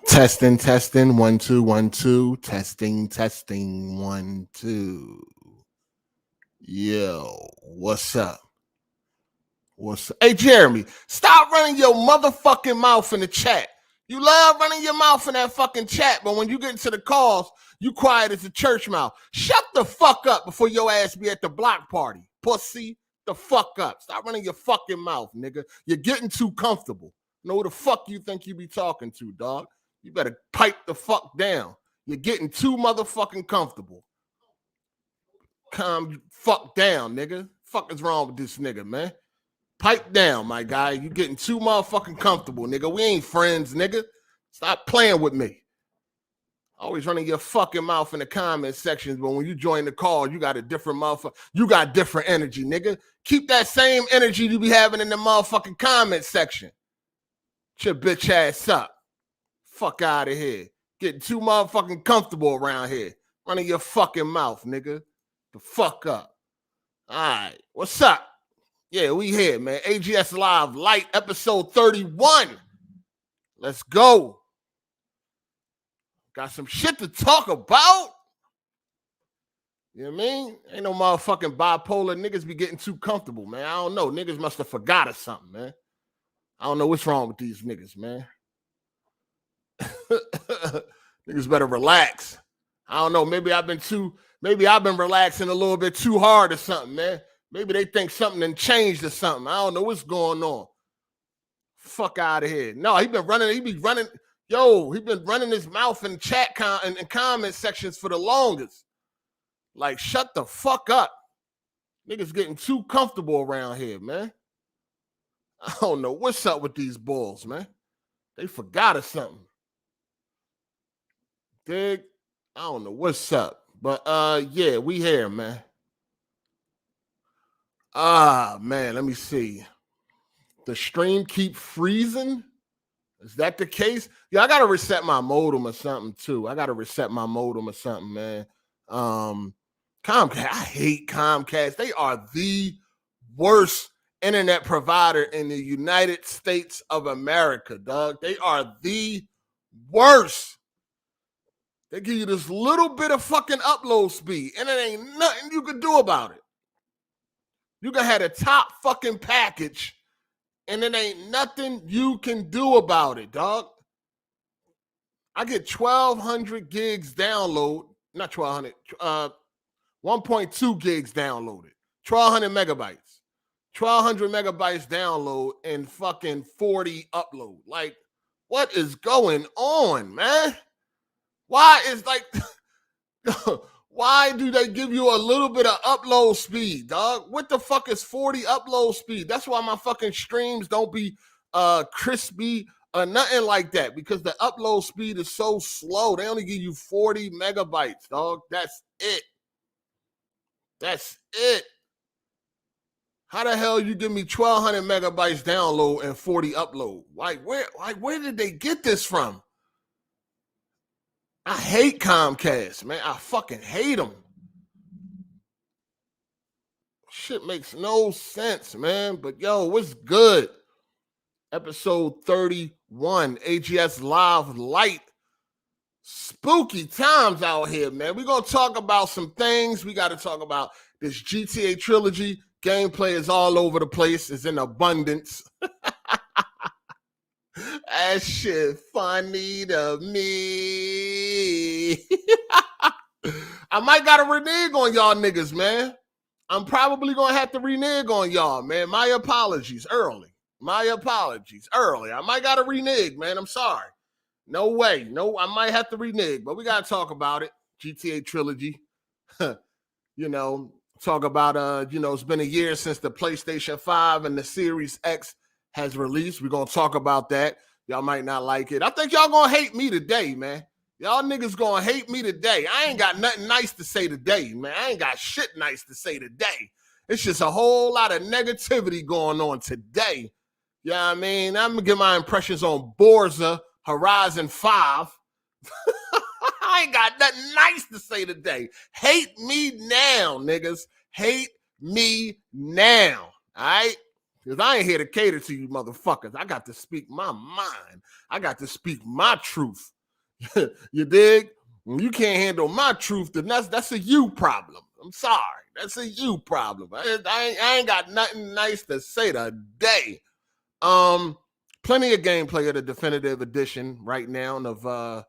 Testing, 1 2 1 2. Testing, 1 2. Yo, what's up? Hey, Jeremy, stop running your motherfucking mouth in the chat. You love running your mouth in that fucking chat, but when you get into the calls, you quiet as a church mouth. Shut the fuck up before your ass be at the block party. Pussy, the fuck up. Stop running your fucking mouth, nigga. You're getting too comfortable. Know who the fuck you think you be talking to, dog? You better pipe the fuck down. You're getting too motherfucking comfortable. Calm fuck down, nigga. Fuck is wrong with this nigga, man? Pipe down, my guy. You getting too motherfucking comfortable, nigga. We ain't friends, nigga. Stop playing with me. Always running your fucking mouth in the comment sections, but when you join the call, you got a different motherfucker. You got different energy, nigga. Keep that same energy you be having in the motherfucking comment section. Get your bitch ass up. Fuck out of here. Getting too motherfucking comfortable around here. Running your fucking mouth, nigga. The fuck up. All right. What's up? Yeah, we here, man. AGS Live Lite, episode 31. Let's go. Got some shit to talk about. You know what I mean? Ain't no motherfucking bipolar. Niggas be getting too comfortable, man. I don't know. Niggas must have forgot or something, man. I don't know what's wrong with these niggas, man. Niggas better relax. I don't know. Maybe I've been relaxing a little bit too hard or something, man. Maybe they think something done changed or something. I don't know what's going on. Fuck out of here. No, he been running his mouth in chat and comment sections for the longest. Like, shut the fuck up. Niggas getting too comfortable around here, man. I don't know what's up with these bulls, man. They forgot or something. Dig? I don't know what's up. But yeah, we here, man. Man, let me see. The stream keep freezing? Is that the case? Yeah, I gotta reset my modem or something too. Man. Comcast, I hate Comcast. They are the worst internet provider in the United States of America, dog. They are the worst. They give you this little bit of fucking upload speed, and it ain't nothing you can do about it. You can have a top fucking package, and it ain't nothing you can do about it, dog. I get 1,200 gigs download, not 1,200, 1.2 gigs downloaded, 1,200 megabytes, 1,200 megabytes download, and fucking 40 upload. Like, what is going on, man? Why is like... Why do they give you a little bit of upload speed, dog? What the fuck is 40 upload speed? That's why my fucking streams don't be crispy or nothing like that, because the upload speed is so slow. They only give you 40 megabytes, dog. That's it. That's it. How the hell you give me 1,200 megabytes download and 40 upload? Like where did they get this from? I hate Comcast, man. I fucking hate them. Shit makes no sense, man. But yo, what's good? Episode 31, AGS Live Lite. Spooky times out here, man. We're going to talk about some things. We got to talk about this GTA Trilogy. Gameplay is all over the place. It's in abundance. That shit funny to me. I might got to renege on y'all niggas, man. I'm probably going to have to renege on y'all, man. My apologies early. I might got to renege, man. I'm sorry. No way. No, I might have to renege, but we got to talk about it. GTA Trilogy. Talk about, it's been a year since the PlayStation 5 and the Series X has released. We're going to talk about that. Y'all might not like it. I think y'all going to hate me today, man. Y'all niggas going to hate me today. I ain't got nothing nice to say today, man. I ain't got shit nice to say today. It's just a whole lot of negativity going on today. You know what I mean? I'm going to get my impressions on Borza Horizon 5. I ain't got nothing nice to say today. Hate me now, niggas. Hate me now. All right? Because I ain't here to cater to you motherfuckers. I got to speak my mind. I got to speak my truth. You dig? When you can't handle my truth, then that's a you problem. I'm sorry. That's a you problem. I ain't got nothing nice to say today. Plenty of gameplay of the definitive edition right now of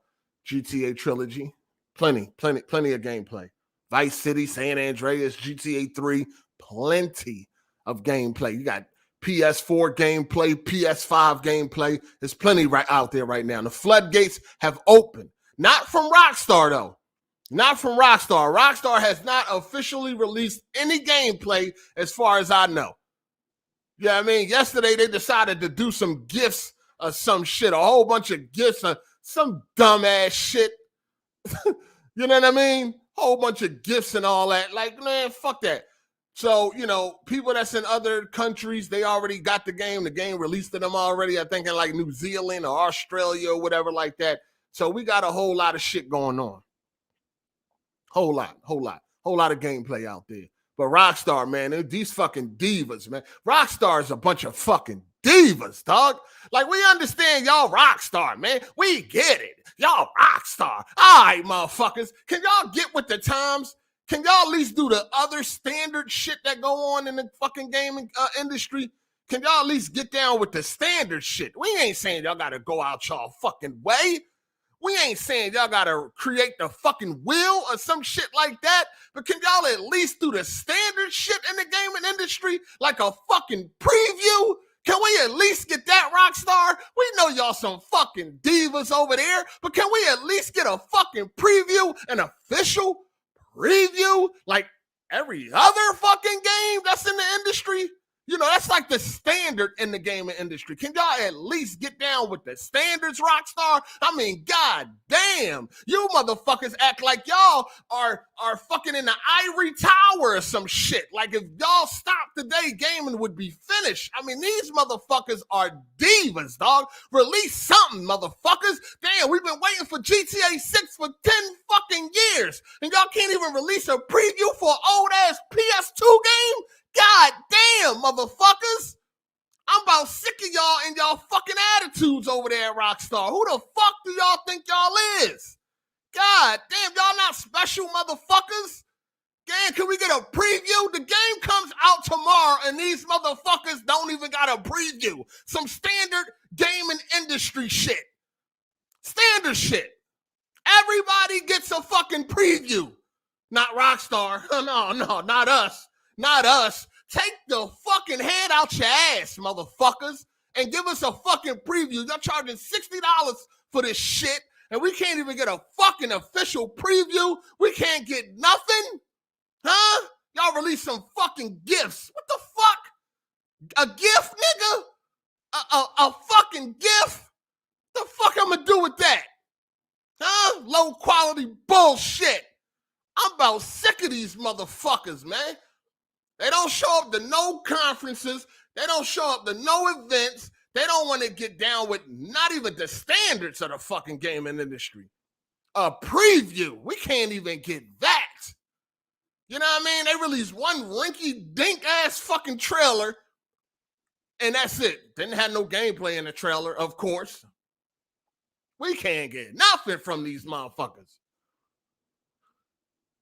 GTA Trilogy. Plenty of gameplay. Vice City, San Andreas, GTA 3, plenty of gameplay. You got PS4 gameplay, PS5 gameplay. There's plenty right out there right now. The floodgates have opened. Not from Rockstar, though. Not from Rockstar. Rockstar has not officially released any gameplay as far as I know. Yeah, I mean, yesterday they decided to do some gifts or some shit, a whole bunch of gifts or some dumbass shit. You know what I mean? Whole bunch of gifts and all that. Like, man, fuck that. So, you know, people that's in other countries, they already got the game. The game released to them already, I think in like New Zealand or Australia or whatever like that. So we got a whole lot of shit going on. Whole lot of gameplay out there. But Rockstar, man, these fucking divas, man. Rockstar is a bunch of fucking divas, dog. Like, we understand y'all Rockstar, man. We get it. Y'all Rockstar. All right, motherfuckers. Can y'all get with the times? Can y'all at least do the other standard shit that go on in the fucking gaming industry? Can y'all at least get down with the standard shit? We ain't saying y'all got to go out y'all fucking way. We ain't saying y'all got to create the fucking wheel or some shit like that, but can y'all at least do the standard shit in the gaming industry, like a fucking preview? Can we at least get that, Rockstar? We know y'all some fucking divas over there, but can we at least get a fucking preview, an official preview, like every other fucking game that's in the industry? You know, that's like the standard in the gaming industry. Can y'all at least get down with the standards, Rockstar? I mean, god damn. You motherfuckers act like y'all are fucking in the ivory tower or some shit. Like, if y'all stopped today, gaming would be finished. I mean, these motherfuckers are divas, dog. Release something, motherfuckers. Damn, we've been waiting for GTA 6 for 10 fucking years. And y'all can't even release a preview for an old-ass PS2 game? God damn, motherfuckers. I'm about sick of y'all and y'all fucking attitudes over there at Rockstar. Who the fuck do y'all think y'all is? God damn, y'all not special, motherfuckers. Damn, can we get a preview? The game comes out tomorrow and these motherfuckers don't even got a preview. Some standard gaming industry shit. Standard shit. Everybody gets a fucking preview. Not Rockstar. No, not us. Not us. Take the fucking head out your ass, motherfuckers, and give us a fucking preview. Y'all charging $60 for this shit, and we can't even get a fucking official preview. We can't get nothing? Huh? Y'all release some fucking gifts. What the fuck? A gift, nigga? A fucking gift? The fuck I'm gonna do with that? Huh? Low quality bullshit. I'm about sick of these motherfuckers, man. They don't show up to no conferences. They don't show up to no events. They don't want to get down with not even the standards of the fucking gaming industry. A preview. We can't even get that. You know what I mean? They released one rinky-dink ass fucking trailer, and that's it. Didn't have no gameplay in the trailer, of course. We can't get nothing from these motherfuckers.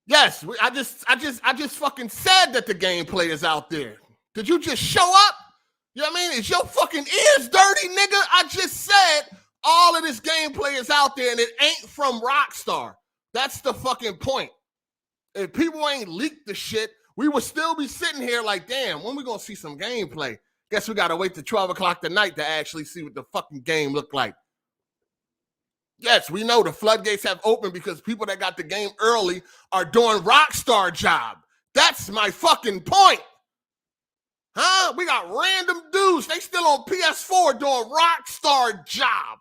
Yes, I just fucking said that the gameplay is out there. Did you just show up? You know what I mean? Is your fucking ears dirty, nigga? I just said all of this gameplay is out there and it ain't from Rockstar. That's the fucking point. If people ain't leaked the shit, we would still be sitting here like, damn, when we gonna see some gameplay? Guess we gotta wait till 12 o'clock tonight to actually see what the fucking game look like. Yes, we know the floodgates have opened because people that got the game early are doing Rockstar job. That's my fucking point. Huh? We got random dudes. They still on PS4 doing Rockstar job.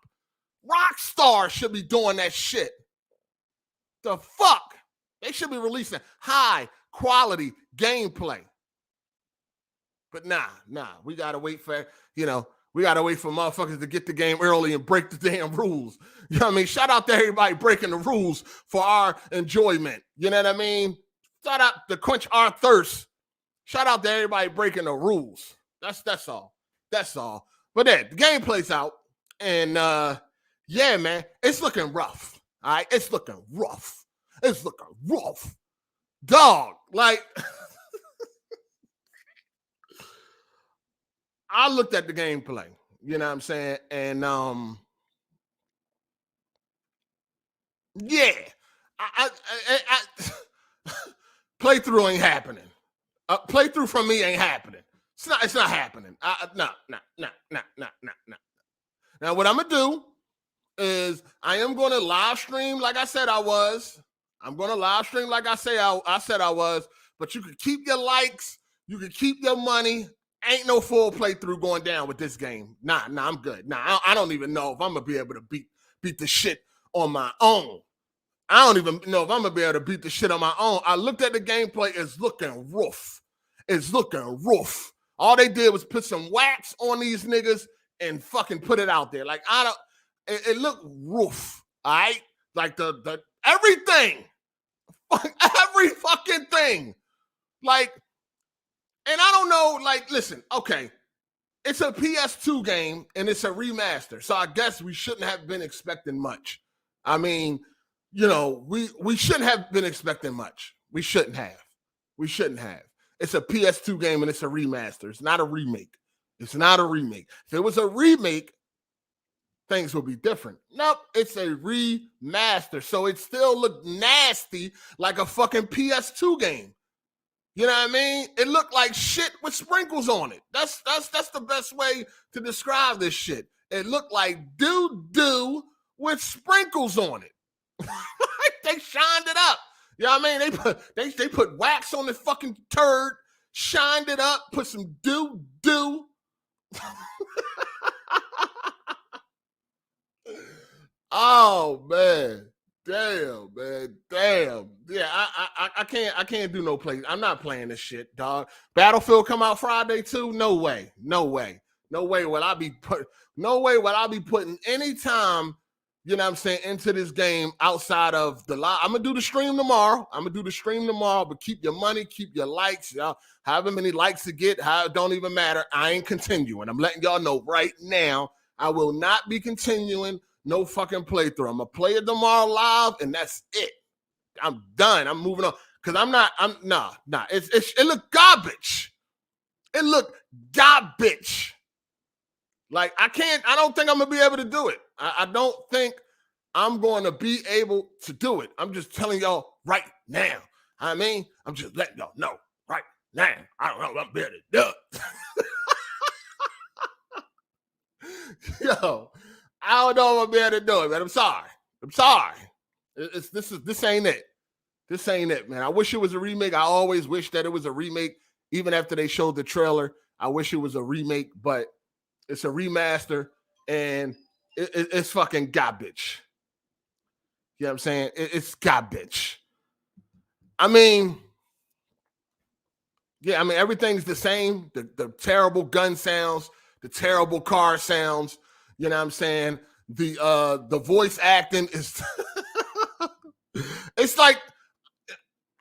Rockstar should be doing that shit. The fuck? They should be releasing high quality gameplay. But nah. We gotta wait for, we got to wait for motherfuckers to get the game early and break the damn rules. You know what I mean? Shout out to everybody breaking the rules for our enjoyment. You know what I mean? Shout out to quench our thirst. Shout out to everybody breaking the rules. That's all. That's all. But then the gameplay's out. And yeah, man, it's looking rough. All right, it's looking rough. It's looking rough. Dog, like, I looked at the gameplay, you know what I'm saying? And yeah, I playthrough ain't happening. Playthrough from me ain't happening. It's not happening. No. Now what I'm gonna do is I am gonna live stream like I said I was. I'm gonna live stream like I said I was. But you can keep your likes. You can keep your money. Ain't no full playthrough going down with this game. Nah, I'm good. Nah, I don't even know if I'm gonna be able to beat the shit on my own. I don't even know if I'm gonna be able to beat the shit on my own. I looked at the gameplay. It's looking rough. It's looking rough. All they did was put some wax on these niggas and fucking put it out there. Like, I don't. It looked rough. All right, like the everything, every fucking thing. Like, and I don't know. Like, listen, okay. It's a PS2 game and it's a remaster. So I guess we shouldn't have been expecting much. I mean, you know, we shouldn't have been expecting much. We shouldn't have. We shouldn't have. It's a PS2 game and it's a remaster. It's not a remake. It's not a remake. If it was a remake, things would be different. Nope, it's a remaster. So it still looked nasty like a fucking PS2 game. You know what I mean? It looked like shit with sprinkles on it. That's the best way to describe this shit. It looked like doo-doo with sprinkles on it. They shined it up. You know what I mean? They put wax on the fucking turd, shined it up, put some doo-doo. Oh man. Damn, man. Damn. Yeah, I can't do no play. I'm not playing this shit, dog. Battlefield come out Friday too? No way. No way. No way will I be putting any time, you know what I'm saying, into this game outside of the live. I'm gonna do the stream tomorrow. But keep your money, keep your likes, y'all. However many likes you get, it don't even matter. I ain't continuing. I'm letting y'all know right now. I will not be continuing no fucking playthrough. I'm gonna play it tomorrow live, and that's it. I'm done. I'm moving on. Cause it looked garbage. It looked garbage. Like, I don't think I'm gonna be able to do it. I don't think I'm gonna be able to do it. I'm just telling y'all right now. I mean, I'm just letting y'all know right now. I don't know if I'm able to do it. Yo, I don't know if I'm able to do it, man. I'm sorry. This ain't it. This ain't it, man. I wish it was a remake. I always wish that it was a remake. Even after they showed the trailer, I wish it was a remake, but it's a remaster, and it's fucking garbage. You know what I'm saying? It's garbage. I mean, yeah, I mean, everything's the same. The terrible gun sounds, the terrible car sounds. You know what I'm saying? The voice acting is it's like,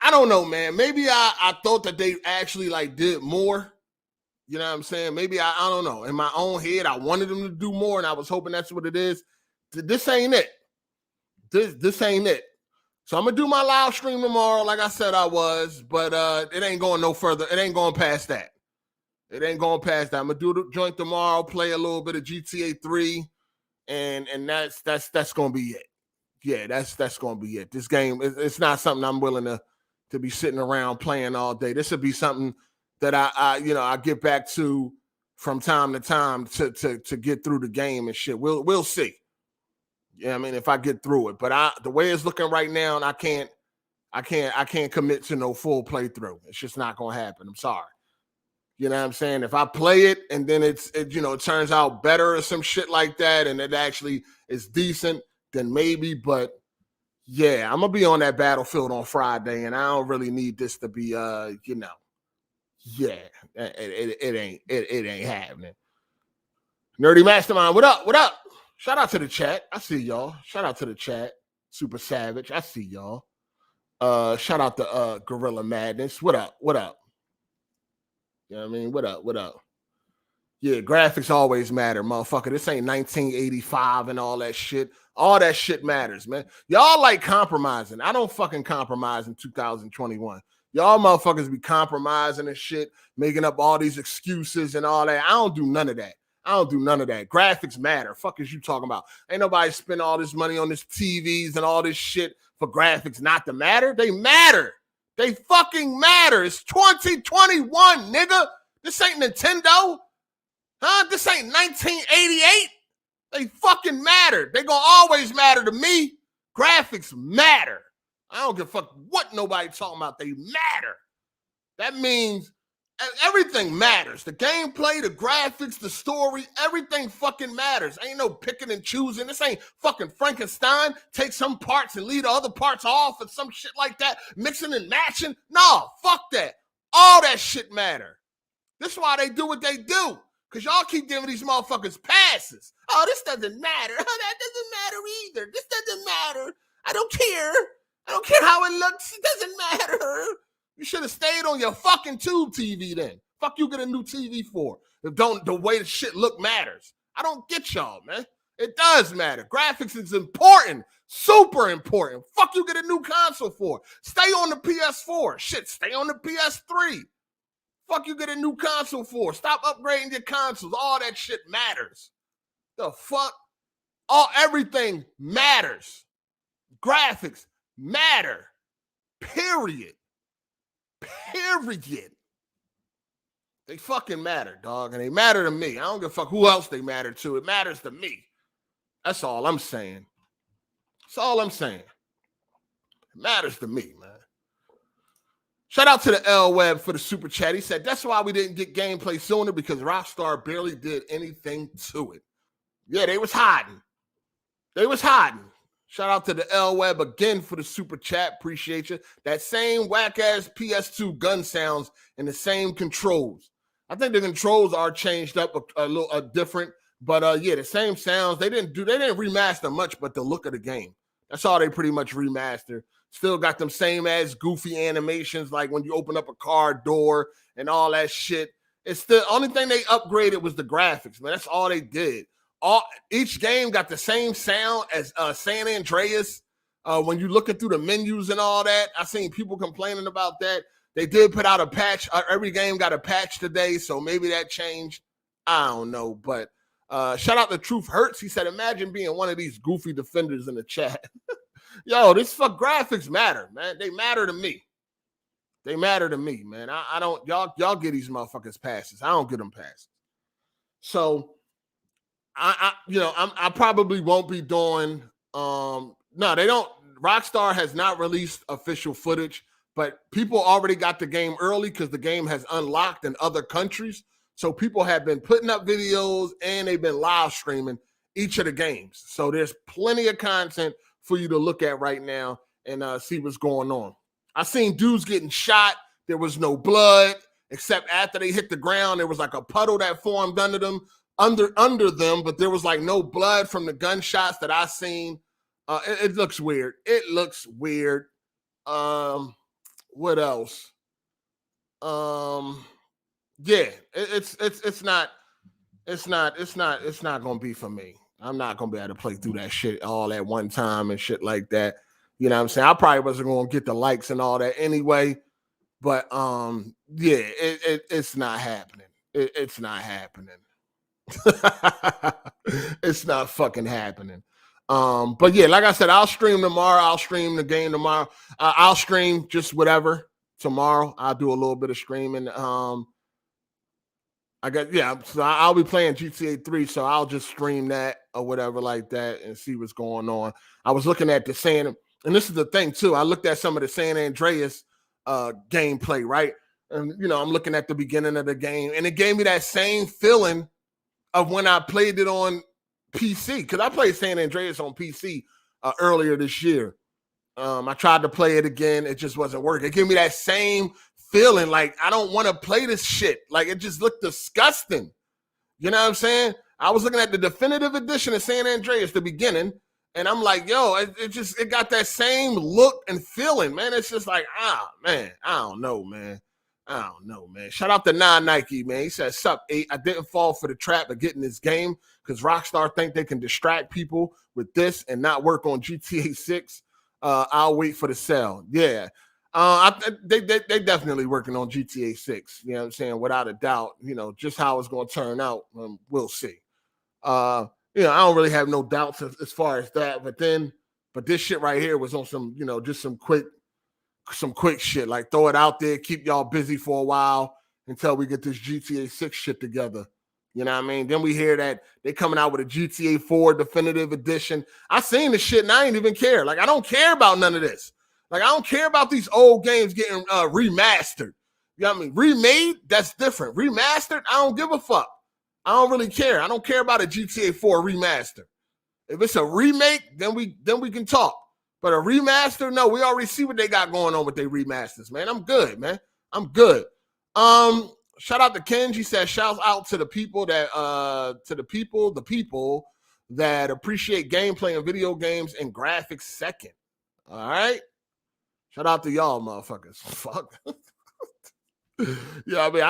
I don't know, man. Maybe I thought that they actually like did more. You know what I'm saying? Maybe I don't know. In my own head, I wanted them to do more, and I was hoping that's what it is. This ain't it. This ain't it. So I'm gonna do my live stream tomorrow, like I said I was, but it ain't going no further. It ain't going past that. I'm gonna do the joint tomorrow, play a little bit of GTA 3, and that's gonna be it. Yeah, that's gonna be it. This game, it's not something I'm willing to be sitting around playing all day. This would be something that I get back to from time to time to get through the game and shit. We'll see. Yeah, I mean, if I get through it, but the way it's looking right now, and I can't commit to no full playthrough. It's just not gonna happen. I'm sorry. You know what I'm saying? If I play it and then it turns out better or some shit like that, and it actually is decent, then maybe. But yeah, I'm gonna be on that Battlefield on Friday, and I don't really need this to be yeah, it ain't happening. Nerdy Mastermind, what up? What up? Shout out to the chat. I see y'all. Shout out to the chat. Super Savage. I see y'all. Shout out to Gorilla Madness. What up? What up? You know what I mean? What up? What up? Yeah, graphics always matter, motherfucker. This ain't 1985 and all that shit. All that shit matters, man. Y'all like compromising. I don't fucking compromise in 2021. Y'all motherfuckers be compromising and shit, making up all these excuses and all that. I don't do none of that. I don't do none of that. Graphics matter. Fuck is you talking about? Ain't nobody spend all this money on this TVs and all this shit for graphics not to matter. They matter. They fucking matter. It's 2021, nigga. This ain't Nintendo. Huh? This ain't 1988. They fucking matter. They gonna always matter to me. Graphics matter. I don't give a fuck what nobody talking about. They matter. That means everything matters. The gameplay, the graphics, the story, everything fucking matters. Ain't no picking and choosing. This ain't fucking Frankenstein. Take some parts and leave the other parts off or some shit like that. Mixing and matching. No, fuck that. All that shit matter. This is why they do what they do. Because y'all keep giving these motherfuckers passes. Oh, this doesn't matter. Oh, that doesn't matter either. This doesn't matter. I don't care. I don't care how it looks. It doesn't matter. You should have stayed on your fucking tube TV then. Fuck you get a new TV for. If the way the shit look matters. I don't get y'all, man. It does matter. Graphics is important. Super important. Fuck you get a new console for. Stay on the PS4. Shit, stay on the PS3. Fuck you get a new console for. Stop upgrading your consoles. All that shit matters. The fuck? Everything matters. Graphics matter. Period. Period. They fucking matter, dog. And they matter to me. I don't give a fuck who else they matter to. It matters to me. That's all I'm saying. That's all I'm saying. It matters to me, man. Shout out to the L Web for the super chat. He said, that's why we didn't get gameplay sooner, because Rockstar barely did anything to it. Yeah, they was hiding. They was hiding. Shout out to the L Web again for the super chat. Appreciate you. That same whack-ass PS2 gun sounds and the same controls. I think the controls are changed up a little different. But yeah, the same sounds. They didn't remaster much, but the look of the game. That's all they pretty much remastered. Still got them same ass goofy animations, like when you open up a car door and all that shit. It's the only thing they upgraded was the graphics, man. That's all they did. Each game got the same sound as San Andreas. When you're looking through the menus and all that, I seen people complaining about that. They did put out a patch. Every game got a patch today, so maybe that changed. I don't know, but shout out to Truth Hurts. He said, imagine being one of these goofy defenders in the chat. Yo, this fuck graphics matter, man. They matter to me. They matter to me, man. I don't, y'all get these motherfuckers passes. I don't get them passes. So I probably won't be doing, no, they don't, Rockstar has not released official footage, but people already got the game early because the game has unlocked in other countries. So people have been putting up videos and they've been live streaming each of the games. So there's plenty of content for you to look at right now and see what's going on. I seen dudes getting shot. There was no blood, except after they hit the ground, there was like a puddle that formed under them, but there was like no blood from the gunshots that I seen. It looks weird. It looks weird. What else? Yeah, it's not gonna be for me. I'm not gonna be able to play through that shit all at one time and shit like that. You know what I'm saying? I probably wasn't gonna get the likes and all that anyway. But yeah, it's not happening. It's not happening. It's not fucking happening. But yeah, like I said, I'll stream tomorrow. I'll stream the game tomorrow. I'll stream just whatever tomorrow. I'll do a little bit of streaming. So I'll be playing GTA 3, so I'll just stream that or whatever like that and see what's going on. I was looking at and this is the thing too, I looked at some of the San Andreas gameplay, right? And, I'm looking at the beginning of the game, and it gave me that same feeling of when I played it on PC, because I played San Andreas on PC earlier this year. I tried to play it again. It just wasn't working. It gave me that same feeling like I don't want to play this shit. Like, it just looked disgusting. You know what I'm saying? I was looking at the definitive edition of San Andreas, the beginning, and I'm like, yo, it got that same look and feeling, man. It's just like, man, I don't know, man. I don't know, man. Shout out to Non-Nike, man. He said, sup, 8. I didn't fall for the trap of getting this game because Rockstar think they can distract people with this and not work on GTA 6. I'll wait for the sale. Yeah. They definitely working on GTA 6. You know what I'm saying? Without a doubt. You know, just how it's going to turn out, we'll see. I don't really have no doubts as far as that. But this shit right here was on some, just some quick shit. Like, throw it out there, keep y'all busy for a while until we get this GTA 6 shit together. You know what I mean? Then we hear that they coming out with a GTA 4 definitive edition. I seen the shit and I ain't even care. Like, I don't care about none of this. Like, I don't care about these old games getting remastered. You know what I mean? Remade, that's different. Remastered, I don't give a fuck. I don't really care. I don't care about a GTA 4 remaster. If it's a remake, then we can talk. But a remaster, no, we already see what they got going on with their remasters, man. I'm good, man. I'm good. Shout out to Kenji. He said, shout out to the people that that appreciate gameplay and video games and graphics second. All right. Shout out to y'all, motherfuckers. Fuck. Yeah, I mean,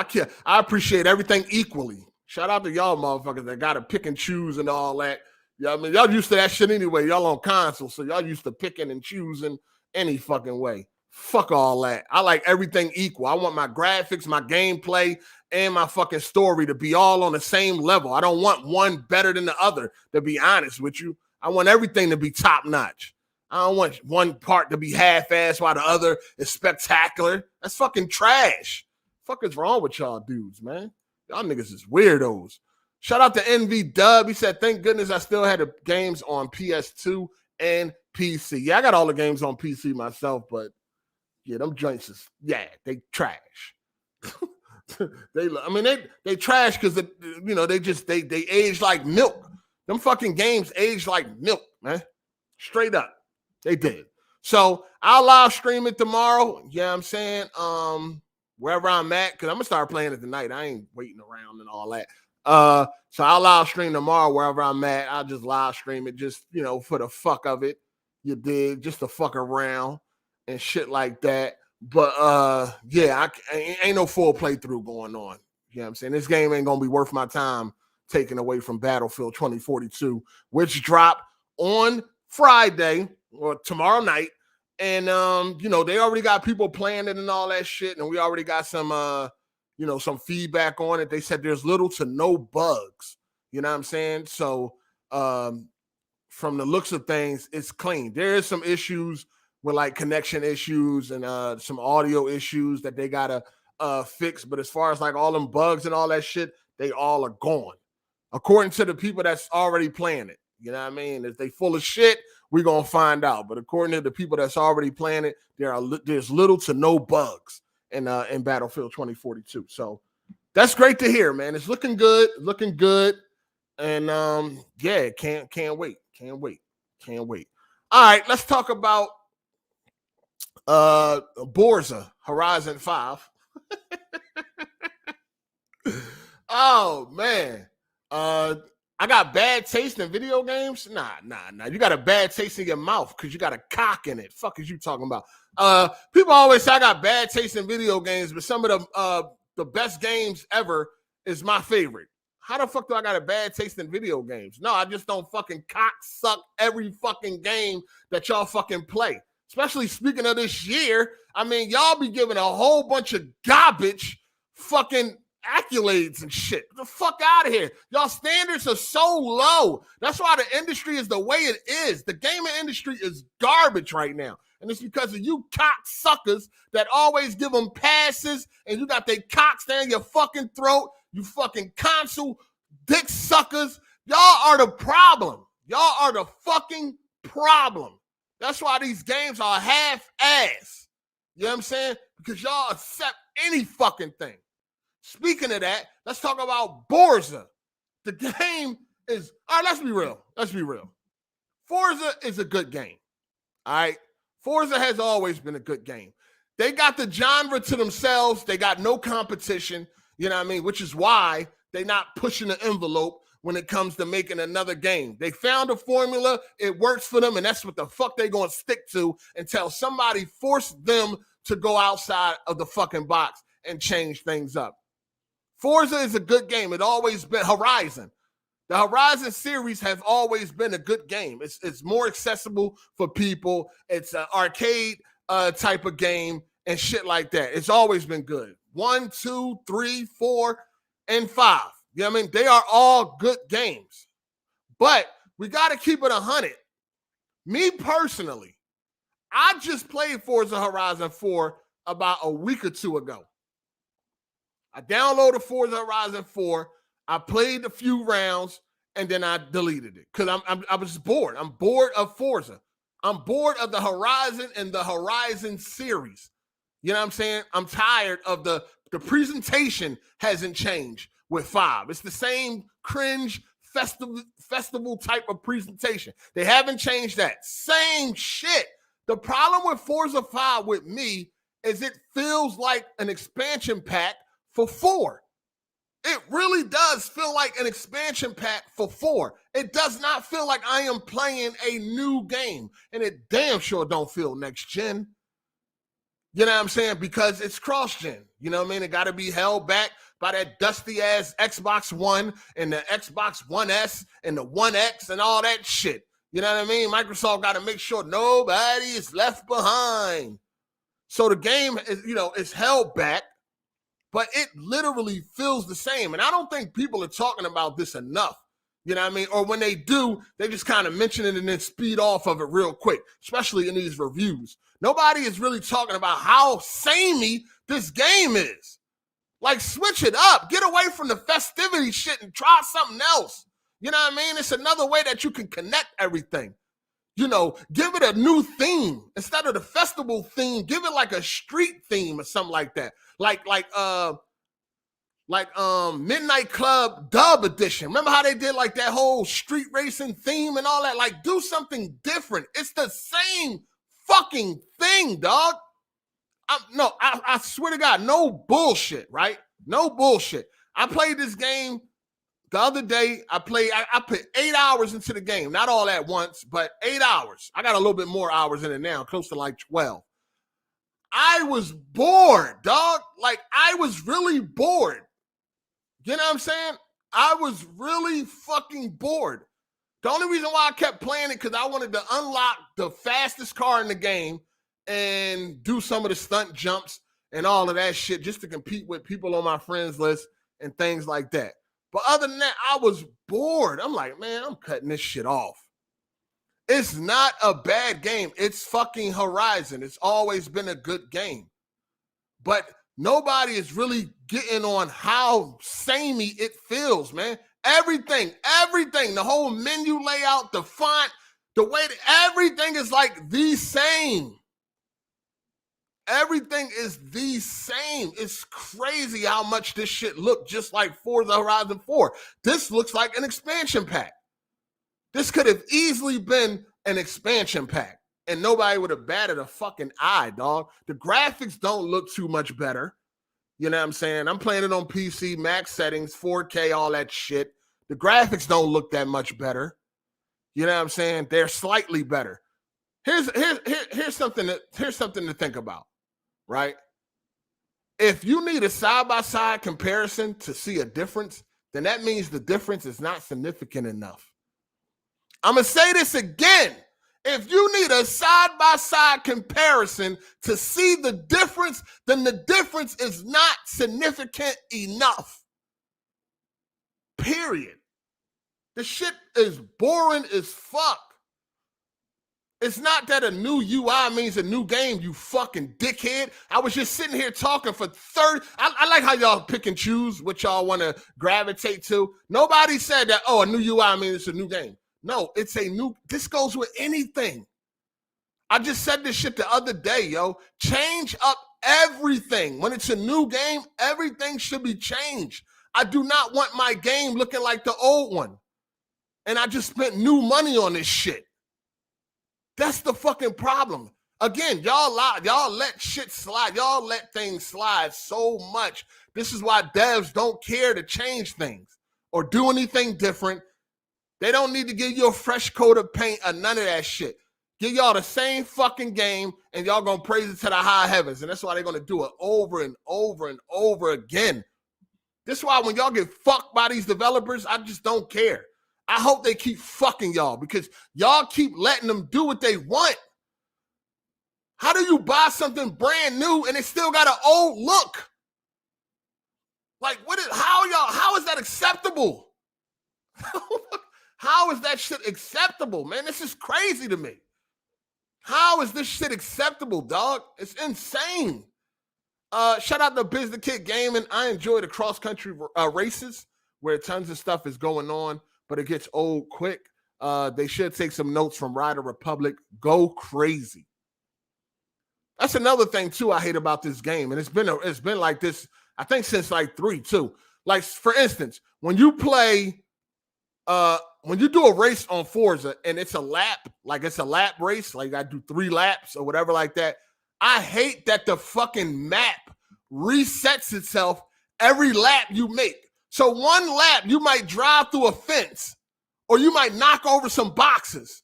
I appreciate everything equally. Shout out to y'all, motherfuckers that gotta pick and choose and all that. Yeah, I mean, y'all used to that shit anyway. Y'all on console, so y'all used to picking and choosing any fucking way. Fuck all that. I like everything equal. I want my graphics, my gameplay, and my fucking story to be all on the same level. I don't want one better than the other, to be honest with you. I want everything to be top notch. I don't want one part to be half-assed while the other is spectacular. That's fucking trash. Fuck is wrong with y'all dudes, man? Y'all niggas is weirdos. Shout out to NV Dub. He said, thank goodness I still had the games on PS2 and PC. Yeah, I got all the games on PC myself, but yeah, them joints is, they trash. They trash because they age like milk. Them fucking games age like milk, man. Straight up. They did. So I'll live stream it tomorrow. Yeah, I'm saying, wherever I'm at, because I'm gonna start playing it tonight. I ain't waiting around and all that. So I'll live stream tomorrow wherever I'm at. I'll just live stream it just, for the fuck of it. You dig? Just to fuck around and shit like that. But ain't no full playthrough going on. You know what I'm saying? This game ain't gonna be worth my time taken away from Battlefield 2042, which drop on Friday or tomorrow night. And they already got people playing it and all that shit, and we already got some some feedback on it. They said there's little to no bugs. You know what I'm saying? So from the looks of things, it's clean. There is some issues with like connection issues and some audio issues that they gotta fix. But as far as like all them bugs and all that shit, they all are gone. According to the people that's already playing it. You know what I mean? If they full of shit, we're gonna find out. But according to the people that's already playing it, there's little to no bugs in Battlefield 2042. So that's great to hear, man. It's looking good, and can't wait. All right, let's talk about Borza Horizon 5. Oh man, I got bad taste in video games. Nah. You got a bad taste in your mouth because you got a cock in it. Fuck is you talking about? People always say I got bad taste in video games, but some of the best games ever is my favorite. How the fuck do I got a bad taste in video games? No, I just don't fucking cock suck every fucking game that y'all fucking play. Especially speaking of this year, I mean, y'all be giving a whole bunch of garbage fucking accolades and shit. Get the fuck out of here. Y'all standards are so low. That's why the industry is the way it is. The gaming industry is garbage right now. And it's because of you cocksuckers that always give them passes and you got their cocks down your fucking throat. You fucking console dick suckers. Y'all are the problem. Y'all are the fucking problem. That's why these games are half-ass. You know what I'm saying? Because y'all accept any fucking thing. Speaking of that, let's talk about Borza. The game is, all right, let's be real. Forza is a good game. All right? Forza has always been a good game. They got the genre to themselves. They got no competition, you know what I mean? Which is why they're not pushing the envelope when it comes to making another game. They found a formula, it works for them, and that's what the fuck they're going to stick to until somebody forced them to go outside of the fucking box and change things up. Forza is a good game. It always been Horizon. The Horizon series has always been a good game. It's more accessible for people. It's an arcade type of game and shit like that. It's always been good. 1, 2, 3, 4, and 5. You know what I mean? They are all good games. But we got to keep it 100. Me personally, I just played Forza Horizon 4 about a week or two ago. I downloaded Forza Horizon 4. I played a few rounds, and then I deleted it because I was bored. I'm bored of Forza. I'm bored of the Horizon and the Horizon series. You know what I'm saying? I'm tired of the presentation hasn't changed with 5. It's the same cringe festival type of presentation. They haven't changed that. Same shit. The problem with Forza 5 with me is it feels like an expansion pack for 4. It really does feel like an expansion pack for 4. It does not feel like I am playing a new game. And it damn sure don't feel next gen. You know what I'm saying? Because it's cross-gen. You know what I mean? It got to be held back by that dusty-ass Xbox One and the Xbox One S and the One X and all that shit. You know what I mean? Microsoft got to make sure nobody is left behind. So the game is, is held back, but it literally feels the same. And I don't think people are talking about this enough. You know what I mean? Or when they do, they just kind of mention it and then speed off of it real quick, especially in these reviews. Nobody is really talking about how samey this game is. Like, switch it up. Get away from the festivity shit and try something else. You know what I mean? It's another way that you can connect everything. Give it a new theme. Instead of the festival theme, give it like a street theme or something like that. Like Midnight Club Dub Edition. Remember how they did like that whole street racing theme and all that? Like, do something different. It's the same fucking thing, dog. I swear to God, no bullshit, right? No bullshit. I played this game the other day. I put 8 hours into the game. Not all at once, but 8 hours. I got a little bit more hours in it now, close to like 12. I was bored, dog. Like, I was really bored. You know what I'm saying? I was really fucking bored. The only reason why I kept playing it because I wanted to unlock the fastest car in the game and do some of the stunt jumps and all of that shit just to compete with people on my friends list and things like that. But other than that, I was bored. I'm like, man, I'm cutting this shit off. It's not a bad game. It's fucking Horizon. It's always been a good game. But nobody is really getting on how samey it feels, man. Everything, the whole menu layout, the font, the way that everything is like the same. Everything is the same. It's crazy how much this shit looked just like Forza Horizon 4. This looks like an expansion pack. This could have easily been an expansion pack, and nobody would have batted a fucking eye, dog. The graphics don't look too much better. You know what I'm saying? I'm playing it on PC, max settings, 4K, all that shit. The graphics don't look that much better. You know what I'm saying? They're slightly better. Here's something to think about, right? If you need a side-by-side comparison to see a difference, then that means the difference is not significant enough. I'm going to say this again. If you need a side-by-side comparison to see the difference, then the difference is not significant enough. Period. The shit is boring as fuck. It's not that a new UI means a new game, you fucking dickhead. I was just sitting here talking for 30. I like how y'all pick and choose what y'all want to gravitate to. Nobody said that, a new UI means it's a new game. No, it's a new, this goes with anything. I just said this shit the other day, yo. Change up everything. When it's a new game, everything should be changed. I do not want my game looking like the old one. And I just spent new money on this shit. That's the fucking problem. Again, y'all let shit slide. Y'all let things slide so much. This is why devs don't care to change things or do anything different. They don't need to give you a fresh coat of paint or none of that shit. Give y'all the same fucking game, and y'all gonna praise it to the high heavens. And that's why they're gonna do it over and over and over again. This is why when y'all get fucked by these developers, I just don't care. I hope they keep fucking y'all because y'all keep letting them do what they want. How do you buy something brand new and it still got an old look? Like, how is that acceptable? How is that shit acceptable, man? This is crazy to me. How is this shit acceptable, dog? It's insane. Shout out to Biz the Kid Gaming. I enjoy the cross-country races where tons of stuff is going on, but it gets old quick. They should take some notes from Rider Republic. Go crazy. That's another thing, too, I hate about this game. And it's been like this, I think, since like 3, too. Like, for instance, when you play, when you do a race on Forza and it's a lap, like it's a lap race, like you got to do 3 laps or whatever like that, I hate that the fucking map resets itself every lap you make. So one lap, you might drive through a fence or you might knock over some boxes.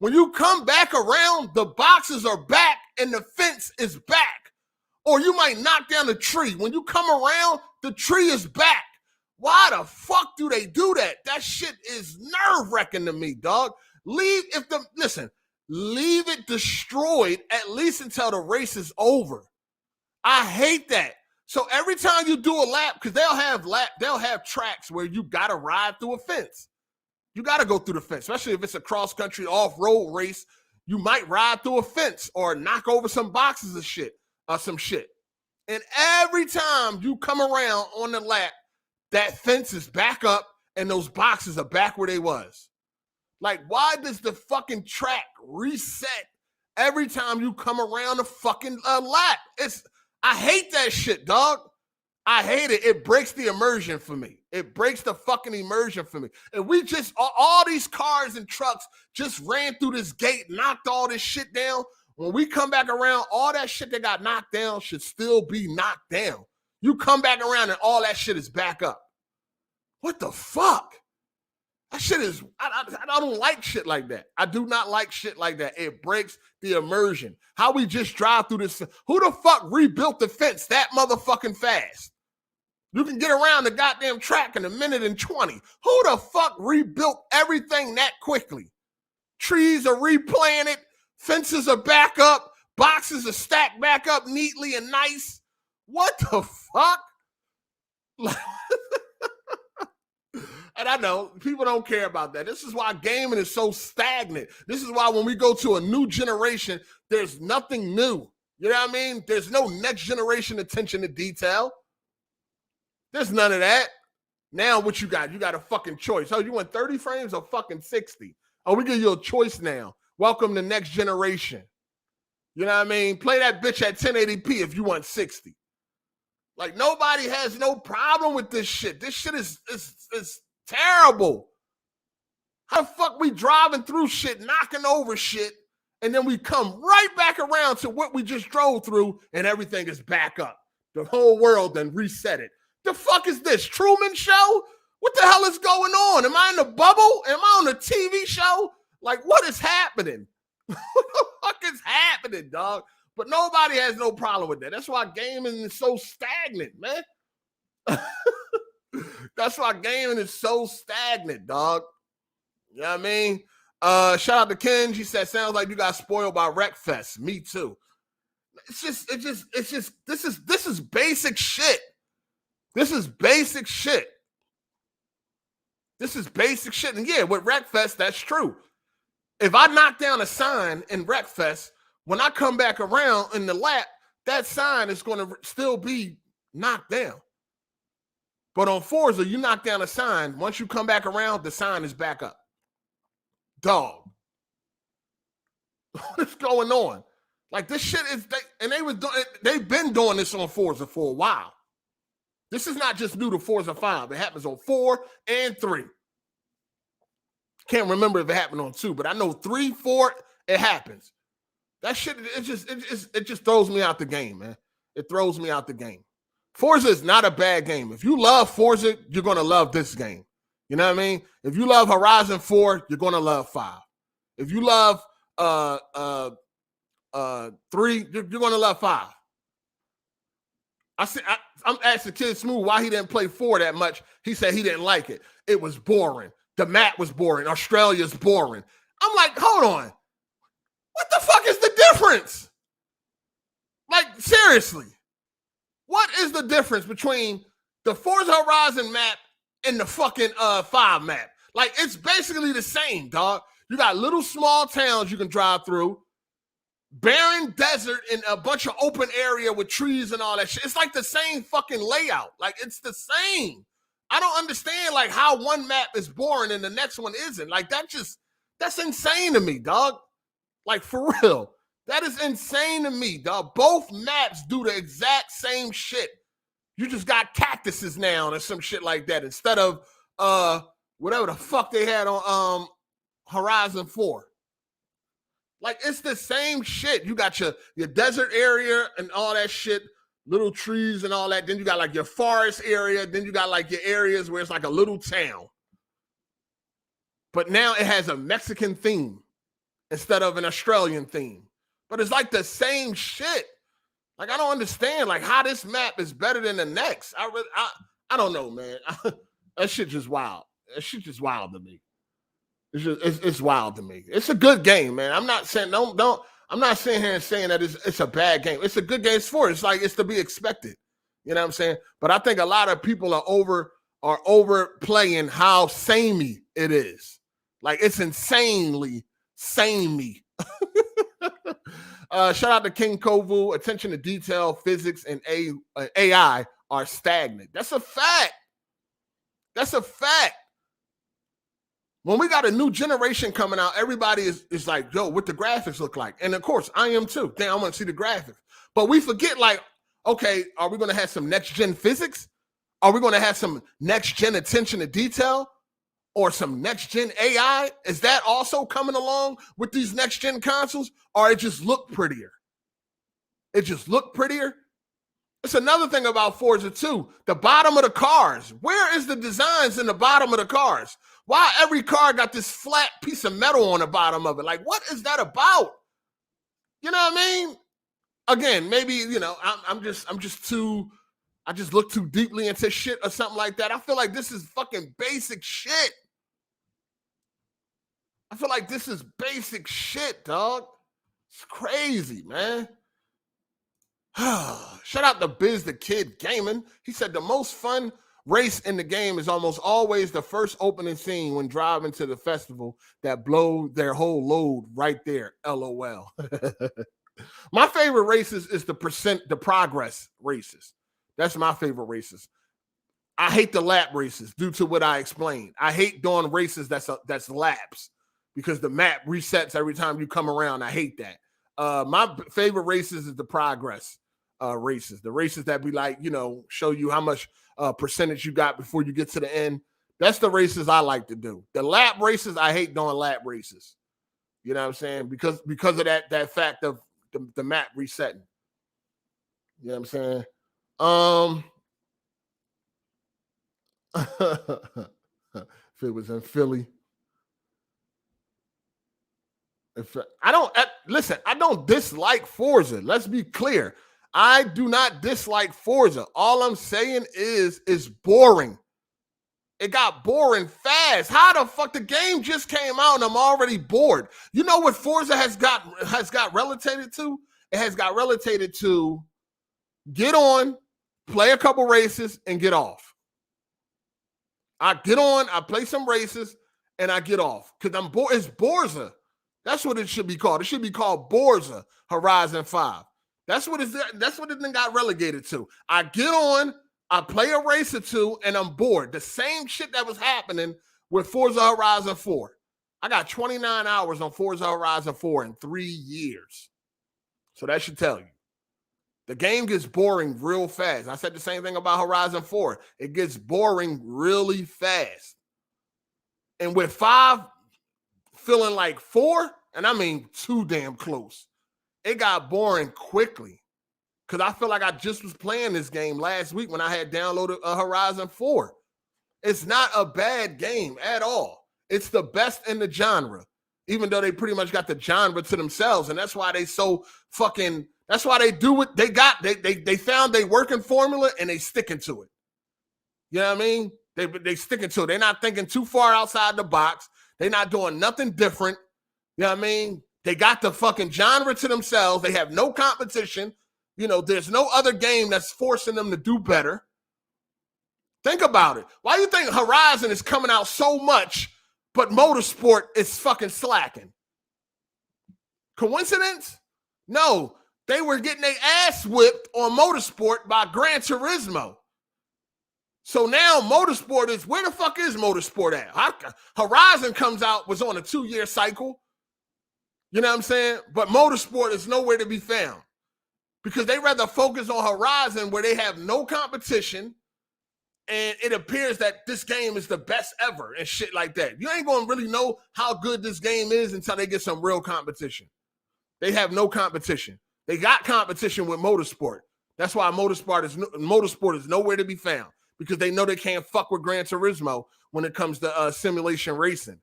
When you come back around, the boxes are back and the fence is back. Or you might knock down a tree. When you come around, the tree is back. Why the fuck do they do that? That shit is nerve-wracking to me, dog. Leave it destroyed at least until the race is over. I hate that. So every time you do a lap, because they'll have tracks where you gotta ride through a fence. You gotta go through the fence, especially if it's a cross-country off-road race. You might ride through a fence or knock over some boxes of shit or some shit. And every time you come around on the lap, that fence is back up and those boxes are back where they was. Like, why does the fucking track reset every time you come around a fucking lap? I hate that shit, dog. I hate it. It breaks the immersion for me. It breaks the fucking immersion for me. And we just, all these cars and trucks just ran through this gate, knocked all this shit down. When we come back around, all that shit that got knocked down should still be knocked down. You come back around and all that shit is back up. What the fuck? That shit is, I don't like shit like that. I do not like shit like that. It breaks the immersion. How we just drive through this. Who the fuck rebuilt the fence that motherfucking fast? You can get around the goddamn track in a minute and 20. Who the fuck rebuilt everything that quickly? Trees are replanted. Fences are back up. Boxes are stacked back up neatly and nice. What the fuck? And I know people don't care about that. This is why gaming is so stagnant. This is why when we go to a new generation, there's nothing new. You know what I mean? There's no next generation attention to detail. There's none of that. Now what you got? You got a fucking choice. Oh, you want 30 frames or fucking 60? Oh, we give you a choice now. Welcome to next generation. You know what I mean? Play that bitch at 1080p if you want 60. Like, nobody has no problem with this shit. This shit is terrible. How the fuck we driving through shit, knocking over shit, and then we come right back around to what we just drove through, and everything is back up. The whole world then reset it. The fuck is this? Truman Show? What the hell is going on? Am I in the bubble? Am I on a TV show? Like, what is happening? What the fuck is happening, dog? But nobody has no problem with that. That's why gaming is so stagnant, man. That's why gaming is so stagnant, dog. You know what I mean? Shout out to Ken. She said, sounds like you got spoiled by Wreckfest. Me too. It's just, this is basic shit. This is basic shit. This is basic shit. And yeah, with Wreckfest, that's true. If I knock down a sign in Wreckfest, when I come back around in the lap, that sign is going to still be knocked down. But on Forza, you knock down a sign. Once you come back around, the sign is back up. Dog. What is going on? Like, this shit is, they've been doing this on Forza for a while. This is not just new to Forza 5. It happens on 4 and 3. Can't remember if it happened on 2, but I know 3, 4, it happens. That shit, it just throws me out the game, man. It throws me out the game. Forza is not a bad game. If you love Forza, you're going to love this game. You know what I mean? If you love Horizon 4, you're going to love 5. If you love 3, you're going to love 5. I'm asking Kid Smooth why he didn't play 4 that much. He said he didn't like it. It was boring. The map was boring. Australia's boring. I'm like, hold on. What the fuck is the difference? Like, seriously. What is the difference between the Forza Horizon map and the fucking 5 map? Like, it's basically the same, dog. You got little small towns you can drive through, barren desert and a bunch of open area with trees and all that shit. It's like the same fucking layout. Like, it's the same. I don't understand, like, how one map is boring and the next one isn't. Like, that's insane to me, dog. Like, for real. That is insane to me, dog. Both maps do the exact same shit. You just got cactuses now or some shit like that instead of whatever the fuck they had on Horizon 4. Like, it's the same shit. You got your desert area and all that shit, little trees and all that. Then you got like your forest area. Then you got like your areas where it's like a little town. But now it has a Mexican theme instead of an Australian theme. But it's like the same shit. Like, I don't understand like how this map is better than the next. I don't know, man. That shit just wild. That shit just wild to me. It's wild to me. It's a good game, man. I'm not saying I'm not sitting here and saying that it's a bad game. It's a good game sport. It's like it's to be expected. You know what I'm saying? But I think a lot of people are overplaying how samey it is. Like, it's insanely samey. Shout out to King Kovu. Attention to detail, physics, and AI are stagnant. That's a fact. That's a fact. When we got a new generation coming out, everybody is like, yo, what the graphics look like? And of course, I am too. Damn, I want to see the graphics. But we forget, like, okay, are we going to have some next-gen physics? Are we going to have some next-gen attention to detail? Or some next-gen AI? Is that also coming along with these next-gen consoles? Or it just look prettier? It just look prettier? It's another thing about Forza 2. The bottom of the cars. Where is the designs in the bottom of the cars? Why every car got this flat piece of metal on the bottom of it? Like, what is that about? You know what I mean? Again, maybe, you know, I just look too deeply into shit or something like that. I feel like this is fucking basic shit. I feel like this is basic shit, dog. It's crazy, man. Shout out to Biz the Kid Gaming. He said the most fun race in the game is almost always the first opening scene when driving to the festival that blow their whole load right there. LOL. My favorite races is the progress races. That's my favorite races. I hate the lap races due to what I explained. I hate doing races that's laps because the map resets every time you come around. I hate that. My favorite races is the progress races. The races that be like, you know, show you how much percentage you got before you get to the end. That's the races I like to do. The lap races, I hate doing lap races. You know what I'm saying? Because of that fact of the map resetting. You know what I'm saying? If it was in Philly. I don't dislike Forza. Let's be clear. I do not dislike Forza. All I'm saying is it's boring. It got boring fast. How the fuck the game just came out and I'm already bored? You know what Forza has got relegated to? It has got relegated to get on, play a couple races, and get off. I get on, I play some races, and I get off. Because I'm bored. It's Borza. That's what it should be called. It should be called Borza Horizon 5. That's what it then got relegated to. I get on, I play a race or two, and I'm bored. The same shit that was happening with Forza Horizon 4. I got 29 hours on Forza Horizon 4 in 3 years. So that should tell you. The game gets boring real fast. I said the same thing about Horizon 4. It gets boring really fast. And with 5 feeling like 4, and I mean too damn close, it got boring quickly. Because I feel like I just was playing this game last week when I had downloaded a Horizon 4. It's not a bad game at all. It's the best in the genre. even though they pretty much got the genre to themselves. And that's why they so fucking, that's why they do what they got. They found they working formula and they sticking to it. You know what I mean? They sticking to it. They're not thinking too far outside the box. They're not doing nothing different. You know what I mean? They got the fucking genre to themselves. They have no competition. You know, there's no other game that's forcing them to do better. Think about it. Why do you think Horizon is coming out so much, but Motorsport is fucking slacking? Coincidence? No. They were getting their ass whipped on Motorsport by Gran Turismo. So now Motorsport is, where the fuck is Motorsport at? Horizon comes out, was on a 2-year cycle. You know what I'm saying? But Motorsport is nowhere to be found because they rather focus on Horizon where they have no competition and it appears that this game is the best ever and shit like that. You ain't going to really know how good this game is until they get some real competition. They have no competition. They got competition with Motorsport. That's why Motorsport is nowhere to be found because they know they can't fuck with Gran Turismo when it comes to simulation racing.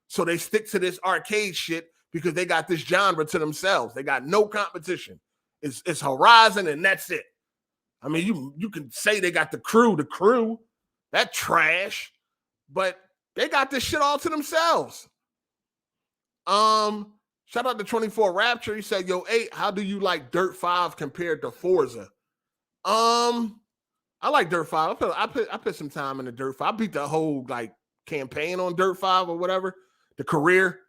So they stick to this arcade shit because they got this genre to themselves. They got no competition. It's Horizon and that's it. I mean, you can say they got the crew, that trash, but they got this shit all to themselves. Shout out to 24 Rapture. He said, yo, 8, how do you like Dirt 5 compared to Forza? I like Dirt 5. I put some time in the Dirt 5. I beat the whole like campaign on Dirt 5 or whatever. The career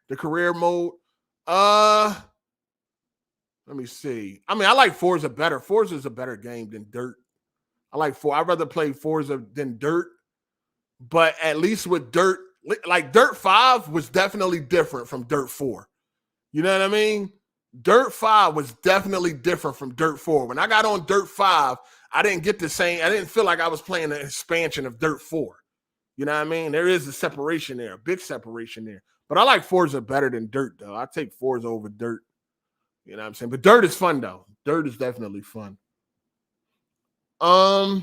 mode. Let me see. I mean, I like Forza better. Forza is a better game than Dirt. I'd rather play Forza than Dirt. But at least with Dirt, like Dirt 5 was definitely different from Dirt 4. You know what I mean? Dirt 5 was definitely different from Dirt 4. When I got on Dirt 5, I didn't get the same. I didn't feel like I was playing an expansion of Dirt 4. You know what I mean? There is a separation there, a big separation there. But I like Forza better than Dirt, though. I take Forza over Dirt. You know what I'm saying? But Dirt is fun, though. Dirt is definitely fun. Yeah,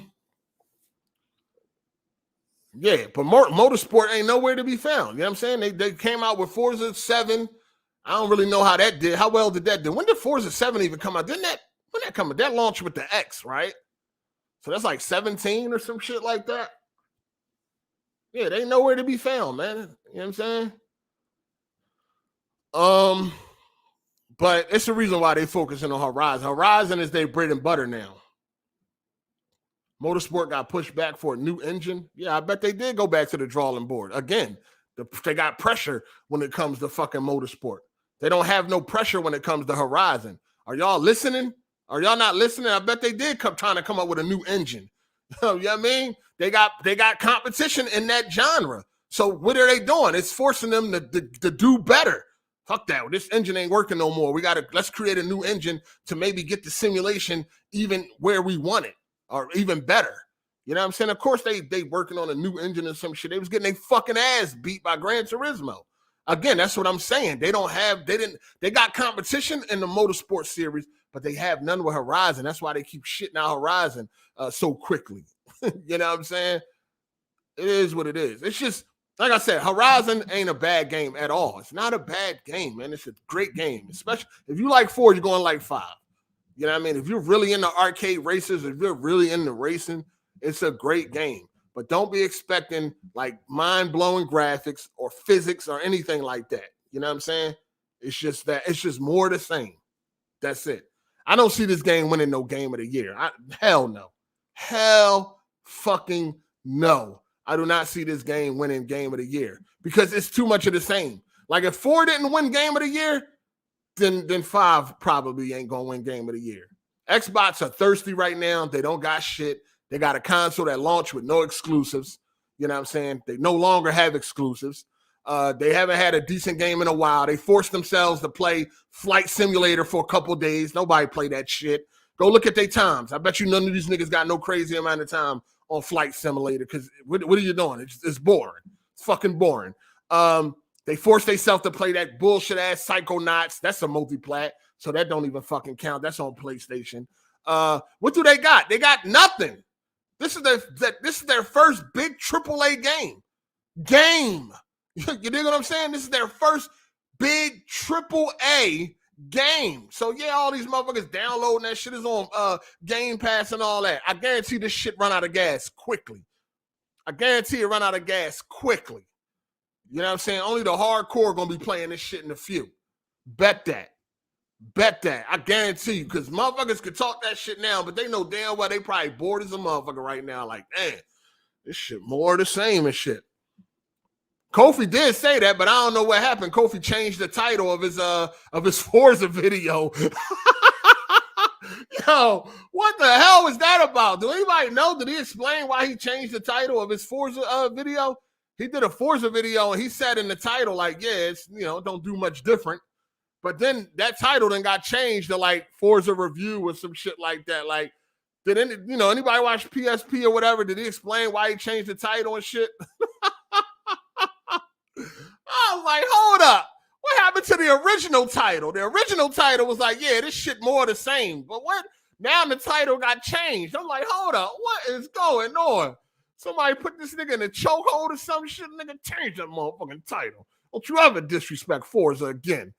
but Motorsport ain't nowhere to be found. You know what I'm saying? They came out with Forza 7. I don't really know how that did. How well did that do? When did Forza 7 even come out? When that come out? That launched with the X, right? So that's like 17 or some shit like that. Yeah, they ain't nowhere to be found, man. You know what I'm saying? But it's the reason why they focusing on Horizon. Horizon is their bread and butter now. Motorsport got pushed back for a new engine. Yeah, I bet they did go back to the drawing board. Again, they got pressure when it comes to fucking Motorsport. They don't have no pressure when it comes to Horizon. Are y'all listening? Are y'all not listening? I bet they did trying to come up with a new engine. You know what I mean? They got competition in that genre. So what are they doing? It's forcing them to do better. Fuck that. This engine ain't working no more. Let's create a new engine to maybe get the simulation even where we want it or even better. You know what I'm saying? Of course, they working on a new engine or some shit. They was getting their fucking ass beat by Gran Turismo. Again, that's what I'm saying. They got competition in the Motorsport series, but they have none with Horizon. That's why they keep shitting out Horizon so quickly. You know what I'm saying? It is what it is. It's just, like I said, Horizon ain't a bad game at all. It's not a bad game, man. It's a great game. Especially if you like 4, you're going to like 5. You know what I mean? If you're really into arcade races, if you're really into racing, it's a great game. But don't be expecting like mind-blowing graphics or physics or anything like that. You know what I'm saying? It's just more the same. That's it. I don't see this game winning no game of the year. Hell no. Hell fucking no. I do not see this game winning game of the year because it's too much of the same. Like if 4 didn't win game of the year, then 5 probably ain't going to win game of the year. Xbox are thirsty right now. They don't got shit. They got a console that launched with no exclusives. You know what I'm saying? They no longer have exclusives. They haven't had a decent game in a while. They forced themselves to play Flight Simulator for a couple days. Nobody played that shit. Go look at their times. I bet you none of these niggas got no crazy amount of time on Flight Simulator because what are you doing? It's boring. It's fucking boring. They forced themselves to play that bullshit ass Psychonauts. That's a multiplat, so that don't even fucking count. That's on PlayStation. What do they got? They got nothing. This is their first big AAA game. You dig what I'm saying? This is their first big AAA game. So yeah, all these motherfuckers downloading that shit is on Game Pass and all that. I guarantee this shit run out of gas quickly. I guarantee it run out of gas quickly. You know what I'm saying? Only the hardcore gonna be playing this shit in a few. Bet that. Bet that. I guarantee you, because motherfuckers could talk that shit now, but they know damn well they probably bored as a motherfucker right now. Like, damn, this shit more the same and shit. Kofi did say that, but I don't know what happened. Kofi changed the title of his Forza video. Yo, what the hell was that about? Do anybody know? Did he explain why he changed the title of his Forza video? He did a Forza video and he said in the title, like, yeah, it's, you know, don't do much different. But then that title then got changed to like Forza Review or some shit like that. Like, did anybody watch PSP or whatever? Did he explain why he changed the title and shit? I was like, hold up. What happened to the original title? The original title was like, yeah, this shit more the same. But what? Now the title got changed. I'm like, hold up. What is going on? Somebody put this nigga in a chokehold or some shit. Nigga, change that motherfucking title. Don't you ever disrespect Forza again.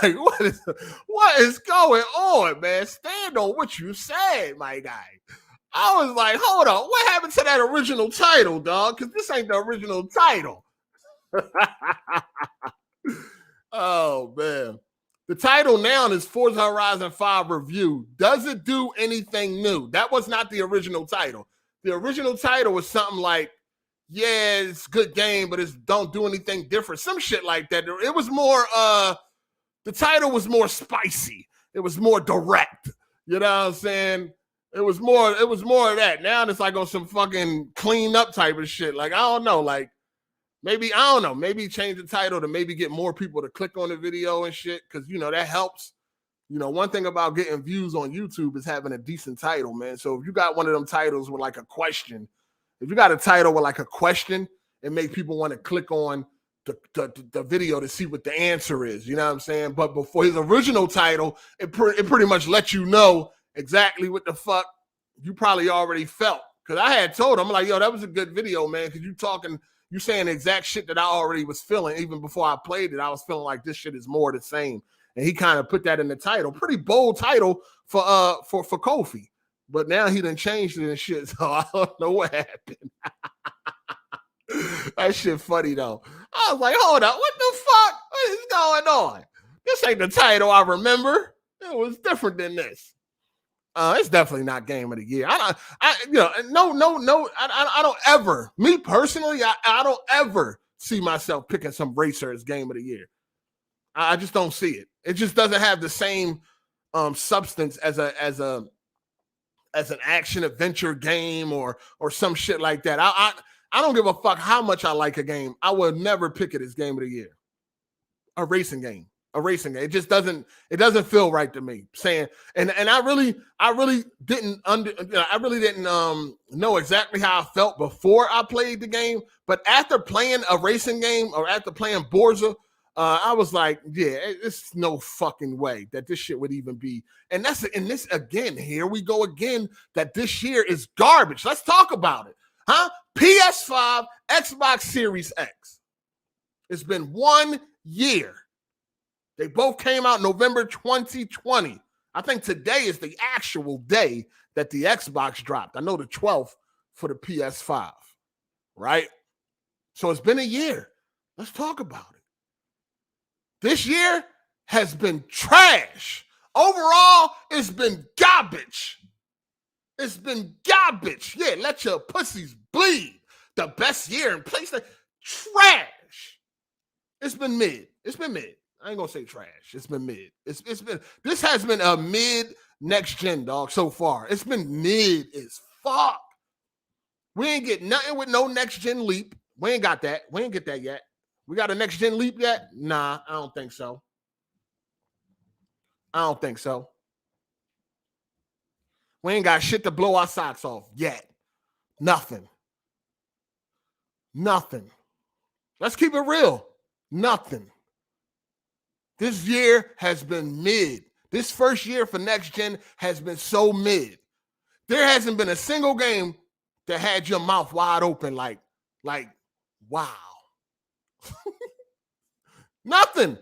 Like, what is going on, man? Stand on what you said, my guy. I was like, hold on. What happened to that original title, dog? Because this ain't the original title. Oh, man. The title now is Forza Horizon 5 Review. Does it do anything new? That was not the original title. The original title was something like, yeah, it's a good game, but it don't do anything different. Some shit like that. It was more, the title was more spicy. It was more direct. You know what I'm saying? It was more of that. Now it's like on some fucking clean up type of shit. Like, I don't know. Like, maybe change the title to maybe get more people to click on the video and shit. Cause you know, that helps. You know, one thing about getting views on YouTube is having a decent title, man. So if you got one of them titles with like a question, if you got a title with like a question, it make people want to click on the video to see what the answer is. You know what I'm saying? But before his original title, it pretty much let you know exactly what the fuck you probably already felt. Cause I had told him, I'm like, yo, that was a good video, man. Cause you saying the exact shit that I already was feeling. Even before I played it, I was feeling like this shit is more the same. And he kind of put that in the title. Pretty bold title for Kofi. But now he done changed it and shit. So I don't know what happened. That shit funny though. I was like, hold up, what the fuck? What is going on? This ain't the title I remember. It was different than this. It's definitely not game of the year. I don't ever, me personally, I don't ever see myself picking some racer as game of the year. I just don't see it. It just doesn't have the same substance as an action adventure game or some shit like that. I don't give a fuck how much I like a game. I would never pick it as game of the year. A racing game. It just doesn't feel right to me. Saying and I really didn't know exactly how I felt before I played the game, but after playing a racing game or after playing Borza, I was like, yeah, it's no fucking way that this shit would even be. And this again, here we go again, that this year is garbage. Let's talk about it. Huh? PS5, Xbox Series X. It's been 1 year. They both came out November 2020. I think today is the actual day that the Xbox dropped. I know the 12th for the PS5, right? So it's been a year. Let's talk about it. This year has been trash. Overall, it's been garbage. It's been garbage. Yeah, let your pussies bleed. The best year in PlayStation. Trash. It's been mid. I ain't gonna say trash. It's been mid. This has been a mid next gen, dog, so far. It's been mid as fuck. We ain't get nothing with no next gen leap. We ain't got that. We ain't get that yet. We got a next gen leap yet? Nah, I don't think so. We ain't got shit to blow our socks off yet. Nothing. Let's keep it real. Nothing. This year has been mid. This first year for next gen has been so mid. There hasn't been a single game that had your mouth wide open like wow. Nothing.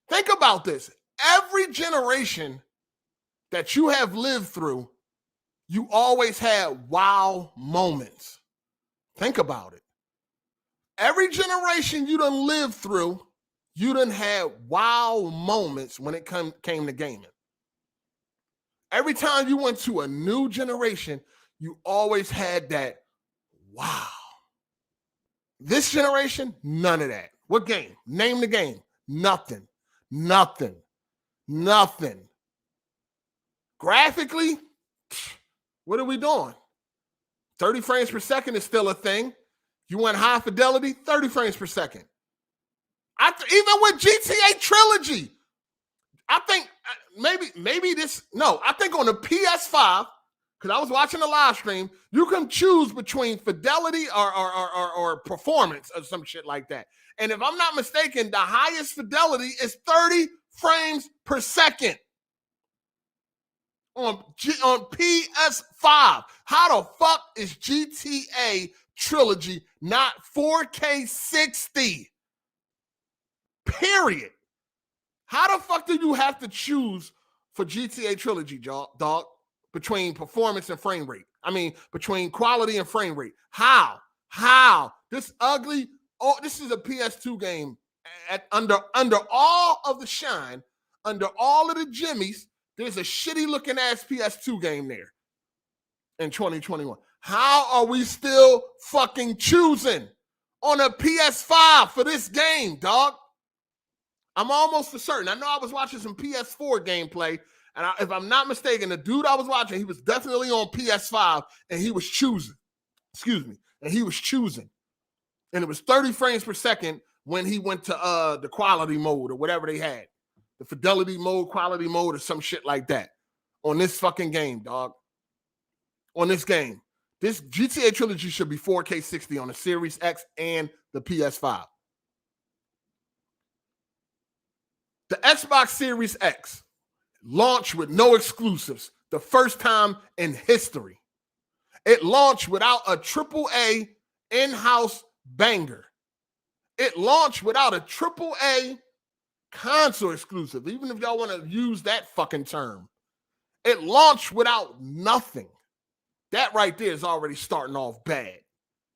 Think about this. Every generation that you have lived through, you always had wow moments. Think about it. Every generation you done lived through, you done had wow moments when it came to gaming. Every time you went to a new generation, you always had that wow. This generation, none of that. What game? Name the game. Nothing. Graphically, what are we doing? 30 frames per second is still a thing. You want high fidelity, 30 frames per second. Even with GTA Trilogy, I think I think on the PS5, because I was watching the live stream, you can choose between fidelity or performance or some shit like that. And if I'm not mistaken, the highest fidelity is 30 frames per second on PS5. How the fuck is GTA Trilogy not 4K 60? Period. How the fuck do you have to choose for GTA Trilogy, dog, between performance and frame rate? I mean, between quality and frame rate. How? This ugly, this is a PS2 game under all of the shine, under all of the jimmies, there's a shitty looking ass PS2 game there in 2021. How are we still fucking choosing on a PS5 for this game, dog? I'm almost for certain. I know I was watching some PS4 gameplay, and if I'm not mistaken, the dude I was watching, he was definitely on PS5, and he was choosing. And he was choosing. And it was 30 frames per second when he went to the quality mode or whatever they had. The fidelity mode, quality mode, or some shit like that. On this fucking game, dog. On this game. This GTA Trilogy should be 4K 60 on the Series X and the PS5. The Xbox Series X launched with no exclusives, the first time in history. It launched without a AAA in-house banger. It launched without a AAA console exclusive, even if y'all want to use that fucking term. It launched without nothing. That right there is already starting off bad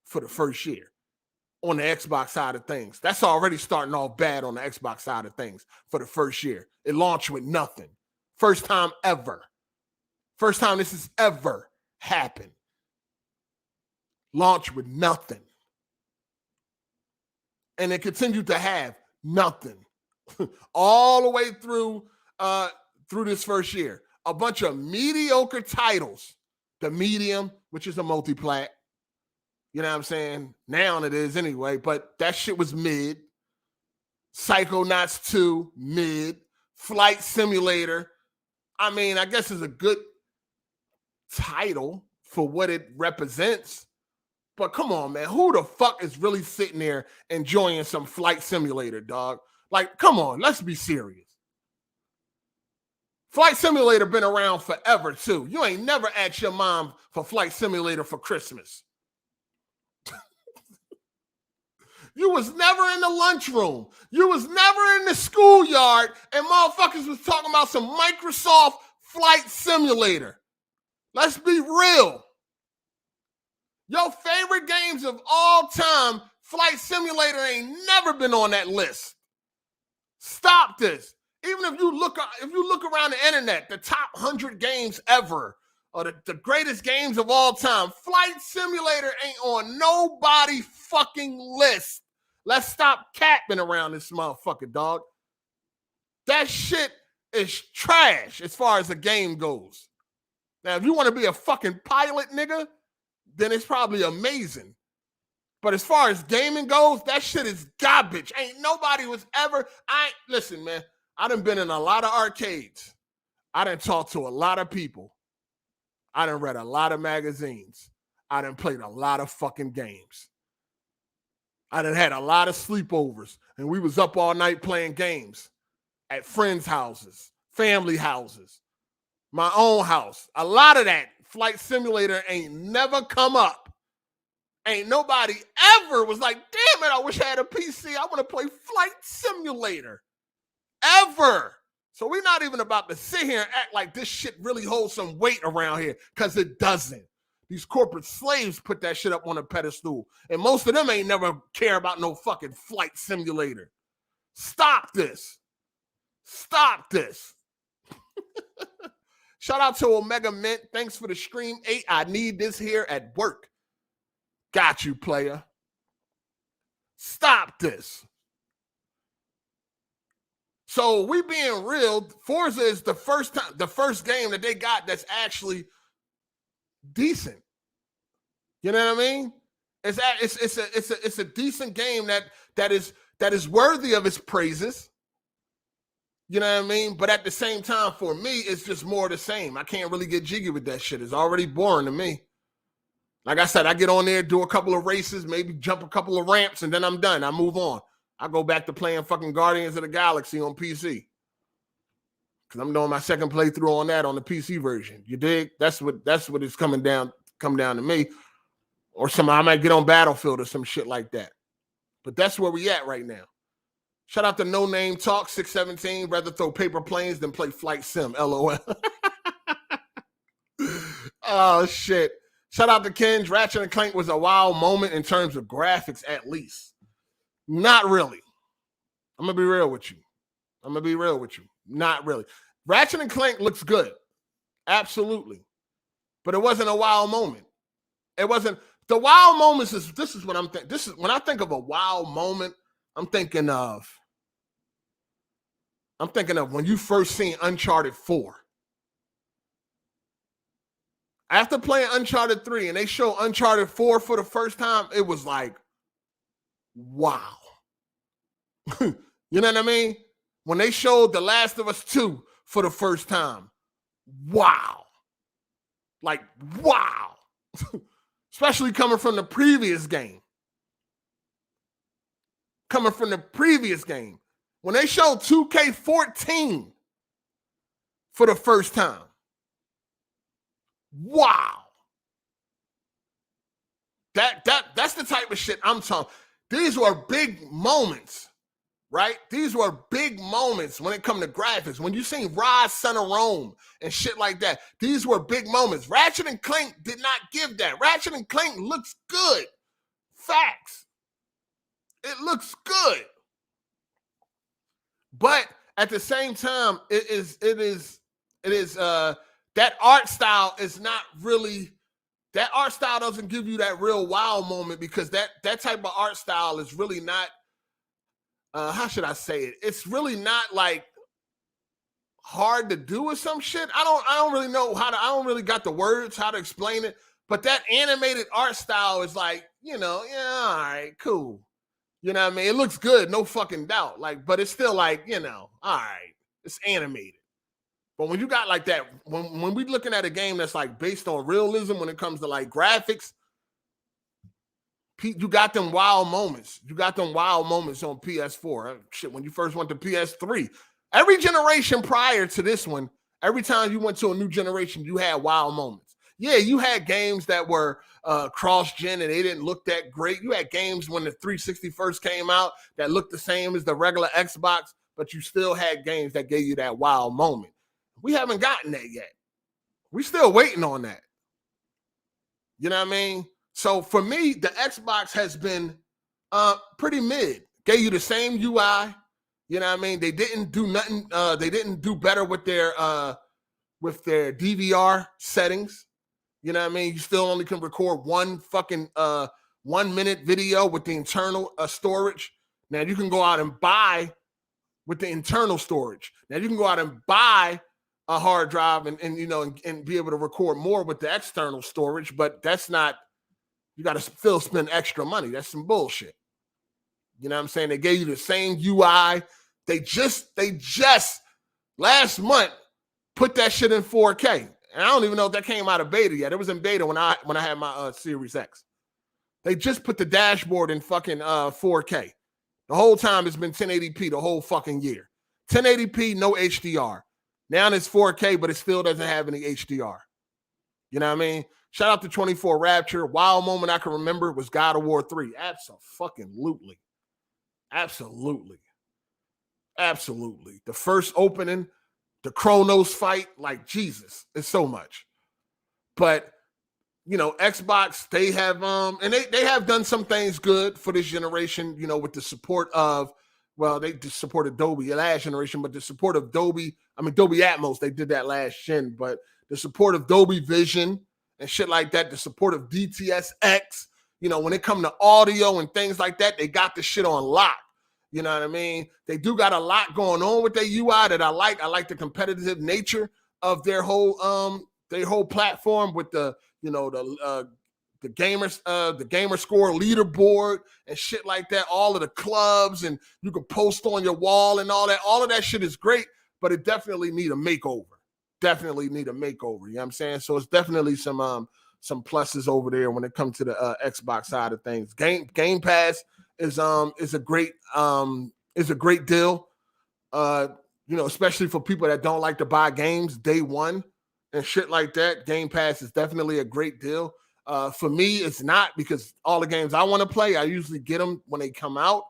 for the first year. On the Xbox side of things. That's already starting off bad on the Xbox side of things for the first year. It launched with nothing. First time ever. First time this has ever happened. Launched with nothing. And it continued to have nothing. All the way through this first year. A bunch of mediocre titles. The Medium, which is a multi-plat. You know what I'm saying? Now it is anyway, but that shit was mid. Psychonauts 2, mid. Flight Simulator. I mean, I guess it's a good title for what it represents. But come on, man. Who the fuck is really sitting there enjoying some Flight Simulator, dog? Like, come on. Let's be serious. Flight Simulator been around forever, too. You ain't never asked your mom for Flight Simulator for Christmas. You was never in the lunchroom. You was never in the schoolyard, and motherfuckers was talking about some Microsoft Flight Simulator. Let's be real. Your favorite games of all time, Flight Simulator ain't never been on that list. Stop this. Even if you look around the internet, the top 100 games ever, or the greatest games of all time, Flight Simulator ain't on nobody fucking list. Let's stop capping around this motherfucker, dog. That shit is trash as far as the game goes. Now, if you want to be a fucking pilot, nigga, then it's probably amazing. But as far as gaming goes, that shit is garbage. Ain't nobody was ever... Listen, man, I done been in a lot of arcades. I done talked to a lot of people. I done read a lot of magazines. I done played a lot of fucking games. I done had a lot of sleepovers, and we was up all night playing games at friends' houses, family houses, my own house. A lot of that Flight Simulator ain't never come up. Ain't nobody ever was like, damn it, I wish I had a PC. I want to play Flight Simulator. Ever. So we're not even about to sit here and act like this shit really holds some weight around here, because it doesn't. These corporate slaves put that shit up on a pedestal, and most of them ain't never care about no fucking flight simulator. Stop this. Stop this. Shout out to Omega Mint. Thanks for the stream. 8. I need this here at work. Got you, player. Stop this. So we being real, Forza is the first game that they got that's actually decent. You know what I mean? It's a decent game that is worthy of its praises. You know what I mean? But at the same time, for me, it's just more of the same. I can't really get jiggy with that shit. It's already boring to me. Like I said, I get on there, do a couple of races, maybe jump a couple of ramps, and then I'm done. I move on. I go back to playing fucking Guardians of the Galaxy on PC. Because I'm doing my second playthrough on that on the PC version. You dig? That's what it's come down to me. Or I might get on Battlefield or some shit like that. But that's where we at right now. Shout out to No Name Talk 617. Rather throw paper planes than play Flight Sim. LOL. Oh shit. Shout out to Kenj. Ratchet & Clank was a wild moment in terms of graphics, at least. Not really. I'm going to be real with you. Not really. Ratchet & Clank looks good. Absolutely. But it wasn't a wild moment. It wasn't. The wild moments this is what I'm thinking. This is when I think of a wild moment, I'm thinking of when you first seen Uncharted 4. After playing Uncharted 3 and they show Uncharted 4 for the first time, it was like, wow. You know what I mean? When they showed The Last of Us 2 for the first time, wow. Like, wow. Especially coming from the previous game. When they showed 2K14 for the first time, wow. That's the type of shit I'm talking. These were big moments, right? These were big moments when it come to graphics. When you seen Rise, Son of Rome and shit like that, these were big moments. Ratchet & Clank did not give that. Ratchet & Clank looks good. Facts. It looks good. But at the same time, it is that art style is not really, that art style doesn't give you that real wow moment, because that type of art style is really not, how should I say it? It's really not like hard to do or some shit. I don't really know I don't really got the words how to explain it, but that animated art style is like, yeah, all right, cool. You know what I mean? It looks good, no fucking doubt. Like, but it's still like, all right, it's animated. But when you got like that, when we looking at a game that's like based on realism when it comes to like graphics, you got them wild moments. You got them wild moments on PS4. Shit, when you first went to PS3, every generation prior to this one, every time you went to a new generation, you had wild moments. Yeah, you had games that were cross-gen and they didn't look that great. You had games when the 360 first came out that looked the same as the regular Xbox, but you still had games that gave you that wild moment. We haven't gotten that yet. We're still waiting on that. You know what I mean? So for me, the Xbox has been pretty mid. Gave you the same UI. You know what I mean? They didn't do nothing. They didn't do better with their DVR settings. You know what I mean? You still only can record one fucking 1 minute video with the internal storage. Now you can go out and buy with the internal storage. Now you can go out and buy a hard drive and be able to record more with the external storage, but that's not, you got to still spend extra money. That's some bullshit. You know what I'm saying? They gave you the same UI. They just last month put that shit in 4K. And I don't even know if that came out of beta yet. It was in beta when I had my Series X. They just put the dashboard in fucking 4K. The whole time it's been 1080p the whole fucking year. 1080p, no HDR. Now it's 4K, but it still doesn't have any HDR. You know what I mean? Shout out to 24 Rapture. Wild moment I can remember was God of War 3. Absolutely. Absolutely. The first opening, the Chronos fight, like Jesus, it's so much. But Xbox, they have and they have done some things good for this generation, with the support of, well, they just supported Dolby last generation, but the support of Dolby Atmos, they did that last gen, but the support of Dolby Vision and shit like that, the support of DTSX, when it come to audio and things like that, they got the shit on lock. You know what I mean? They do got a lot going on with their UI that I like. I like the competitive nature of their whole platform with the gamer score leaderboard and shit like that, all of the clubs, and you can post on your wall and all that. All of that shit is great, but it definitely need a makeover. You know what I'm saying? So it's definitely some pluses over there when it comes to the Xbox side of things. Game Pass is a great deal. Especially for people that don't like to buy games day one and shit like that. Game Pass is definitely a great deal. For me, it's not, because all the games I want to play, I usually get them when they come out.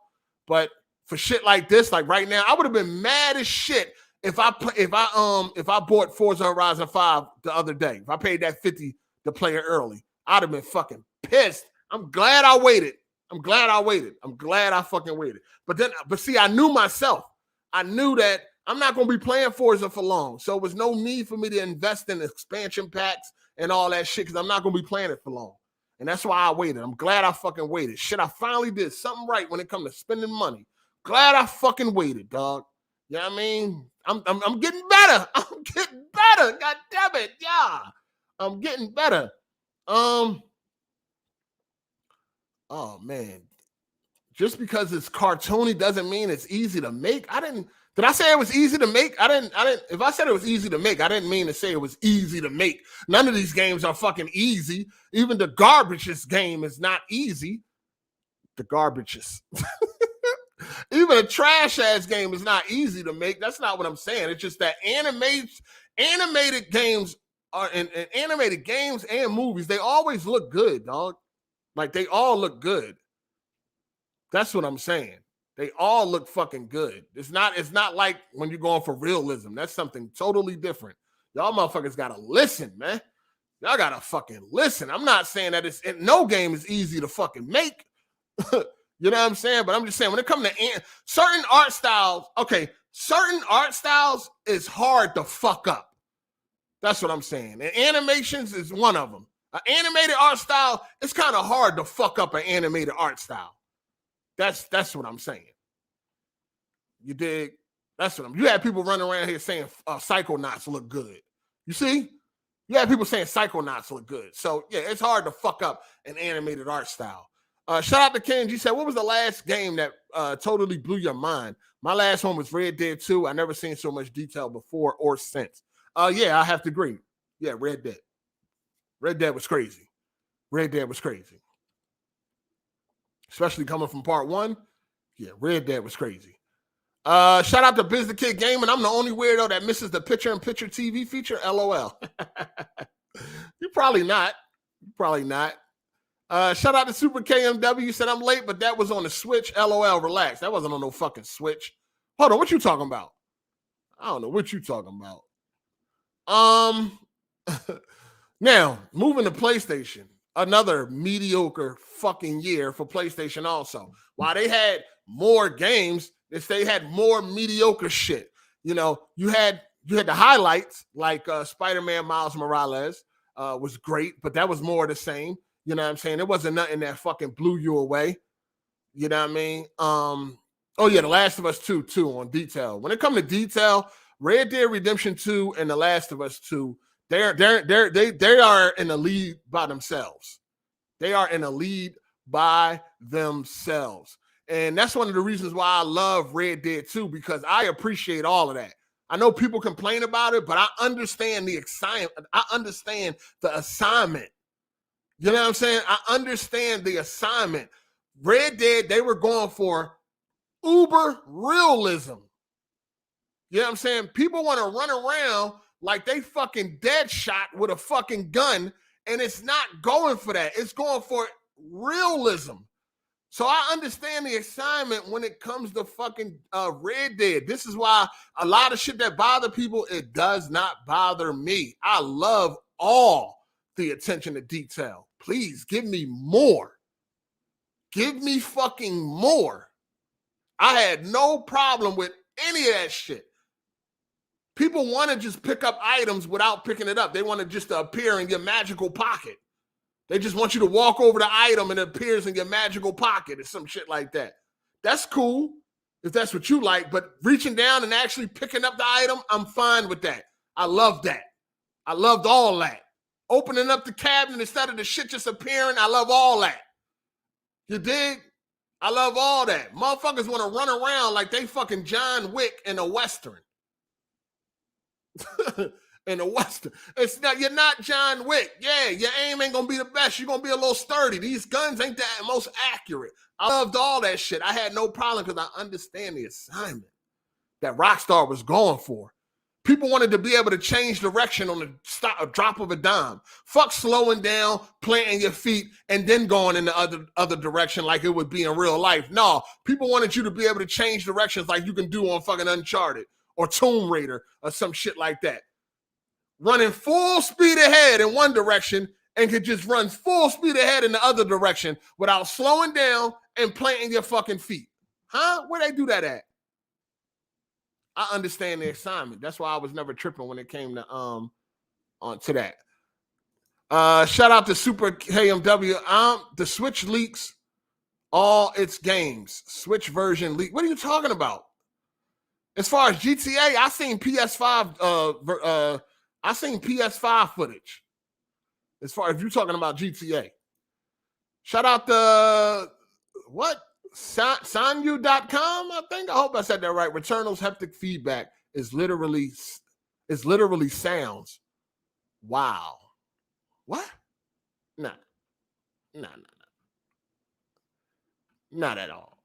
But for shit like this, like right now, I would have been mad as shit if I bought Forza Horizon 5 the other day. If I paid that $50 to play it early, I'd have been fucking pissed. I'm glad I waited. I'm glad I fucking waited. But see, I knew myself. I knew that I'm not going to be playing Forza for long. So it was no need for me to invest in expansion packs and all that shit, because I'm not going to be playing it for long. And that's why I waited. I'm glad I fucking waited. Shit, I finally did something right when it comes to spending money. Glad I fucking waited, dog. You know what I mean? I'm getting better. I'm getting better. God damn it. Yeah. I'm getting better. Oh, man. Just because it's cartoony doesn't mean it's easy to make. Did I say it was easy to make? If I said it was easy to make, I didn't mean to say it was easy to make. None of these games are fucking easy. Even the garbageous game is not easy. The garbageous. Even a trash ass game is not easy to make. That's not what I'm saying. It's just that animated games are and animated games and movies, they always look good, dog. Like, they all look good. That's what I'm saying. They all look fucking good. It's not like when you're going for realism. That's something totally different. Y'all motherfuckers gotta listen, man. Y'all gotta fucking listen. I'm not saying that no game is easy to fucking make. You know what I'm saying? But I'm just saying, when it comes to certain art styles is hard to fuck up. That's what I'm saying. And animations is one of them. An animated art style, it's kind of hard to fuck up an animated art style. That's what I'm saying. You dig? You had people running around here saying Psychonauts look good. You see? You had people saying Psychonauts look good. So, yeah, it's hard to fuck up an animated art style. Shout out to Kenji. He said, what was the last game that totally blew your mind? My last one was Red Dead 2. I never seen so much detail before or since. Yeah, I have to agree. Yeah, Red Dead. Red Dead was crazy. Especially coming from part one. Yeah, Red Dead was crazy. Shout out to Biz the Kid Gaming. I'm the only weirdo that misses the picture-in-picture TV feature. LOL. You're probably not. Shout out to Super KMW. Said I'm late, but that was on the Switch. LOL, relax. That wasn't on no fucking Switch. Hold on, what you talking about? I don't know what you talking about. Now, moving to PlayStation. Another mediocre fucking year for PlayStation also. While they had more games, they had more mediocre shit. You had the highlights, like Spider-Man Miles Morales was great, but that was more of the same. You know what I'm saying? There wasn't nothing that fucking blew you away. You know what I mean? Oh yeah, The Last of Us 2 too on detail. When it comes to detail, Red Dead Redemption 2 and The Last of Us 2, they are in the lead by themselves. And that's one of the reasons why I love Red Dead 2, because I appreciate all of that. I know people complain about it, but I understand the excitement. I understand the assignment. You know what I'm saying? I understand the assignment. Red Dead, they were going for uber realism. You know what I'm saying? People want to run around like they fucking dead shot with a fucking gun, and it's not going for that. It's going for realism. So I understand the assignment when it comes to fucking Red Dead. This is why a lot of shit that bother people, it does not bother me. I love all the attention to detail. Please give me more. Give me fucking more. I had no problem with any of that shit. People want to just pick up items without picking it up. They want it just to appear in your magical pocket. They just want you to walk over the item and it appears in your magical pocket or some shit like that. That's cool if that's what you like, but reaching down and actually picking up the item, I'm fine with that. I love that. I loved all that. Opening up the cabinet instead of the shit just appearing, I love all that. You dig? I love all that. Motherfuckers want to run around like they fucking John Wick in a Western. In a Western. It's not, you're not John Wick. Yeah, your aim ain't gonna be the best. You're gonna be a little sturdy. These guns ain't that most accurate. I loved all that shit. I had no problem because I understand the assignment that Rockstar was going for. People wanted to be able to change direction on a drop of a dime. Fuck slowing down, planting your feet, and then going in the other direction like it would be in real life. No, people wanted you to be able to change directions like you can do on fucking Uncharted or Tomb Raider or some shit like that. Running full speed ahead in one direction and could just run full speed ahead in the other direction without slowing down and planting your fucking feet. Huh? Where they do that at? I understand the assignment. That's why I was never tripping when it came to to that. Shout out to Super KMW. The Switch leaks all its games. Switch version leak. What are you talking about? As far as GTA, I seen PS5. I seen PS5 footage. As far as you talking about GTA. Shout out to what? Sanyu.com, I think. I hope I said that right. Returnal's haptic feedback is literally sounds. Wow. What? Nah. Not at all.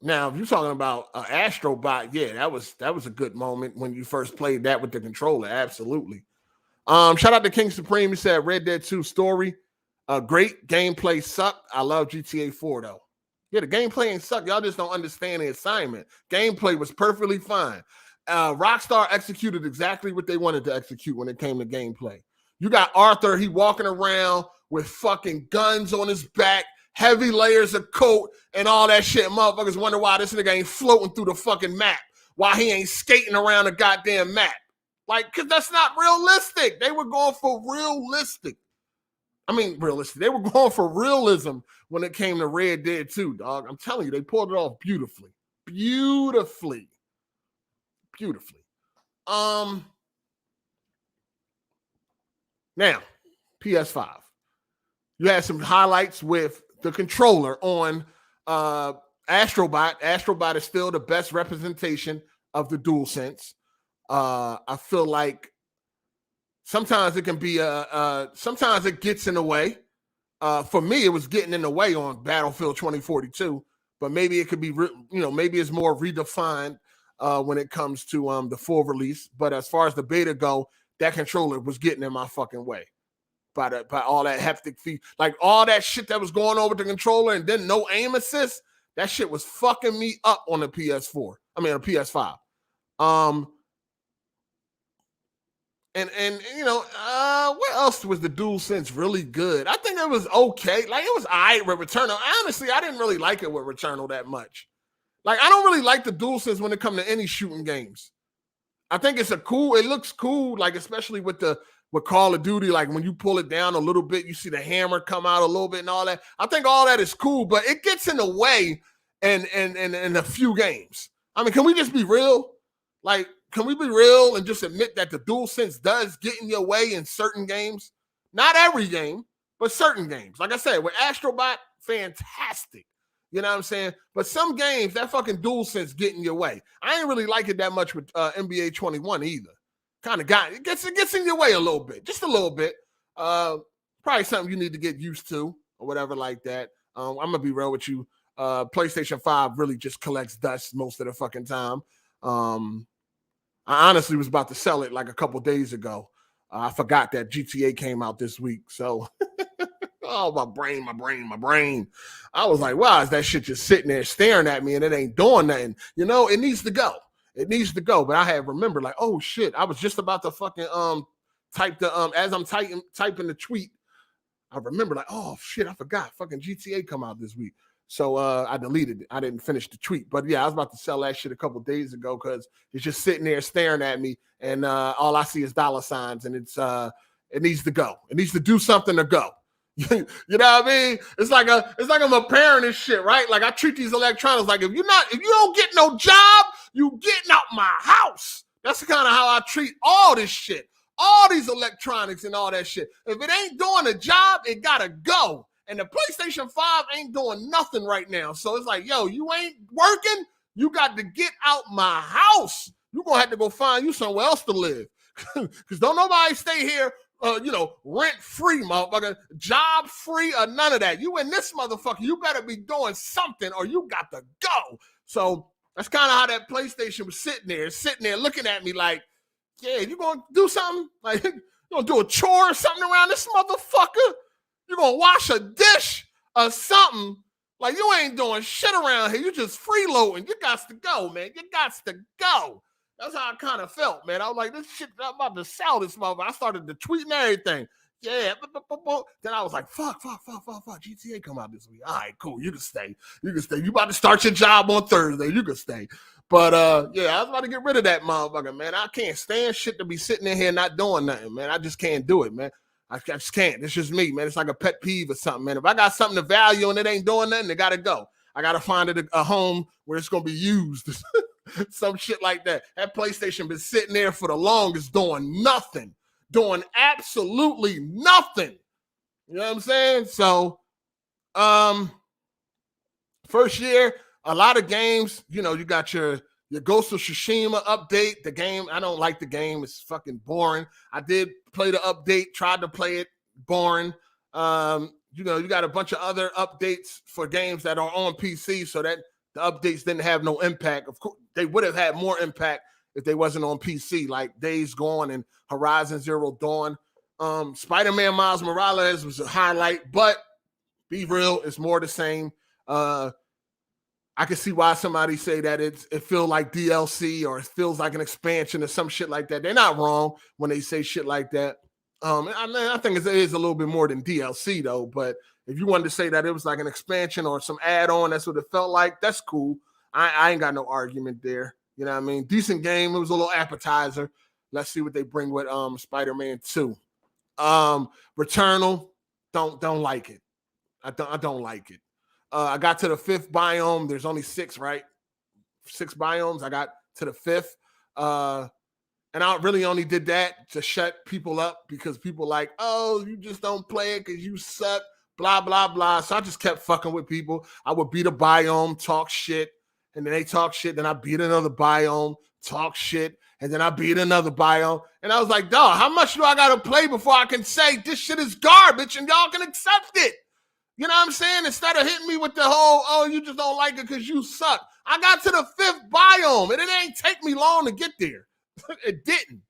Now, if you're talking about Astrobot, yeah, that was a good moment when you first played that with the controller. Absolutely. Shout out to King Supreme. He said Red Dead 2 story. Great gameplay sucked. I love GTA 4 though. Yeah, the gameplay ain't suck. Y'all just don't understand the assignment. Gameplay was perfectly fine. Rockstar executed exactly what they wanted to execute when it came to gameplay. You got Arthur, he walking around with fucking guns on his back, heavy layers of coat, and all that shit. Motherfuckers wonder why this nigga ain't floating through the fucking map, why he ain't skating around the goddamn map. Like, because that's not realistic. They were going for realistic. They were going for realism when it came to Red Dead 2, dog. I'm telling you, they pulled it off beautifully. Beautifully. Now, PS5. You had some highlights with the controller on Astrobot. Astrobot is still the best representation of the DualSense. I feel like sometimes it can be sometimes it gets in the way. For me, it was getting in the way on Battlefield 2042, but maybe it could be, maybe it's more redefined when it comes to the full release. But as far as the beta go, that controller was getting in my fucking way by all that haptic feed, like all that shit that was going on with the controller, and then no aim assist. That shit was fucking me up on the PS4. I mean, a PS5. And what else was the DualSense really good? I think it was okay. Like, it was all right with Returnal. Honestly, I didn't really like it with Returnal that much. Like, I don't really like the DualSense when it comes to any shooting games. I think it looks cool, like especially with Call of Duty, like when you pull it down a little bit, you see the hammer come out a little bit and all that. I think all that is cool, but it gets in the way in a few games. I mean, can we just be real? Like, can we be real and just admit that the DualSense does get in your way in certain games? Not every game, but certain games. Like I said, with Astrobot, fantastic. You know what I'm saying? But some games, that fucking DualSense get in your way. I ain't really like it that much with NBA 21 either. Kind of it gets in your way a little bit, just a little bit. Probably something you need to get used to or whatever like that. I'm gonna be real with you. PlayStation 5 really just collects dust most of the fucking time. I honestly was about to sell it like a couple days ago. I forgot that GTA came out this week, so Oh, my brain. I was like, wow, is that shit just sitting there staring at me and it ain't doing nothing? You know, it needs to go. It needs to go. But I had remembered, like, oh shit, I was just about to fucking type the as I'm typing the tweet. I remember, like, oh shit, I forgot. Fucking GTA come out this week. So I deleted it. I didn't finish the tweet. But yeah, I was about to sell that shit a couple days ago because it's just sitting there staring at me, and all I see is dollar signs, and it needs to go. It needs to do something to go. You know what I mean? It's like I'm a parent and shit, right? Like I treat these electronics like if you don't get no job, you getting out my house. That's kind of how I treat all this shit, all these electronics and all that shit. If it ain't doing a job, it gotta go. And the PlayStation 5 ain't doing nothing right now. So it's like, yo, you ain't working, you got to get out my house. You're gonna have to go find you somewhere else to live. Because don't nobody stay here rent-free, motherfucker, job-free or none of that. You in this motherfucker, you better be doing something or you got to go. So that's kind of how that PlayStation was sitting there looking at me like, yeah, you gonna do something? Like, you gonna do a chore or something around this motherfucker? You gonna wash a dish or something? Like, you ain't doing shit around here. You just freeloading. You got to go, man. You got to go. That's how I kind of felt, man. I was like, this shit, I'm about to sell this motherfucker. I started to tweet and everything. Yeah. Then I was like, fuck. GTA come out this week. All right, cool. You can stay. You about to start your job on Thursday. You can stay. But, yeah, I was about to get rid of that motherfucker, man. I can't stand shit to be sitting in here not doing nothing, man. I just can't do it, man. I just can't. It's just me, man. It's like a pet peeve or something, man. If I got something to value and it ain't doing nothing, it got to go. I got to find it a home where it's going to be used. Some shit like that. That PlayStation been sitting there for the longest doing nothing. Doing absolutely nothing. You know what I'm saying? So, first year, a lot of games, you know, you got your Ghost of Tsushima update. The game, I don't like the game. It's fucking boring. I did play the update, tried to play it, boring. You know, you got a bunch of other updates for games that are on PC, so that the updates didn't have no impact. Of course, they would have had more impact if they wasn't on PC, like Days Gone and Horizon Zero Dawn. Spider-Man Miles Morales was a highlight, but be real, it's more the same. I can see why somebody say that it feels like DLC or it feels like an expansion or some shit like that. They're not wrong when they say shit like that. I think it is a little bit more than DLC though, but if you wanted to say that it was like an expansion or some add-on, that's what it felt like, that's cool. I ain't got no argument there. You know what I mean? Decent game. It was a little appetizer. Let's see what they bring with Spider-Man 2. Returnal, don't like it. I don't like it. I got to the 5th biome. There's only 6, right? 6 biomes. I got to the 5th. And I really only did that to shut people up because people like, oh, you just don't play it because you suck, blah, blah, blah. So I just kept fucking with people. I would beat a biome, talk shit, and then they talk shit. Then I beat another biome, talk shit, and then I beat another biome. And I was like, dog, how much do I got to play before I can say this shit is garbage and y'all can accept it? You know what I'm saying? Instead of hitting me with the whole, oh, you just don't like it because you suck. I got to the 5th biome, and it ain't take me long to get there. It didn't.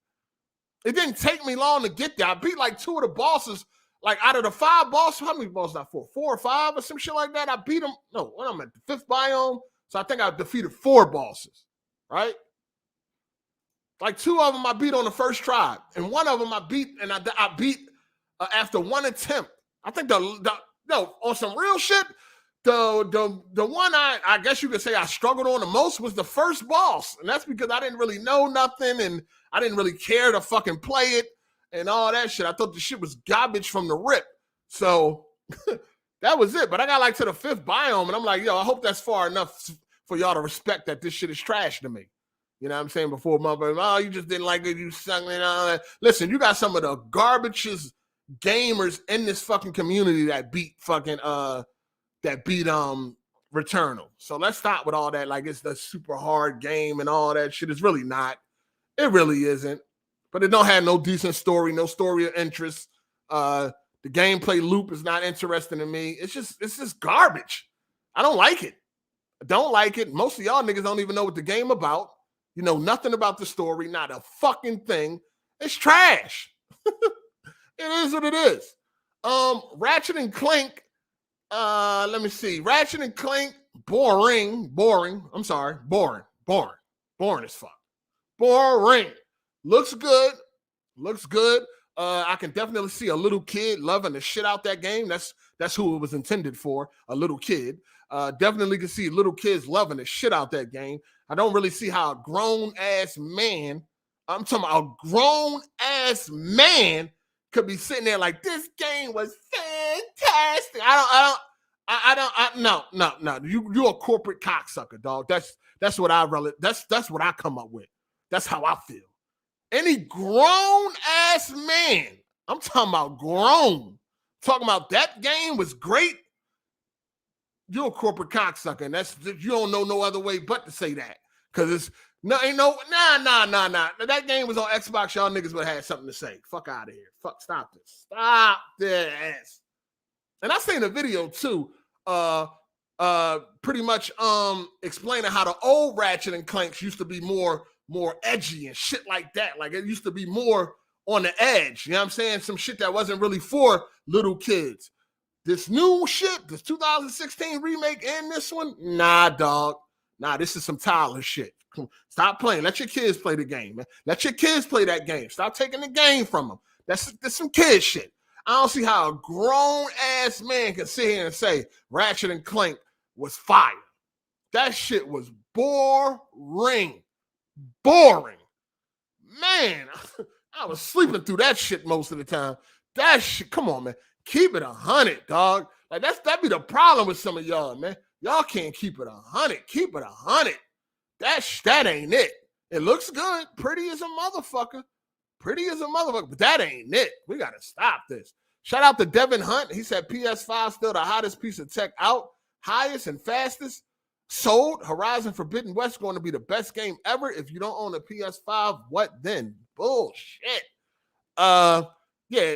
It didn't take me long to get there. I beat like 2 of the bosses. Like out of the 5 bosses, how many bosses I fought? 4 or 5 or some shit like that. I beat them. No, when I'm at the 5th biome, so I think I defeated 4 bosses, right? Like 2 of them I beat on the first try, and 1 of them I beat, and I beat after 1 attempt. I think on some real shit, the one I guess you could say I struggled on the most was the first boss. And that's because I didn't really know nothing and I didn't really care to fucking play it and all that shit. I thought the shit was garbage from the rip. So that was it. But I got like to the 5th biome and I'm like, yo, I hope that's far enough for y'all to respect that this shit is trash to me. You know what I'm saying? Before motherfuckers, oh, you just didn't like it, you suck and all that. Listen, you got some of the garbageous gamers in this fucking community that beat fucking Returnal. So let's stop with all that. Like it's the super hard game and all that shit. It's really not. It really isn't. But it don't have no decent story, no story of interest. The gameplay loop is not interesting to me. It's just garbage. I don't like it. I don't like it. Most of y'all niggas don't even know what the game about. You know nothing about the story, not a fucking thing. It's trash. It is what it is. Ratchet and Clank. Let me see. Ratchet and Clank, boring. I'm sorry, boring as fuck. Boring. Looks good. I can definitely see a little kid loving the shit out that game. That's who it was intended for, a little kid. Definitely can see little kids loving the shit out that game. I don't really see how a grown-ass man, I'm talking about a grown-ass man, could be sitting there like, this game was fantastic. No. You're a corporate cocksucker, dog. That's what what I come up with. That's how I feel. Any grown-ass man, I'm talking about grown, talking about that game was great, you're a corporate cocksucker, and you don't know no other way but to say that. Because it's nah. That game was on Xbox, y'all niggas would have had something to say. Fuck out of here. Stop this. And I seen a video too, pretty much explaining how the old Ratchet and Clanks used to be more edgy and shit like that. Like it used to be more on the edge. You know what I'm saying? Some shit that wasn't really for little kids. This new shit, this 2016 remake and this one, nah, dog. Nah, this is some Tyler shit. Stop playing. Let your kids play the game, man. Let your kids play that game. Stop taking the game from them. That's some kid shit. I don't see how a grown-ass man can sit here and say Ratchet and Clank was fire. That shit was boring. Man, I was sleeping through that shit most of the time. That shit, come on, man. Keep it 100, dog. Like that be the problem with some of y'all, man. Y'all can't keep it 100. Keep it 100. That ain't it. It looks good. Pretty as a motherfucker. But that ain't it. We got to stop this. Shout out to Devin Hunt. He said PS5 still the hottest piece of tech out. Highest and fastest sold. Horizon Forbidden West going to be the best game ever. If you don't own a PS5, what then? Bullshit. Yeah,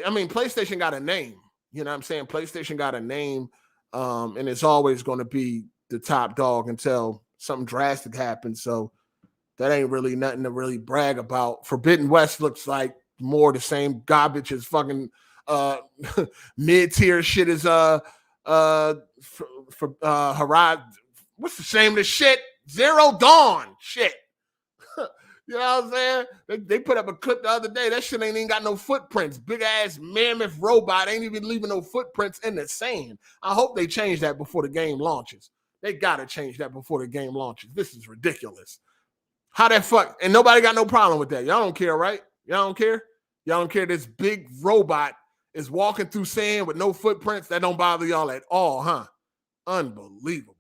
I mean, PlayStation got a name. You know what I'm saying? PlayStation got a name, and it's always going to be the top dog until something drastic happens. So that ain't really nothing to really brag about. Forbidden West looks like more the same garbage as fucking mid-tier shit as Horizon. What's the shame of the shit? Zero Dawn shit. You know what I'm saying? They put up a clip the other day. That shit ain't even got no footprints. Big ass mammoth robot ain't even leaving no footprints in the sand. I hope they change that before the game launches. They gotta change that before the game launches. This is ridiculous. How that fuck? And nobody got no problem with that. Y'all don't care, right? Y'all don't care? Y'all don't care this big robot is walking through sand with no footprints? That don't bother y'all at all, huh? Unbelievable.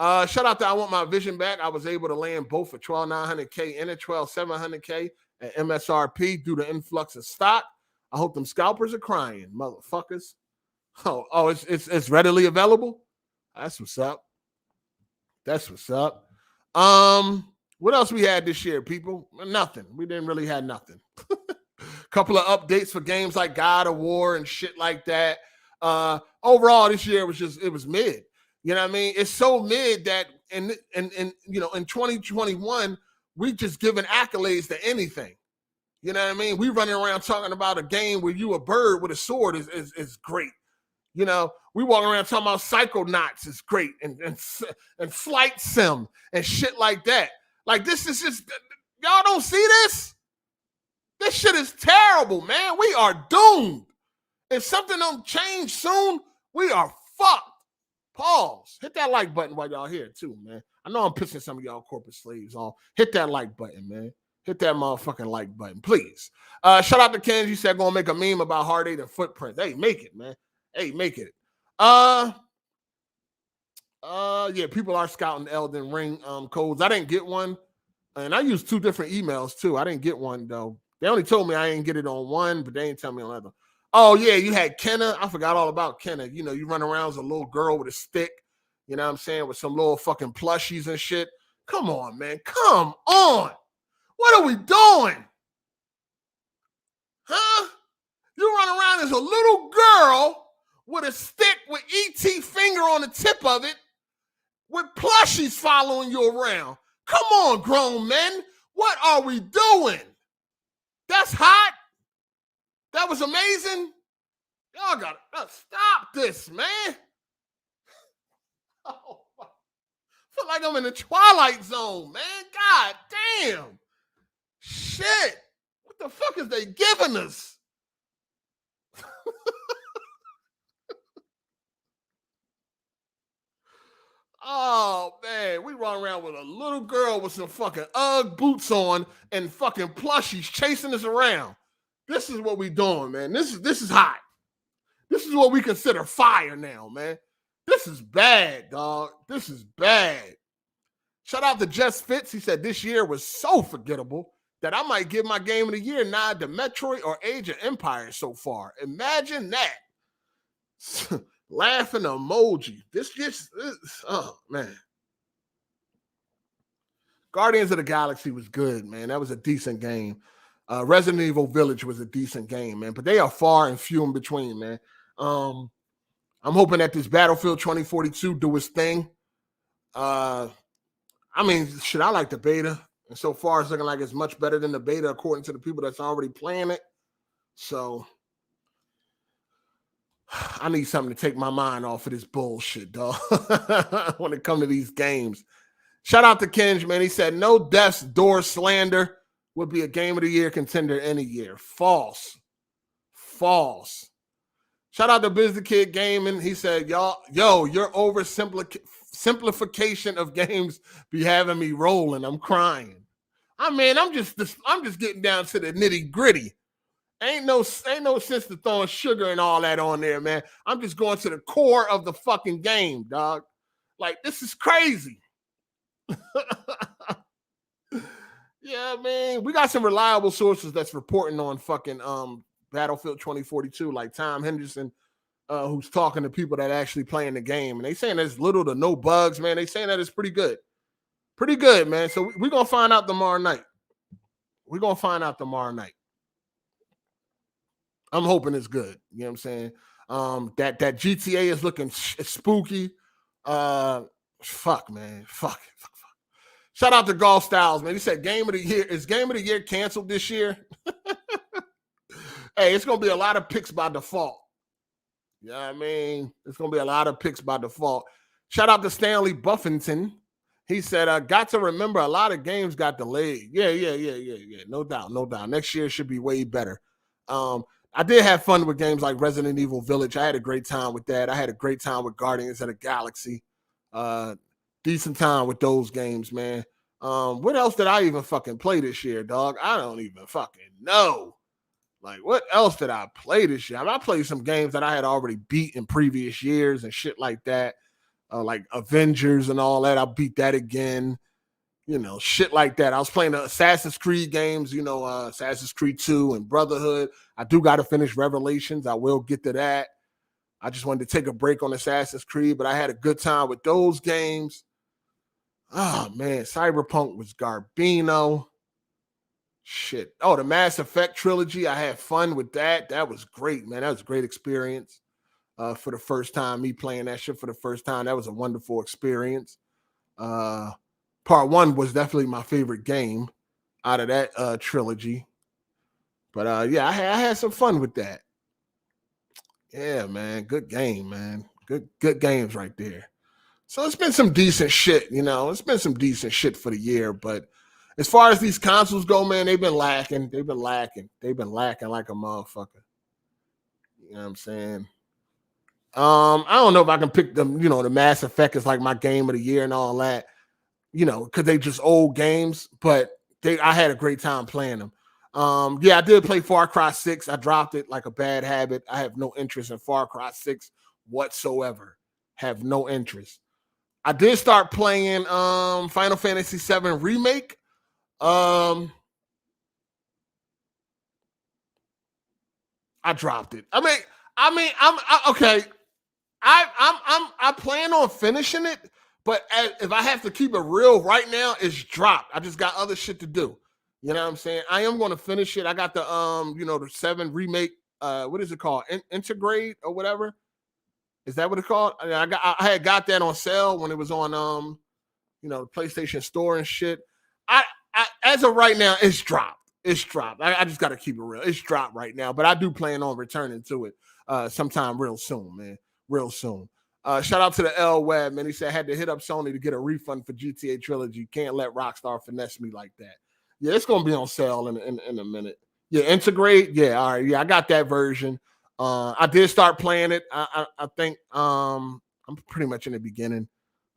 Shout out to I Want My Vision Back. I was able to land both for $12,900K and a $12,700K at MSRP due to influx of stock. I hope them scalpers are crying, motherfuckers. Oh, it's readily available? That's what's up. What else we had this year, people? Nothing. We didn't really have nothing. Couple of updates for games like God of War and shit like that. Overall, this year it was mid. You know what I mean? It's so mid that in 2021, we just giving accolades to anything. You know what I mean? We running around talking about a game where you a bird with a sword is great. You know, we walking around talking about Psychonauts is great and Flight Sim and shit like that. Like this is just, y'all don't see this? This shit is terrible, man. We are doomed. If something don't change soon, we are fucked. Pause. Hit that like button while y'all here too, man. I know I'm pissing some of y'all corporate slaves off. Hit that like button, man. Hit that motherfucking like button, please. Shout out to Ken. He said gonna make a meme about Hard 8 and footprints. Hey, make it, man. Hey, make it. Yeah, people are scouting Elden Ring codes. I didn't get one, and I used 2 different emails too. I didn't get one though. They only told me I didn't get it on one, but they didn't tell me on the other. Oh, yeah, you had Kenna. I forgot all about Kenna. You know, you run around as a little girl with a stick, you know what I'm saying, with some little fucking plushies and shit. Come on, man. Come on. What are we doing? Huh? You run around as a little girl with a stick with E.T. finger on the tip of it with plushies following you around. Come on, grown men. What are we doing? That's hot. That was amazing. Y'all gotta stop this, man. Oh, I feel like I'm in the Twilight Zone, man. God damn. Shit. What the fuck is they giving us? Oh, man. We run around with a little girl with some fucking Ugg boots on and fucking plushies chasing us around. This is what we doing, man. This is hot. This is what we consider fire now, man. This is bad, dog. This is bad. Shout out to Just Fitz. He said this year was so forgettable that I might give my game of the year nod to Metroid or Age of Empires so far. Imagine that. Laughing emoji. Oh, man. Guardians of the Galaxy was good, man. That was a decent game. Resident Evil Village was a decent game, man. But they are far and few in between, man. I'm hoping that this Battlefield 2042 do its thing. I mean, shit, I like the beta. And so far, it's looking like it's much better than the beta, according to the people that's already playing it. So I need something to take my mind off of this bullshit, dog, when it comes to these games. Shout out to Kenj, man. He said, no deaths, door slander would be a game of the year contender any year. False. Shout out to Biz Kid Gaming. He said, your oversimplification of games be having me rolling. I'm crying. I mean, I'm just getting down to the nitty gritty. Ain't no sense to throwing sugar and all that on there, man. I'm just going to the core of the fucking game, dog. Like, this is crazy. Yeah, man. We got some reliable sources that's reporting on fucking Battlefield 2042, like Tom Henderson, who's talking to people that actually playing the game. And they saying there's little to no bugs, man. They saying that it's pretty good. Pretty good, man. So we're going to find out tomorrow night. I'm hoping it's good. You know what I'm saying? That GTA is looking spooky. Fuck, man. Fuck. Shout out to Golf Styles, man. He said game of the year. Is game of the year canceled this year? Hey, it's going to be a lot of picks by default. You know what I mean? It's going to be a lot of picks by default. Shout out to Stanley Buffington. He said, got to remember a lot of games got delayed. Yeah. No doubt. Next year should be way better. I did have fun with games like Resident Evil Village. I had a great time with that. I had a great time with Guardians of the Galaxy. Decent time with those games, man. What else did I even fucking play this year, dog? I don't even fucking know. Like, what else did I play this year? I mean, I played some games that I had already beat in previous years and shit like that. Like Avengers and all that. I beat that again. You know, shit like that. I was playing the Assassin's Creed games, Assassin's Creed 2 and Brotherhood. I do got to finish Revelations. I will get to that. I just wanted to take a break on Assassin's Creed, but I had a good time with those games. Oh, man. Cyberpunk was Garbino. Shit. Oh, the Mass Effect trilogy. I had fun with that. That was great, man. That was a great experience. For the first time, me playing that shit for the first time. That was a wonderful experience. Part 1 was definitely my favorite game out of that trilogy. But yeah, I had some fun with that. Yeah, man. Good game, man. Good games right there. So it's been some decent shit, It's been some decent shit for the year. But as far as these consoles go, man, they've been lacking. They've been lacking like a motherfucker. You know what I'm saying? I don't know if I can pick them, the Mass Effect is like my game of the year and all that, because they just old games, but I had a great time playing them. Yeah, I did play Far Cry 6. I dropped it like a bad habit. I have no interest in Far Cry 6 whatsoever. Have no interest. I did start playing Final Fantasy 7 Remake. I dropped it. I'm okay. I plan on finishing it, but if I have to keep it real right now, it's dropped. I just got other shit to do. You know what I'm saying? I am going to finish it. I got the the 7 Remake. What is it called? Integrate or whatever. Is that what it's called? I had got that on sale when it was on the PlayStation Store and shit. I as of right now, it's dropped. It's dropped. I just got to keep it real. It's dropped right now, but I do plan on returning to it sometime real soon, man. Real soon. Shout out to the L Web, man. He said I had to hit up Sony to get a refund for GTA Trilogy. Can't let Rockstar finesse me like that. Yeah, it's gonna be on sale in a minute. Yeah, integrate. Yeah, all right. Yeah, I got that version. I did start playing it. I think I'm pretty much in the beginning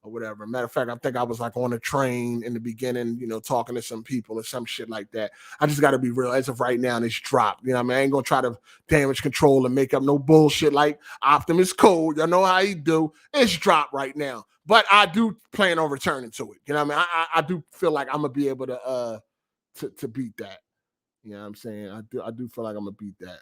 or whatever. Matter of fact, I think I was like on a train in the beginning, you know, talking to some people or some shit like that. I just got to be real. As of right now, it's dropped. You know what I mean? I ain't going to try to damage control and make up no bullshit like Optimus Code. You know how he do. It's dropped right now. But I do plan on returning to it. You know what I mean? I do feel like I'm going to be able to beat that. You know what I'm saying? I do feel like I'm going to beat that.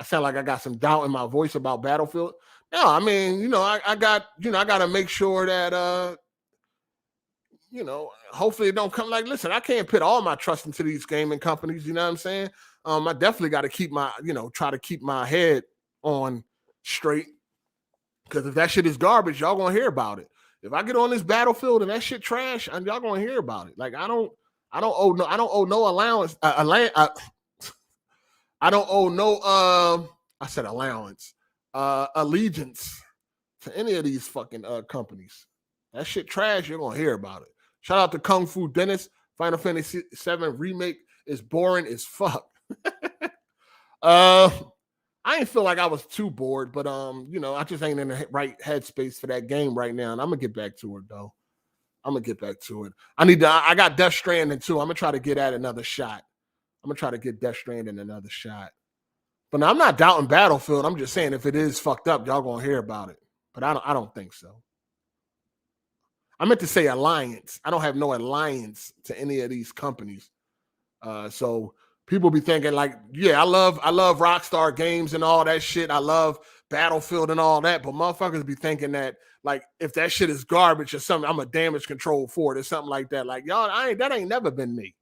I sound like I got some doubt in my voice about Battlefield. No, I mean, you know, I got to make sure that, you know, hopefully it don't come like, listen, I can't put all my trust into these gaming companies. You know what I'm saying? I definitely got to keep my, you know, try to keep my head on straight. Because if that shit is garbage, y'all going to hear about it. If I get on this Battlefield and that shit trash, y'all going to hear about it. Like, I don't owe no allowance. I don't owe no I said allowance, allegiance to any of these fucking companies. That shit trash, you're gonna hear about it. Shout out to Kung Fu Dennis. Final Fantasy VII Remake is boring as fuck. I ain't feel like I was too bored, but you know, I just ain't in the right headspace for that game right now. And I'm gonna get back to it though. I'm gonna get back to it. I got Death Stranding too. I'm gonna try to get at another shot. I'm gonna try to get Death Stranding another shot. But now, I'm not doubting Battlefield. I'm just saying if it is fucked up, y'all gonna hear about it. But I don't think so. I meant to say alliance. I don't have no alliance to any of these companies. So people be thinking like, yeah, I love Rockstar Games and all that shit. I love Battlefield and all that. But motherfuckers be thinking that like if that shit is garbage or something, I'm a damage control for it or something like that. Like y'all, that ain't never been me.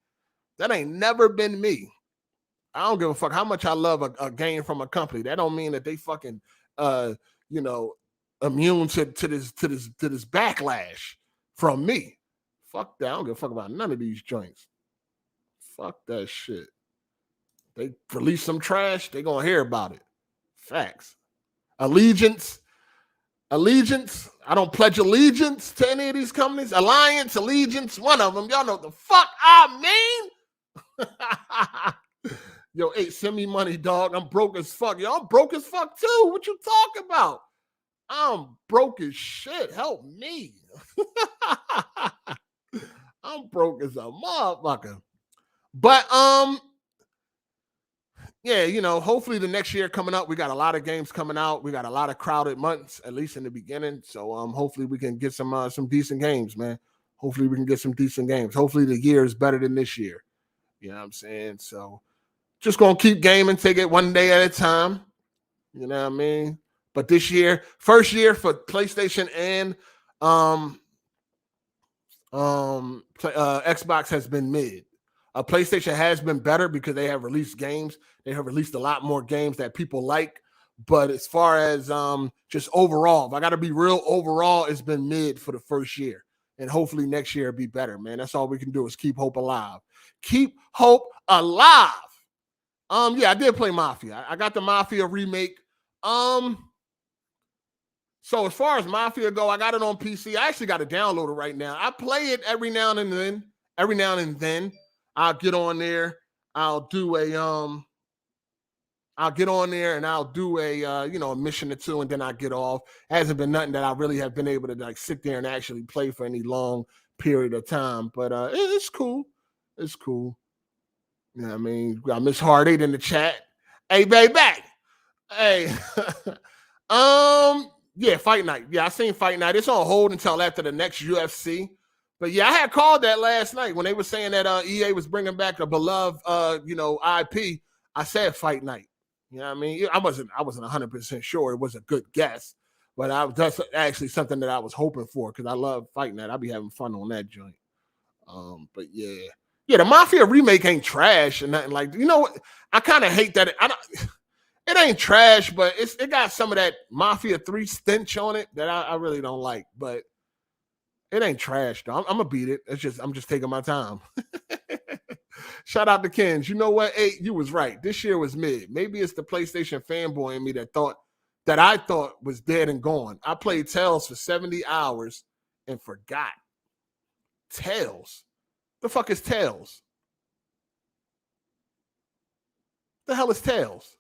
That ain't never been me. I don't give a fuck how much I love a game from a company. That don't mean that they fucking you know, immune to this backlash from me. Fuck that. I don't give a fuck about none of these joints. Fuck that shit. They release some trash, they gonna hear about it. Facts. Allegiance. I don't pledge allegiance to any of these companies. Alliance, allegiance, one of them. Y'all know what the fuck I mean. Yo, hey, send me money, dog. I'm broke as fuck. Yo, I'm broke as fuck too. What you talking about? I'm broke as shit. Help me. I'm broke as a motherfucker. But yeah, you know, hopefully the next year coming up, we got a lot of games coming out. We got a lot of crowded months, at least in the beginning. So hopefully we can get some decent games, man. Hopefully we can get some decent games. Hopefully the year is better than this year. You know what I'm saying? So just gonna keep gaming, take it one day at a time. You know what I mean? But this year, first year for PlayStation and Xbox has been mid. PlayStation has been better because they have released games. They have released a lot more games that people like. But as far as just overall, if I got to be real, overall, it's been mid for the first year. And hopefully next year it'll be better, man. That's all we can do is keep hope alive. Keep hope alive. Yeah, I did play Mafia. I got the Mafia remake. So as far as Mafia go, I got it on PC. I actually got to download it right now. I play it every now and then. I'll get on there. I'll do a I'll get on there and I'll do a a mission or two, and then I get off. It hasn't been nothing that I really have been able to like sit there and actually play for any long period of time. But it's cool. It's cool. You know what I mean? We got Miss Hard8 in the chat. Hey, baby. Hey. Yeah, Fight Night. Yeah, I seen Fight Night. It's on hold until after the next UFC. But yeah, I had called that last night when they were saying that EA was bringing back a beloved IP. I said Fight Night. You know what I mean? I wasn't 100% sure it was a good guess, but that's actually something that I was hoping for because I love Fight Night. I'll be having fun on that joint. But yeah, the Mafia remake ain't trash and nothing like. You know what? I kind of hate that. It ain't trash, but it got some of that Mafia 3 stench on it that I really don't like. But it ain't trash though. I'm gonna beat it. I'm just taking my time. Shout out to Kens. You know what? Hey, you was right. This year was mid. Maybe it's the PlayStation fanboy in me that I thought was dead and gone. I played Tales for 70 hours and forgot. Tales? The fuck is Tales? The hell is Tales?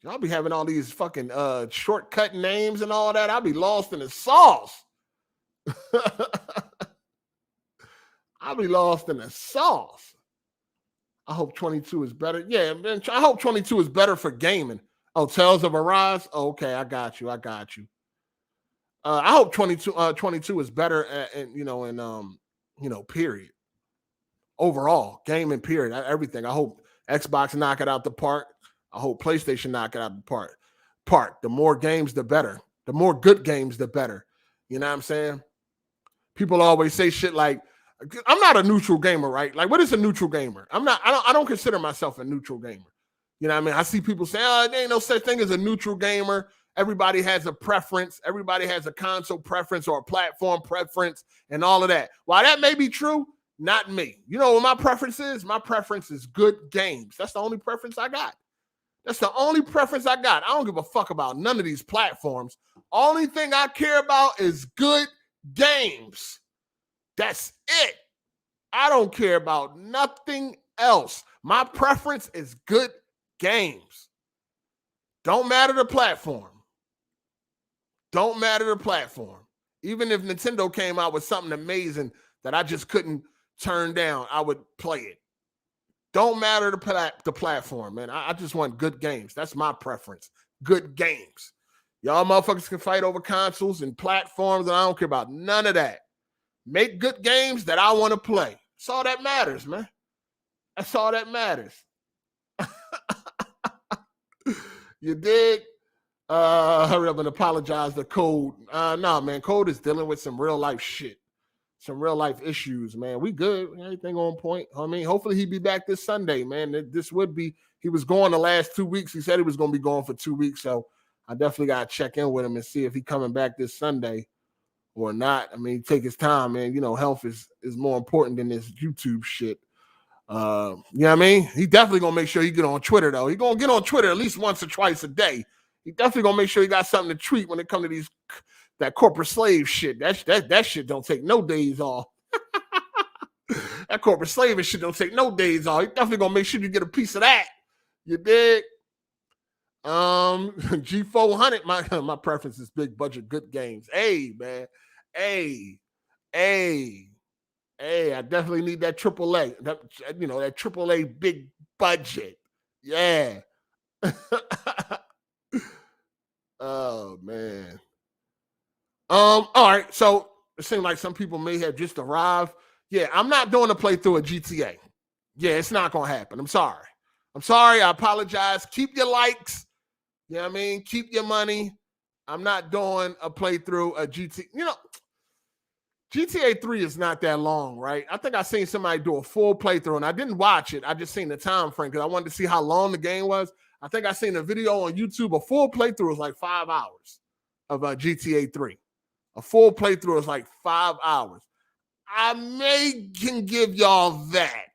Y'all be having all these fucking shortcut names and all that. I'll be lost in the sauce. I'll be lost in the sauce. I hope 22 is better. Yeah, man, I hope 22 is better for gaming. Oh, Tales of Arise? Oh, okay, I got you. I hope 22 is better period. Overall, gaming period, everything. I hope Xbox knock it out the park. I hope PlayStation knock it out the park. The more games, the better. The more good games, the better. You know what I'm saying? People always say shit like, I'm not a neutral gamer, right? Like, what is a neutral gamer? I don't consider myself a neutral gamer. You know what I mean? I see people say, there ain't no such thing as a neutral gamer. Everybody has a preference. Everybody has a console preference or a platform preference and all of that. While that may be true, not me. You know what my preference is? My preference is good games. That's the only preference I got. I don't give a fuck about none of these platforms. Only thing I care about is good games. That's it. I don't care about nothing else. My preference is good games. Don't matter the platform. Even if Nintendo came out with something amazing that I just couldn't turn down, I would play it. Don't matter the platform, man. I just want good games. That's my preference. Good games. Y'all motherfuckers can fight over consoles and platforms, and I don't care about none of that. Make good games that I want to play. That's all that matters, man. That's all that matters. You dig? Hurry up and apologize to Code. Nah, man. Code is dealing with some real life shit. Some real life issues, man. We good. Everything on point. I mean, hopefully he'll be back this Sunday, man. He was gone the last 2 weeks. He said he was going to be gone for 2 weeks. So I definitely got to check in with him and see if he's coming back this Sunday or not. I mean, take his time, man. You know, health is more important than this YouTube shit. You know what I mean? He definitely going to make sure he get on Twitter, though. He going to get on Twitter at least once or twice a day. He definitely going to make sure he got something to tweet when it comes to that corporate slave shit. That shit don't take no days off. That corporate slave shit don't take no days off. He definitely gonna make sure you get a piece of that. You dig? G400. My preference is big budget, good games. Hey, man. Hey. I definitely need that AAA. That AAA big budget. Yeah. Oh man. All right. So it seems like some people may have just arrived. Yeah, I'm not doing a playthrough of GTA. Yeah, it's not gonna happen. I'm sorry. I apologize. Keep your likes. You know what I mean? Keep your money. I'm not doing a playthrough of GTA. You know, GTA 3 is not that long, right? I think I seen somebody do a full playthrough, and I didn't watch it. I just seen the time frame because I wanted to see how long the game was. I think I seen a video on YouTube. A full playthrough was like 5 hours of GTA 3. A full playthrough is like 5 hours. I can give y'all that.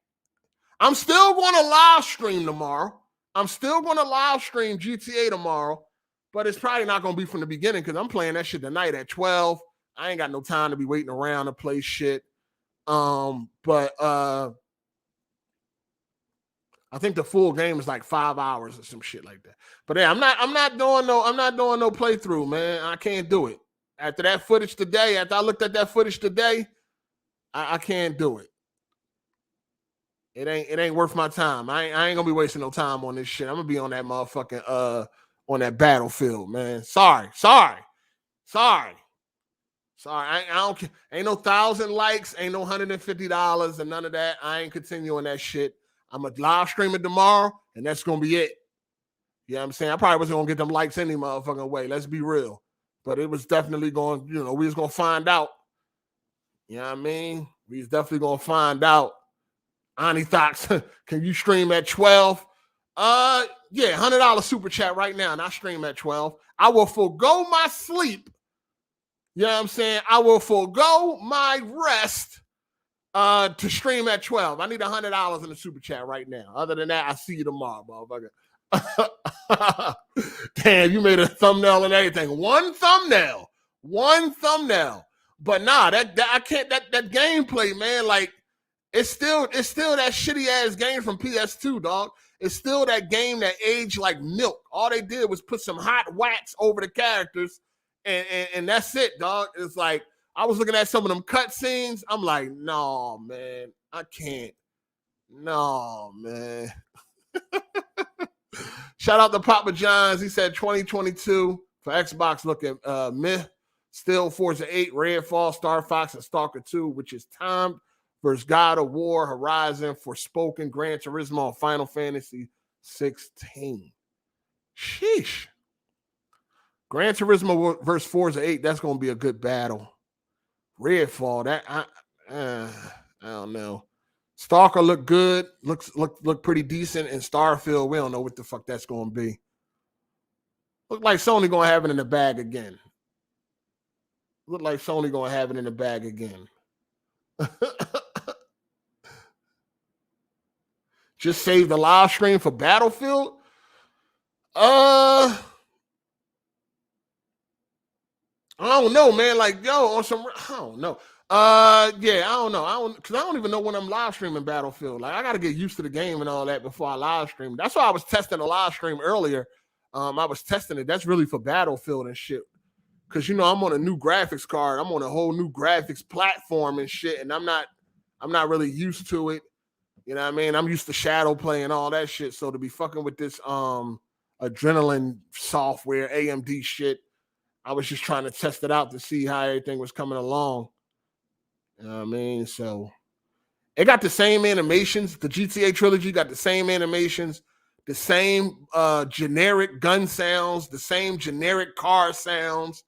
I'm still going to live stream tomorrow. I'm still going to live stream GTA tomorrow, but it's probably not going to be from the beginning because I'm playing that shit tonight at 12. I ain't got no time to be waiting around to play shit. But I think the full game is like 5 hours or some shit like that. But yeah, I'm not doing no playthrough, man. I can't do it. After that footage today, after I looked at that footage today, I can't do it. It ain't worth my time. I ain't gonna be wasting no time on this shit. I'm gonna be on that motherfucking on that battlefield, man. Sorry. I don't care. Ain't no 1,000 likes, ain't no $150 and none of that. I ain't continuing that shit. I'm gonna live stream it tomorrow, and that's gonna be it. You know what I'm saying? I probably wasn't gonna get them likes any motherfucking way. Let's be real. But it was definitely going, we was gonna find out. You know what I mean? We was definitely gonna find out. Ani Thoughts, can you stream at 12? Yeah, $100 super chat right now, and I stream at 12. I will forego my sleep. You know what I'm saying? I will forego my rest To stream at 12. I need $100 in the super chat right now. Other than that, I see you tomorrow, motherfucker. Damn, you made a thumbnail and everything. One thumbnail. But nah, that I can't. That gameplay, man. Like it's still that shitty ass game from PS2, dog. It's still that game that aged like milk. All they did was put some hot wax over the characters, and that's it, dog. It's like I was looking at some of them cutscenes. I'm like, no, man, I can't. No, man. Shout out to Papa John's. He said 2022 for Xbox looking meh. Still Forza 8, Redfall, Star Fox, and Stalker 2, which is timed versus God of War, Horizon, Forspoken, Gran Turismo, and Final Fantasy 16. Sheesh. Gran Turismo versus Forza 8, that's going to be a good battle. Redfall, that I don't know. Stalker looked good, look pretty decent, and Starfield, we don't know what the fuck that's going to be. Look like Sony going to have it in the bag again. Just save the live stream for Battlefield. I don't know, man. Like, yo, on some, I don't know. Yeah, I don't know. Because I don't even know when I'm live streaming Battlefield. Like, I got to get used to the game and all that before I live stream. That's why I was testing the live stream earlier. I was testing it. That's really for Battlefield and shit. Because, you know, I'm on a new graphics card. I'm on a whole new graphics platform and shit. And I'm not really used to it. You know what I mean? I'm used to shadow play and all that shit. So to be fucking with this adrenaline software, AMD shit, I was just trying to test it out to see how everything was coming along. You know what I mean? So it got the same animations. The GTA Trilogy got the same animations, the same generic gun sounds, the same generic car sounds.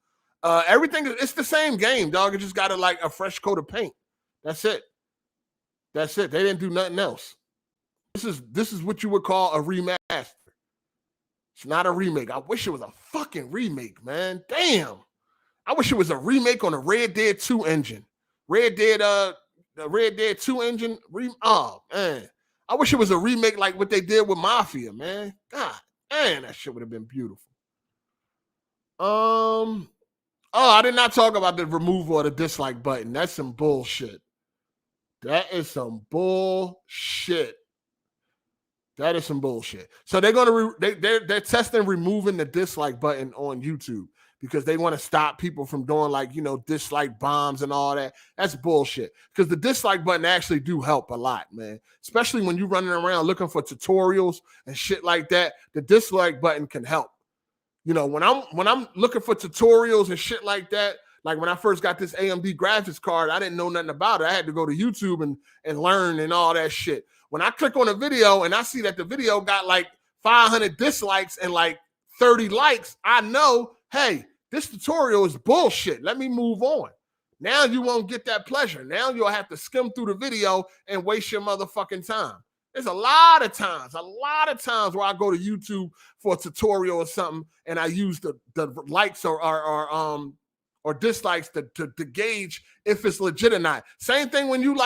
Everything, it's the same game, dog. It just got a fresh coat of paint. That's it. They didn't do nothing else. This is what you would call a remaster. It's not a remake. I wish it was a fucking remake, man. Damn. I wish it was a remake on the Red Dead 2 engine. The Red Dead 2 engine. Oh, man. I wish it was a remake like what they did with Mafia, man. God, man, that shit would have been beautiful. I did not talk about the removal of the dislike button. That's some bullshit. That is some bullshit. So they're gonna they're testing removing the dislike button on YouTube because they want to stop people from doing dislike bombs and all that. That's bullshit. Because the dislike button actually do help a lot, man. Especially when you're running around looking for tutorials and shit like that. The dislike button can help. You know, when I'm looking for tutorials and shit like that, like when I first got this AMD graphics card, I didn't know nothing about it. I had to go to YouTube and learn and all that shit. When I click on a video and I see that the video got 500 dislikes and 30 likes, I know, hey, this tutorial is bullshit. Let me move on. Now you won't get that pleasure. Now you'll have to skim through the video and waste your motherfucking time. There's a lot of times where I go to YouTube for a tutorial or something and I use the likes or dislikes to gauge if it's legit or not. Same thing when you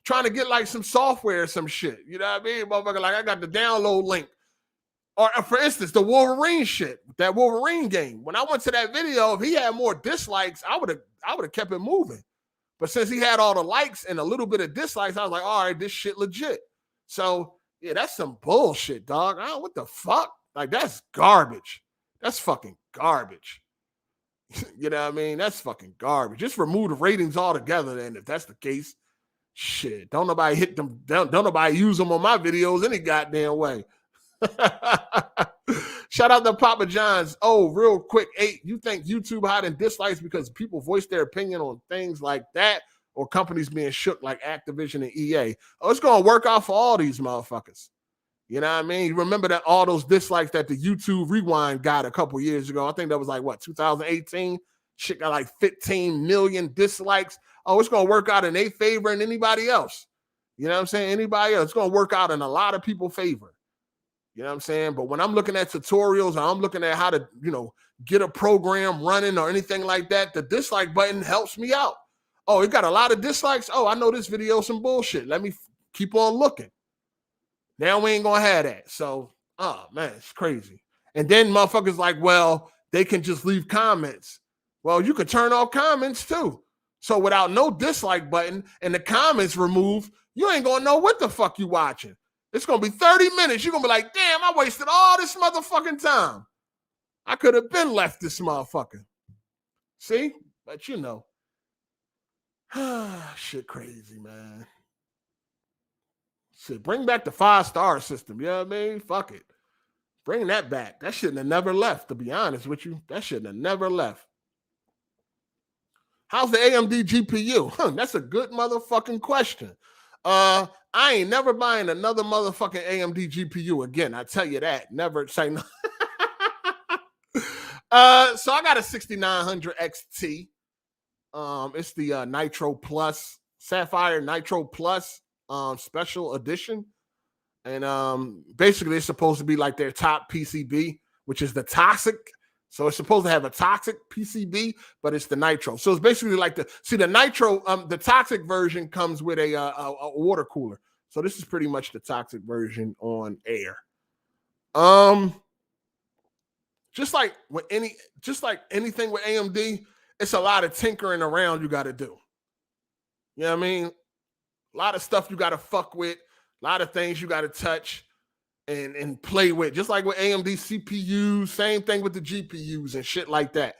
trying to get some software or some shit. You know what I mean? Motherfucker, I got the download link. Or for instance, the Wolverine shit, that Wolverine game. When I went to that video, if he had more dislikes, I would have kept it moving. But since he had all the likes and a little bit of dislikes, I was like, all right, this shit legit. So yeah, that's some bullshit, dog. What the fuck? That's garbage. That's fucking garbage. You know what I mean? That's fucking garbage. Just remove the ratings altogether then if that's the case. Shit. Don't nobody hit them. Don't nobody use them on my videos any goddamn way. Shout out to Papa John's. Oh, real quick, 8. You think YouTube hiding dislikes because people voice their opinion on things like that or companies being shook like Activision and EA? Oh, it's going to work out for all these motherfuckers. You know what I mean? You remember that all those dislikes that the YouTube Rewind got a couple years ago? I think that was 2018? Shit got 15 million dislikes. Oh, it's going to work out in their favor and anybody else. You know what I'm saying? Anybody else. It's going to work out in a lot of people's favor. You know what I'm saying? But when I'm looking at tutorials or I'm looking at how to, get a program running or anything like that, the dislike button helps me out. Oh, it got a lot of dislikes. Oh, I know this video some bullshit. Let me keep on looking. Now we ain't gonna have that. So, oh man, it's crazy. And then motherfuckers like, well, they can just leave comments. Well, you can turn off comments too. So without no dislike button and the comments removed, you ain't gonna know what the fuck you watching. It's gonna be 30 minutes. You're gonna be like, damn, I wasted all this motherfucking time. I could have been left this motherfucker. See? But you know. Shit crazy, man. Shit, bring back the 5-star system. You know what I mean? Fuck it. Bring that back. That shouldn't have never left, to be honest with you. That shouldn't have never left. How's the AMD GPU? That's a good motherfucking question. I ain't never buying another motherfucking AMD GPU again. I tell you that. Never say no. So I got a 6900 XT. It's the Nitro Plus, Sapphire Nitro Plus special edition. And basically it's supposed to be like their top PCB, which is the Toxic. So it's supposed to have a Toxic PCB, but it's the Nitro. So it's basically like the Nitro, the Toxic version comes with a water cooler. So this is pretty much the Toxic version on air. Just like anything with AMD, it's a lot of tinkering around you got to do. You know what I mean? A lot of stuff you got to fuck with, a lot of things you got to touch and play with. Just like with AMD CPUs, same thing with the GPUs and shit like that.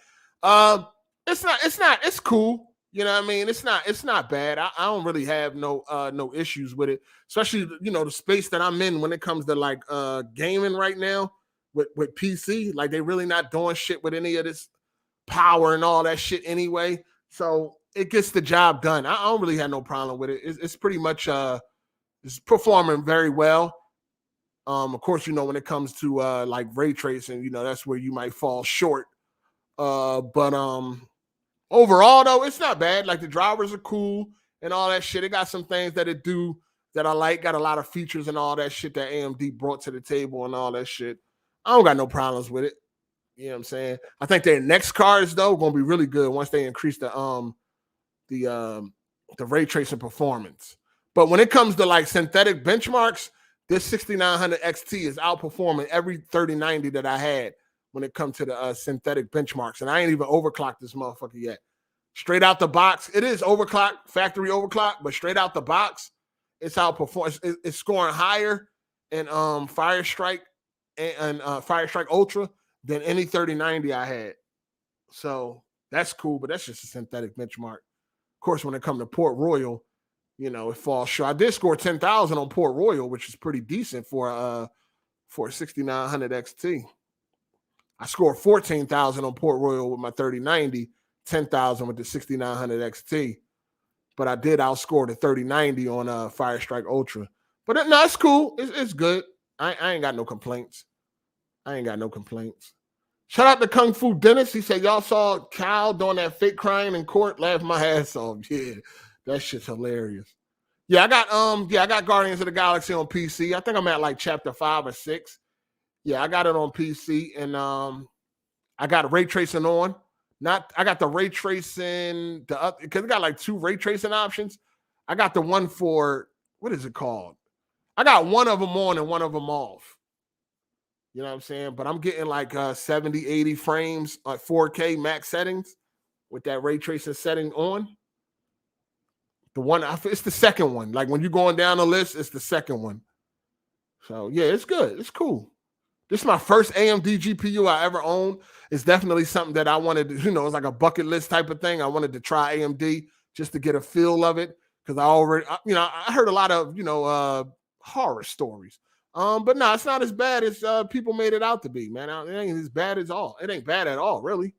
It's cool. You know what I mean? It's not bad. I don't really have no issues with it, especially, you know, the space that I'm in when it comes to like gaming right now with PC. Like they really not doing shit with any of this power and all that shit anyway. So it gets the job done. I don't really have no problem with it. It's pretty much it's performing very well. Of course, you know, when it comes to like ray tracing, you know, that's where you might fall short. But overall though, it's not bad. Like the drivers are cool and all that shit. It got some things that it do that I like. Got a lot of features and all that shit that AMD brought to the table and all that shit. I don't got no problems with it. You know what I'm saying? I think their next cards though gonna be really good once they increase the ray tracing performance. But when it comes to like synthetic benchmarks, this 6900 XT is outperforming every 3090 that I had when it comes to the synthetic benchmarks. And I ain't even overclocked this motherfucker yet. Straight out the box, it is overclocked, factory overclock, but straight out the box, it's outperforming. It's scoring higher in Fire Strike and Fire Strike Ultra than any 3090 I had. So that's cool, but that's just a synthetic benchmark. Of course, when it comes to Port Royal, you know, it falls short. I did score 10,000 on Port Royal, which is pretty decent for a 6900 XT. I scored 14,000 on Port Royal with my 3090, 10,000 with the 6900 XT. But I did outscore the 3090 on Fire Strike Ultra. But no, it's cool. It's good. I ain't got no complaints. Shout out to Kung Fu Dennis. He said, y'all saw Cal doing that fake crying in court? Laughed my ass off. Yeah, that shit's hilarious. Yeah, I got Guardians of the Galaxy on PC. I think I'm at like chapter 5 or 6. Yeah, I got it on PC, and I got ray tracing on. I got the ray tracing because it got like 2 ray tracing options. I got the one for, what is it called? I got one of them on and one of them off. You know what I'm saying? But I'm getting like 70, 80 frames at 4K max settings with that ray tracing setting on. It's the second one. Like when you're going down the list, it's the second one. So yeah, it's good. It's cool. This is my first AMD GPU I ever owned. It's definitely something that I wanted to, you know, it's like a bucket list type of thing. I wanted to try AMD just to get a feel of it because I heard a lot of, you know, horror stories. But no, it's not as bad as people made it out to be, man. It ain't as bad as all. It ain't bad at all, really.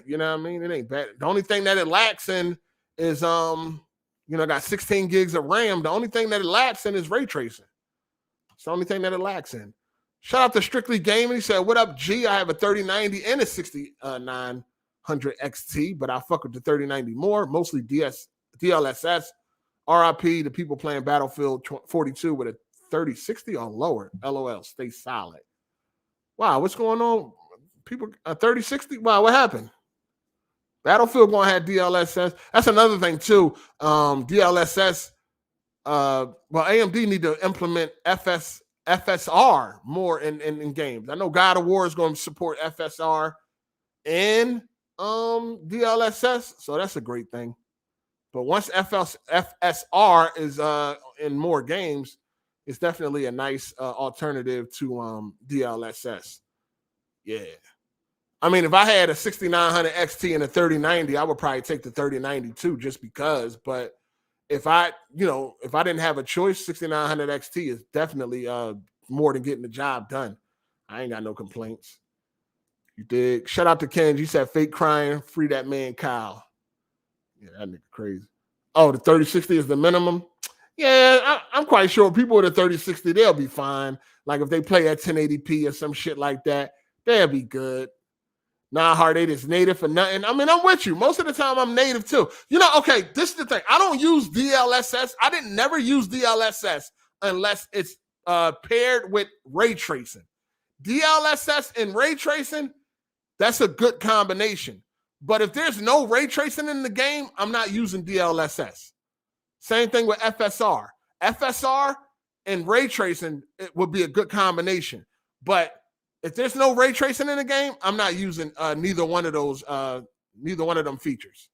You know what I mean? It ain't bad. The only thing that it lacks in is, you know, got 16 gigs of RAM. The only thing that it lacks in is ray tracing. It's the only thing that it lacks in. Shout out to Strictly Gaming. He said, what up, G? I have a 3090 and a 6900 XT, but I fuck with the 3090 more, mostly DLSS. RIP, the people playing Battlefield 42 with a 3060 or lower. LOL, stay solid. Wow, what's going on? People 3060? Wow, what happened? Battlefield gonna have DLSS. That's another thing too. DLSS. Well, AMD need to implement FSR more in games. I know God of War is going to support FSR and DLSS, so that's a great thing. But once FSR is in more games, it's definitely a nice alternative to DLSS. Yeah. I mean, if I had a 6900 XT and a 3090, I would probably take the 3090 too, just because. But if I didn't have a choice, 6900 XT is definitely more than getting the job done. I ain't got no complaints. You dig? Shout out to Ken. You said fake crying, free that man Kyle. Yeah, that nigga crazy. Oh, the 3060 is the minimum. Yeah, I'm quite sure people with a 3060, they'll be fine. Like if they play at 1080p or some shit like that, they'll be good. Nah, Hard 8 is native for nothing. I mean, I'm with you. Most of the time, I'm native too. Okay, this is the thing. I don't use DLSS. I didn't never use DLSS unless it's paired with ray tracing. DLSS and ray tracing, that's a good combination. But if there's no ray tracing in the game, I'm not using DLSS. Same thing with FSR. FSR and ray tracing, it would be a good combination. But if there's no ray tracing in the game, I'm not using neither one of them features.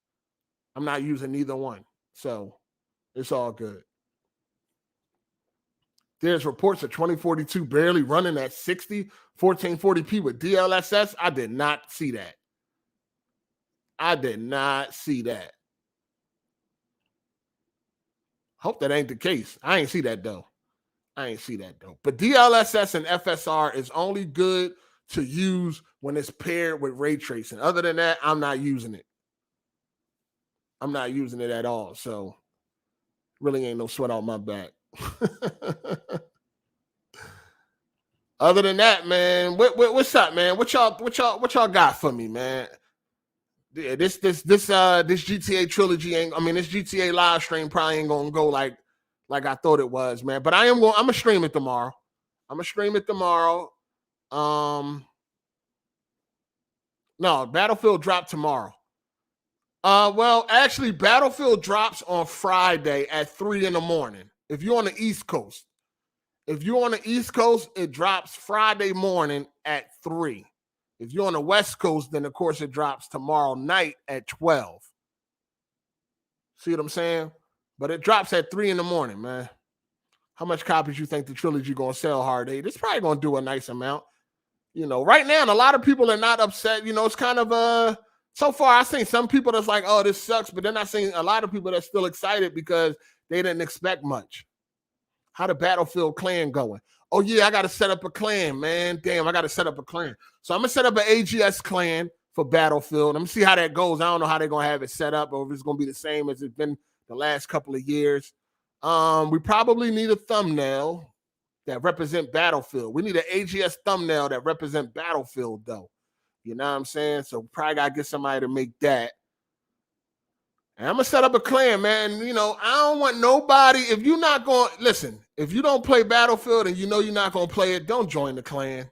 I'm not using neither one. So it's all good. There's reports of 2042 barely running at 60, 1440p with DLSS. I did not see that. Hope that ain't the case. I ain't see that though. But DLSS and FSR is only good to use when it's paired with ray tracing. Other than that, I'm not using it. I'm not using it at all. So really ain't no sweat on my back. Other than that, man, what's up, man? What y'all got for me, man? Yeah, this GTA trilogy this GTA live stream probably ain't gonna go like I thought it was, man. But I'm gonna stream it tomorrow. No, Battlefield dropped tomorrow. Well, actually, Battlefield drops on Friday at 3 a.m. If you're on the East Coast. It drops Friday morning at 3. If you're on the West Coast, then of course it drops tomorrow night at 12. See what I'm saying? But it drops at 3 a.m, man. How much copies you think the trilogy gonna sell, Hard 8? It's probably gonna do a nice amount. Right now, and a lot of people are not upset. It's kind of so far I've seen some people that's like, oh, this sucks, but then I've seen a lot of people that's still excited because they didn't expect much. How the Battlefield clan going? Oh yeah, I gotta set up a clan, man. Damn, I gotta set up a clan. So I'm gonna set up an AGS clan for Battlefield. I'm gonna see how that goes. I don't know how they're gonna have it set up, or if it's gonna be the same as it's been the last couple of years. We probably need a thumbnail that represent Battlefield. We need an AGS thumbnail that represent Battlefield, though. You know what I'm saying? So probably gotta get somebody to make that. And I'm gonna set up a clan, man. I don't want nobody. If you're not going, listen. If you don't play Battlefield and you're not gonna play it, don't join the clan.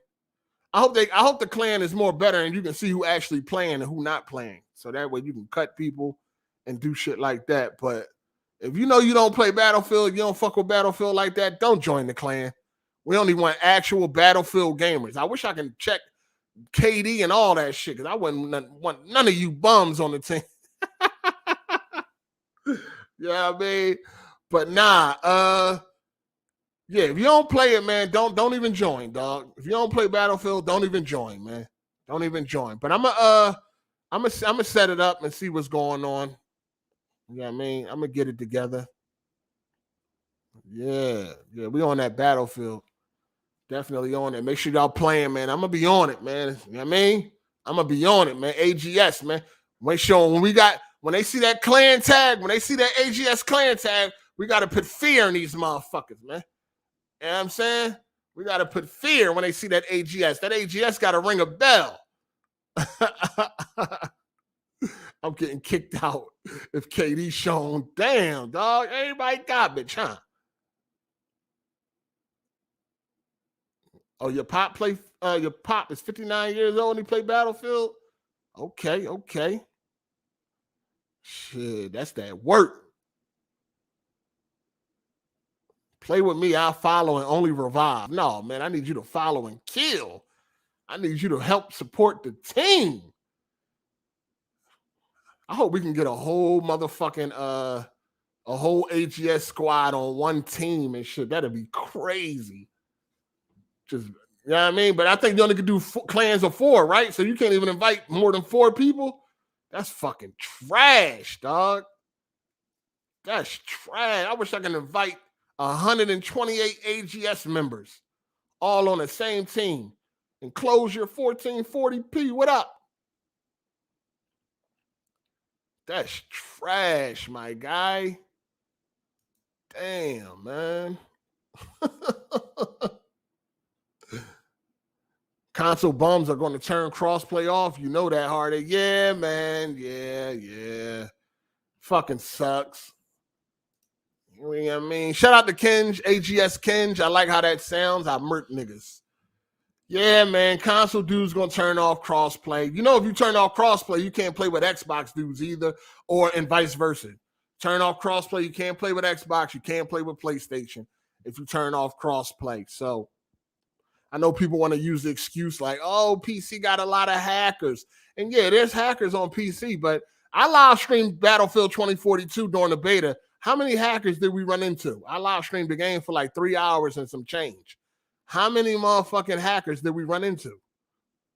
I hope the clan is more better and you can see who actually playing and who not playing. So that way you can cut people and do shit like that. But if you don't play Battlefield, you don't fuck with Battlefield like that, don't join the clan. We only want actual Battlefield gamers. I wish I can check KD and all that shit because I wouldn't want none of you bums on the team. Yeah, I mean, but nah, yeah, if you don't play it, man, don't even join, dog. If you don't play Battlefield, don't even join, man. Don't even join. But I'm gonna set it up and see what's going on. You know what I mean? I'm gonna get it together. Yeah, we on that Battlefield. Definitely on it. Make sure y'all playing, man. I'm gonna be on it, man. You know what I mean? I'm gonna be on it, man. AGS, man. Make sure when they see that clan tag, when they see that AGS clan tag, we gotta put fear in these motherfuckers, man. You know what I'm saying? We gotta put fear when they see that AGS. That AGS gotta ring a bell. I'm getting kicked out if KD shown. Damn, dog. Everybody garbage, huh? Oh, your pop is 59 years old and he play Battlefield? Okay. Shit, that's that work. Play with me, I'll follow and only revive. No, man, I need you to follow and kill. I need you to help support the team. I hope we can get a whole motherfucking a whole AGS squad on one team and shit. That'd be crazy. Just, you know what I mean? But I think you only could do clans of 4, right? So you can't even invite more than 4 people. That's fucking trash, dog. That's trash. I wish I could invite 128 AGS members all on the same team and close your 1440p. What up? That's trash, my guy. Damn, man. Console bums are going to turn crossplay off. You know that, Hard8. Yeah, man. Yeah. Fucking sucks. You know what I mean? Shout out to Kenj, AGS Kenj. I like how that sounds. I murk niggas. Yeah, man. Console dudes going to turn off crossplay. You know, if you turn off crossplay, you can't play with Xbox dudes either, and vice versa. Turn off crossplay, you can't play with Xbox. You can't play with PlayStation if you turn off crossplay. So I know people want to use the excuse like, oh, PC got a lot of hackers. And yeah, there's hackers on PC, but I live streamed Battlefield 2042 during the beta. How many hackers did we run into? I live streamed the game for like 3 hours and some change. How many motherfucking hackers did we run into?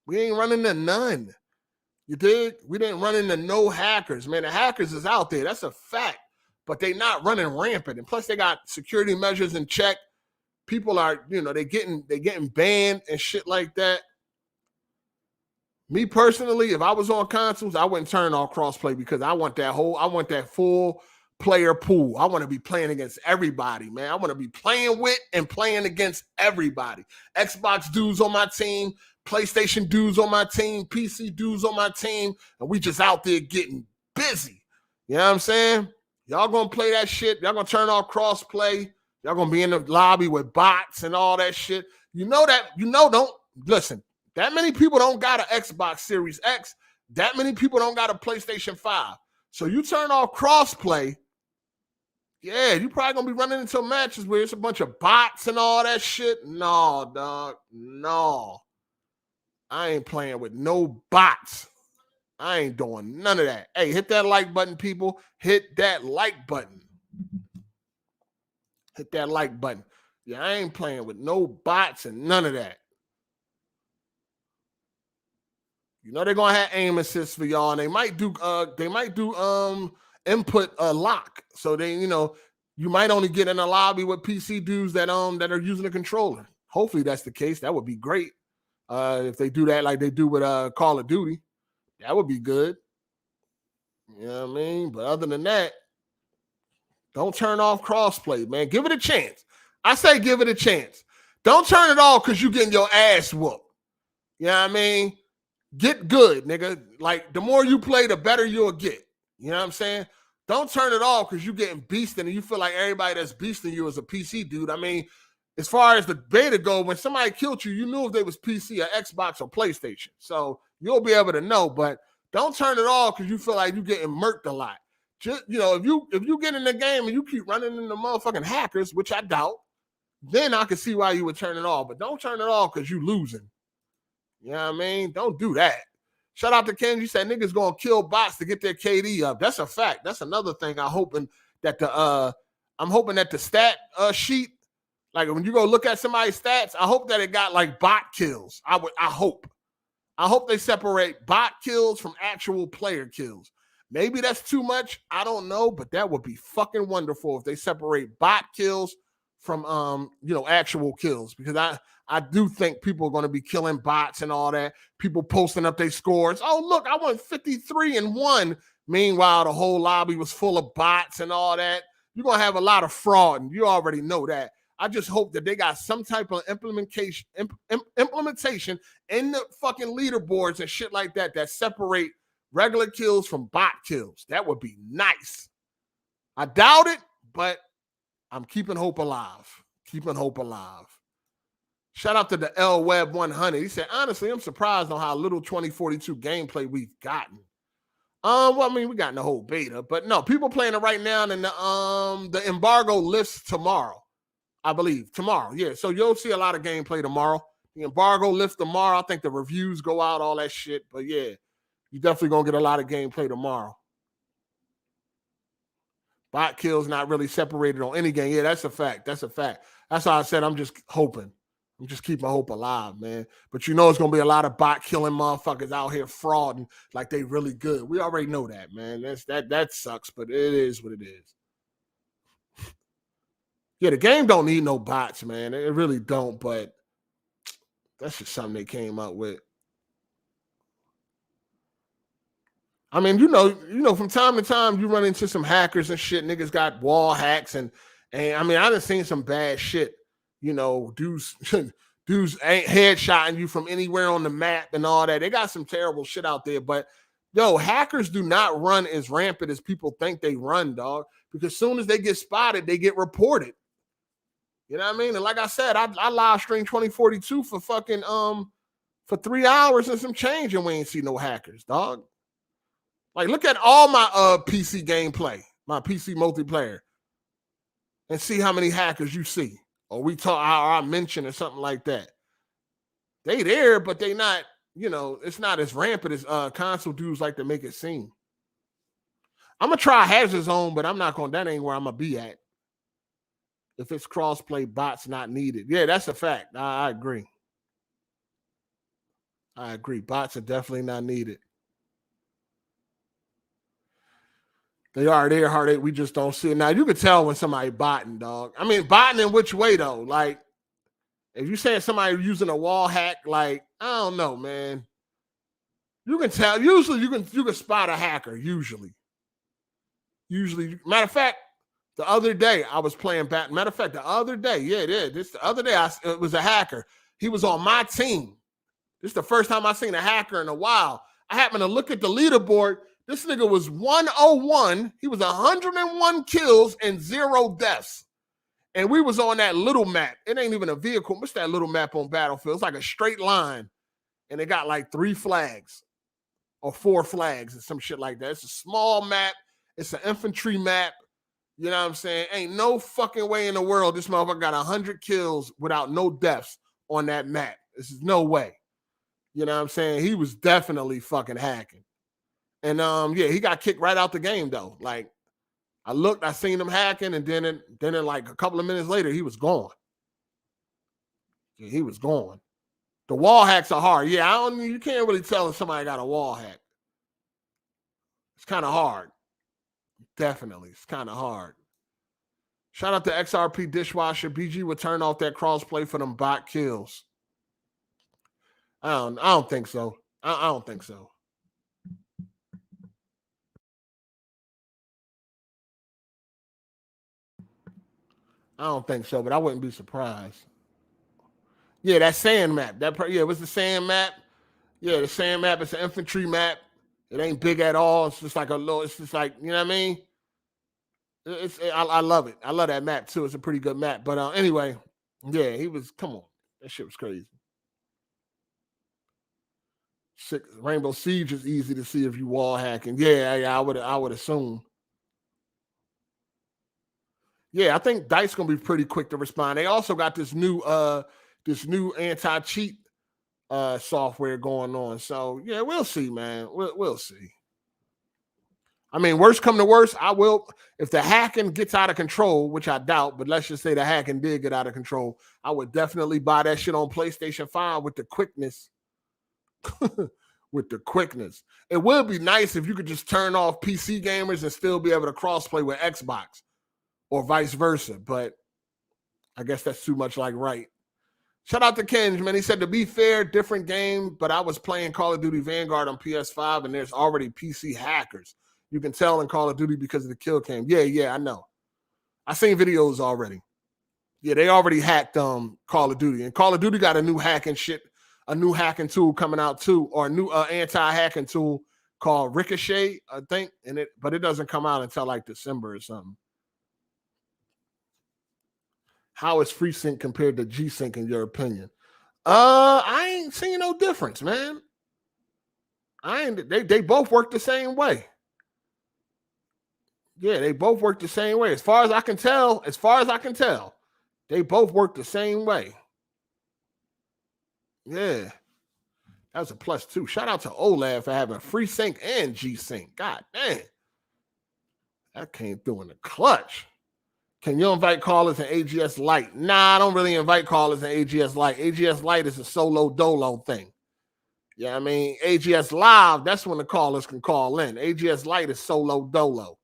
We ain't running into none. You dig? We didn't run into no hackers, man. The hackers is out there. That's a fact. But they not running rampant. And plus they got security measures in check. People are, they getting banned and shit like that. Me personally, if I was on consoles, I wouldn't turn off crossplay because I want that full player pool. I want to be playing against everybody, man. I want to be playing with and playing against everybody. Xbox dudes on my team, PlayStation dudes on my team, PC dudes on my team, and we just out there getting busy. You know what I'm saying? Y'all gonna play that shit. Y'all gonna turn off crossplay. Y'all gonna be in the lobby with bots and all that shit. Don't listen. That many people don't got an Xbox Series X. That many people don't got a PlayStation 5. So you turn off crossplay, yeah, you probably gonna be running into matches where it's a bunch of bots and all that shit. No, dog. No. I ain't playing with no bots. I ain't doing none of that. Hey, hit that like button, people. Hit that like button. Hit that like button. Yeah, I ain't playing with no bots and none of that. You know they're gonna have aim assist for y'all, and they might do input lock. So they, you might only get in a lobby with PC dudes that are using a controller. Hopefully that's the case. That would be great. If they do that like they do with Call of Duty, that would be good. You know what I mean? But other than that, don't turn off crossplay, man. Give it a chance. I say give it a chance. Don't turn it off because you're getting your ass whooped. You know what I mean? Get good, nigga. Like, the more you play, the better you'll get. You know what I'm saying? Don't turn it off because you're getting beasted and you feel like everybody that's beasting you is a PC dude. I mean, as far as the beta go, when somebody killed you, you knew if they was PC or Xbox or PlayStation. So you'll be able to know, but don't turn it off because you feel like you're getting murked a lot. Just, if you get in the game and you keep running into motherfucking hackers, which I doubt, then I can see why you would turn it off. But don't turn it off because you losing. You know what I mean? Don't do that. Shout out to Ken. You said niggas gonna kill bots to get their KD up. That's a fact. That's another thing. I'm hoping that the stat sheet, like when you go look at somebody's stats, I hope that it got like bot kills. I hope they separate bot kills from actual player kills. Maybe that's too much. I don't know, but that would be fucking wonderful if they separate bot kills from actual kills, because I do think people are going to be killing bots and all that. People posting up their scores. Oh, look, I won 53-1. Meanwhile, the whole lobby was full of bots and all that. You're going to have a lot of fraud, and you already know that. I just hope that they got some type of implementation in the fucking leaderboards and shit like that separate regular kills from bot kills. That would be nice. I doubt it, but I'm keeping hope alive. Keeping hope alive. Shout out to the L Web 100. He said, honestly, I'm surprised on how little 2042 gameplay we've gotten. Well, I mean, we got in the whole beta, but no, people playing it right now, and the embargo lifts tomorrow, I believe. Tomorrow, yeah. So you'll see a lot of gameplay tomorrow. The embargo lifts tomorrow. I think the reviews go out, all that shit. But yeah, you definitely gonna get a lot of gameplay tomorrow. Bot kills not really separated on any game. Yeah, that's a fact. That's a fact. That's why I said I'm just hoping. I'm just keeping hope alive, man. But you know it's gonna be a lot of bot killing motherfuckers out here frauding like they really good. We already know that, man. That sucks, but it is what it is. Yeah, the game don't need no bots, man. It really don't, but that's just something they came up with. I mean, you know, from time to time you run into some hackers and shit. Niggas got wall hacks and I mean, I done seen some bad shit. You know, dudes ain't headshotting you from anywhere on the map and all that. They got some terrible shit out there, but yo, hackers do not run as rampant as people think they run, dog. Because as soon as they get spotted, they get reported. You know what I mean? And like I said, I live streamed 2042 for fucking for 3 hours and some change, and we ain't see no hackers, dog. Like, look at all my PC gameplay, my PC multiplayer, and see how many hackers you see. Or we talk, or I mention or something like that. They there, but they not, you know, it's not as rampant as console dudes like to make it seem. I'm gonna try Hazard Zone, but I'm not gonna, that ain't where I'm gonna be at. If it's crossplay, bots not needed. Yeah, that's a fact. I agree. I agree. Bots are definitely not needed. They are there, Hard 8. We just don't see it. Now, you can tell when somebody botting, dog. I mean, botting in which way, though? Like, if you're saying somebody using a wall hack, like, I don't know, man. You can tell. Usually, you can spot a hacker, usually. Matter of fact, the other day, I was playing bat. Matter of fact, the other day, yeah, it is. The other day, it was a hacker. He was on my team. This is the first time I've seen a hacker in a while. I happened to look at the leaderboard. This nigga was 101. He was 101 kills and 0 deaths. And we was on that little map. It ain't even a vehicle. What's that little map on Battlefield? It's like a straight line. And they got like 3 flags or 4 flags or some shit like that. It's a small map. It's an infantry map. You know what I'm saying? Ain't no fucking way in the world this motherfucker got 100 kills without no deaths on that map. This is no way. You know what I'm saying? He was definitely fucking hacking. And yeah, he got kicked right out the game though. Like, I looked, I seen him hacking, and then like a couple of minutes later, he was gone. Yeah, he was gone. The wall hacks are hard. Yeah, you can't really tell if somebody got a wall hack. It's kind of hard. Definitely, it's kind of hard. Shout out to XRP Dishwasher. BG would turn off that crossplay for them bot kills. I don't think so. I don't think so. I don't think so, but I wouldn't be surprised. Yeah, that sand map. Yeah, it was the sand map. Yeah, the sand map. It's an infantry map. It ain't big at all. It's just like a little. It's just like, you know what I mean. I love it. I love that map too. It's a pretty good map. But anyway, yeah, he was. Come on, that shit was crazy. Rainbow Siege is easy to see if you wall hacking. Yeah, I would assume. Yeah, I think Dice gonna be pretty quick to respond. They also got this new anti-cheat software going on. So yeah, we'll see, man. We'll see. I mean, worst come to worst, I will, if the hacking gets out of control, which I doubt, but let's just say the hacking did get out of control, I would definitely buy that shit on PlayStation 5 with the quickness. With the quickness. It would be nice if you could just turn off PC gamers and still be able to crossplay with Xbox or vice versa, but I guess that's too much like right. Shout out to Kenj, man. He said, to be fair, different game, but I was playing Call of Duty Vanguard on PS5 and there's already PC hackers. You can tell in Call of Duty because of the kill cam. Yeah, I know. I seen videos already. Yeah, they already hacked Call of Duty. And Call of Duty got a new hacking tool coming out too, or a new anti-hacking tool called Ricochet, I think. But it doesn't come out until like December or something. How is FreeSync compared to G-Sync in your opinion? I ain't seen no difference, man. They both work the same way. Yeah, they both work the same way. As far as I can tell, they both work the same way. Yeah. That was a +2. Shout out to OLED for having FreeSync and G-Sync. God damn. That came through in the clutch. Can you invite callers in AGS Lite? Nah, I don't really invite callers in AGS Lite. AGS Lite is a solo dolo thing. Yeah, I mean, AGS Live, that's when the callers can call in. AGS Lite is solo dolo.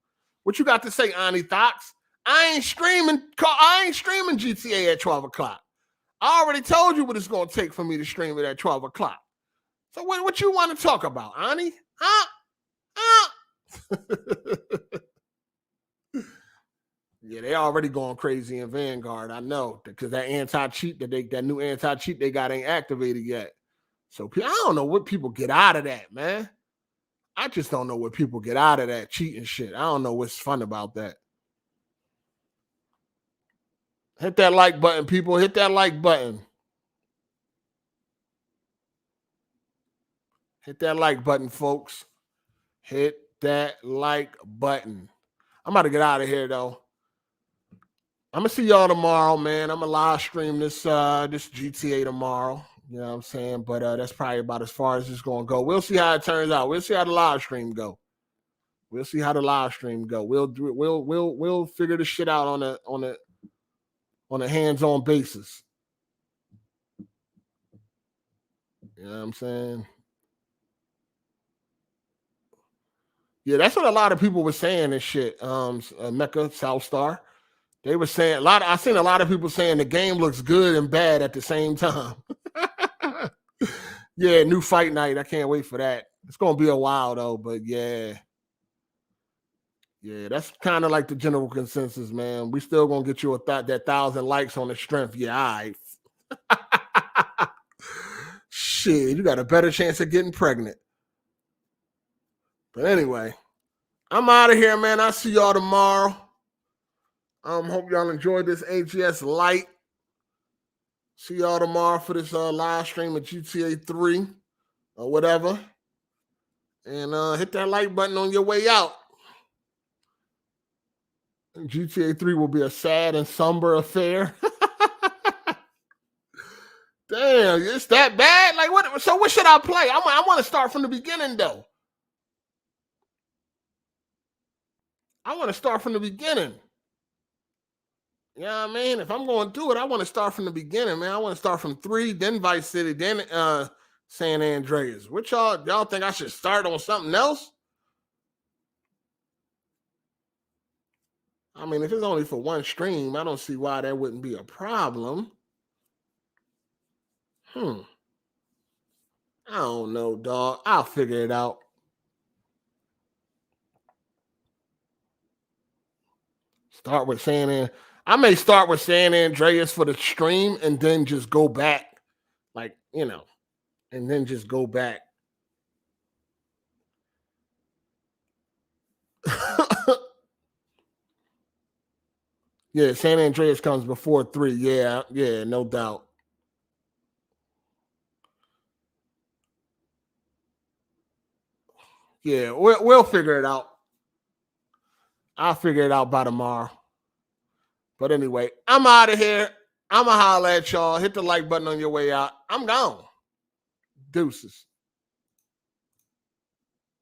What you got to say, Ani Thox? I ain't streaming GTA at 12 o'clock. I already told you what it's going to take for me to stream it at 12 o'clock. So what you want to talk about, Ani? Huh? Yeah, they already going crazy in Vanguard. I know, because that anti-cheat that new anti-cheat they got ain't activated yet. So I don't know what people get out of that, man. I just don't know what people get out of that cheating shit. I don't know what's fun about that. Hit that like button, people. Hit that like button. Hit that like button, folks. Hit that like button. I'm about to get out of here, though. I'm going to see y'all tomorrow, man. I'm going to live stream this GTA tomorrow. You know what I'm saying? But that's probably about as far as it's going to go. We'll see how it turns out. We'll see how the live stream go. We'll figure this shit out on a hands-on basis. You know what I'm saying? Yeah, that's what a lot of people were saying and shit. Mecca, South Star. They were saying I seen a lot of people saying the game looks good and bad at the same time. Yeah, new fight night. I can't wait for that. It's gonna be a while though, but yeah. Yeah, that's kind of like the general consensus, man. We still gonna get you that 1,000 likes on the strength. Yeah, all right. Shit, you got a better chance of getting pregnant. But anyway, I'm out of here, man. I'll see y'all tomorrow. Hope y'all enjoyed this AGS Lite. See y'all tomorrow for this live stream of GTA 3 or whatever. And hit that like button on your way out. GTA 3 will be a sad and somber affair. Damn, it's that bad? Like what? So what should I play? I want to start from the beginning though. I want to start from the beginning. You know what I mean? If I'm going to do it, I want to start from the beginning, man. I want to start from 3, then Vice City, then San Andreas. What y'all think I should start on something else? I mean, if it's only for one stream, I don't see why that wouldn't be a problem. I don't know, dog. I'll figure it out. Start with I may start with San Andreas for the stream and then just go back, like, you know, and then just go back. Yeah, San Andreas comes before 3. Yeah, no doubt. Yeah, we'll figure it out. I'll figure it out by tomorrow. But anyway, I'm out of here. I'm going to holler at y'all. Hit the like button on your way out. I'm gone. Deuces.